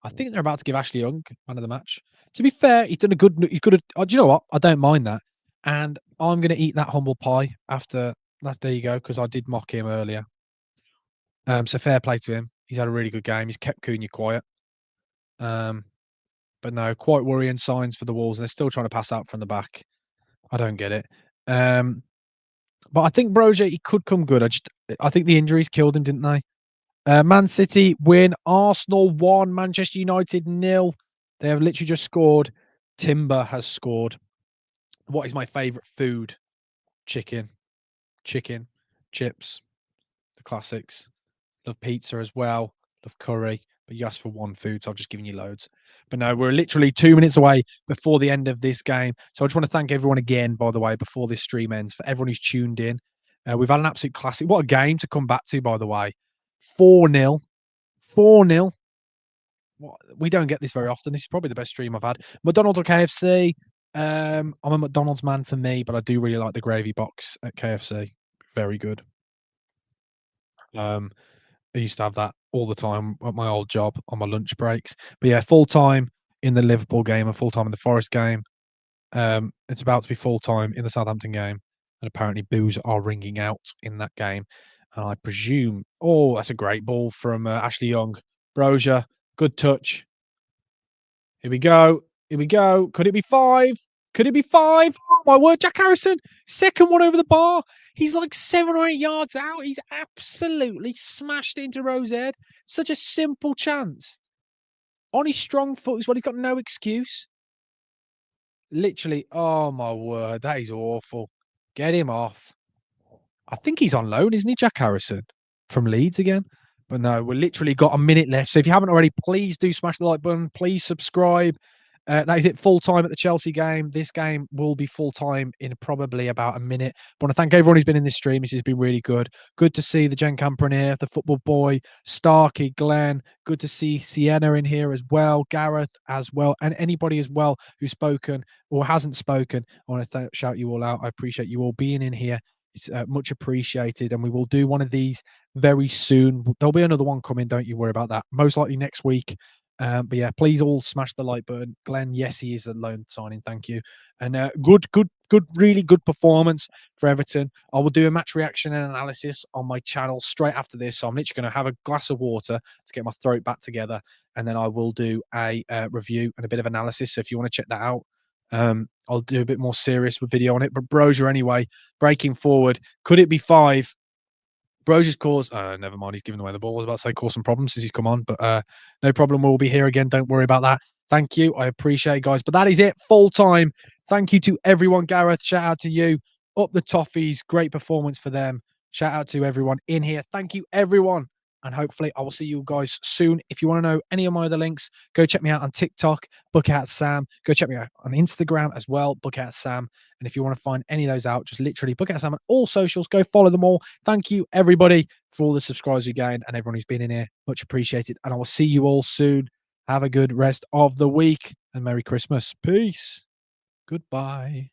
I think they're about to give Ashley Young man of the match. To be fair, he's done a good. He's good. Do you know what? I don't mind that, and I'm going to eat that humble pie after that. There you go, because I did mock him earlier. So fair play to him. He's had a really good game. He's kept Cunha quiet. But no, quite worrying signs for the Wolves. They're still trying to pass out from the back. I don't get it. But I think Brozier, he could come good. I think the injuries killed him, didn't they? Man City win. Arsenal 1. Manchester United 0. They have literally just scored. Timber has scored. What is my favourite food? Chicken, chips. classics. Love pizza as well. Love curry. But you asked for one food, so I've just given you loads. But no, we're literally 2 minutes away before the end of this game. So I just want to thank everyone again, by the way, before this stream ends, for everyone who's tuned in. We've had an absolute classic. What a game to come back to, by the way. 4-0. 4-0. We don't get this very often. This is probably the best stream I've had. McDonald's or KFC? I'm a McDonald's man for me, but I do really like the gravy box at KFC. Very good. I used to have that all the time at my old job on my lunch breaks. But yeah, full time in the Liverpool game and full time in the Forest game. It's about to be full time in the Southampton game, and apparently boos are ringing out in that game. And I presume, oh, that's a great ball from Ashley Young. Brozier, good touch. Here we go. Here we go. Could it be 5? Could it be 5? Oh my word, Jack Harrison, second one over the bar. He's like 7 or 8 yards out. He's absolutely smashed into Rose's head. Such a simple chance. On his strong foot as well. He's got no excuse. Literally, oh my word, that is awful. Get him off. I think he's on loan, isn't he, Jack Harrison? From Leeds again. But no, we're literally got a minute left. So if you haven't already, please do smash the like button. Please subscribe. That is it, full time at the Chelsea game. This game will be full time in probably about a minute. But I want to thank everyone who's been in this stream. This has been really good. Good to see the Jen Camper in here, the football boy, Starkey, Glenn. Good to see Sienna in here as well, Gareth as well, and anybody as well who's spoken or hasn't spoken. I want to shout you all out. I appreciate you all being in here. It's much appreciated, and we will do one of these very soon. There'll be another one coming. Don't you worry about that. Most likely next week. But yeah, please all smash the like button. Glenn, yes, he is a loan signing. Thank you. And good, really good performance for Everton. I will do a match reaction and analysis on my channel straight after this. So I'm literally going to have a glass of water to get my throat back together, and then I will do a review and a bit of analysis. So if you want to check that out, I'll do a bit more serious video on it. But Brozier, anyway, breaking forward. Could it be 5? Brozier's caused, never mind, he's giving away the ball. I was about to say caused some problems since he's come on, but no problem. We'll be here again. Don't worry about that. Thank you. I appreciate it, guys. But that is it. Full time. Thank you to everyone. Gareth, shout out to you. Up the Toffees. Great performance for them. Shout out to everyone in here. Thank you, everyone. And hopefully I will see you guys soon. If you want to know any of my other links, go check me out on TikTok, Book Out Sam. Go check me out on Instagram as well, Book Out Sam. And if you want to find any of those out, just literally Book Out Sam on all socials. Go follow them all. Thank you, everybody, for all the subscribers you gained and everyone who's been in here. Much appreciated. And I will see you all soon. Have a good rest of the week and Merry Christmas. Peace. Goodbye.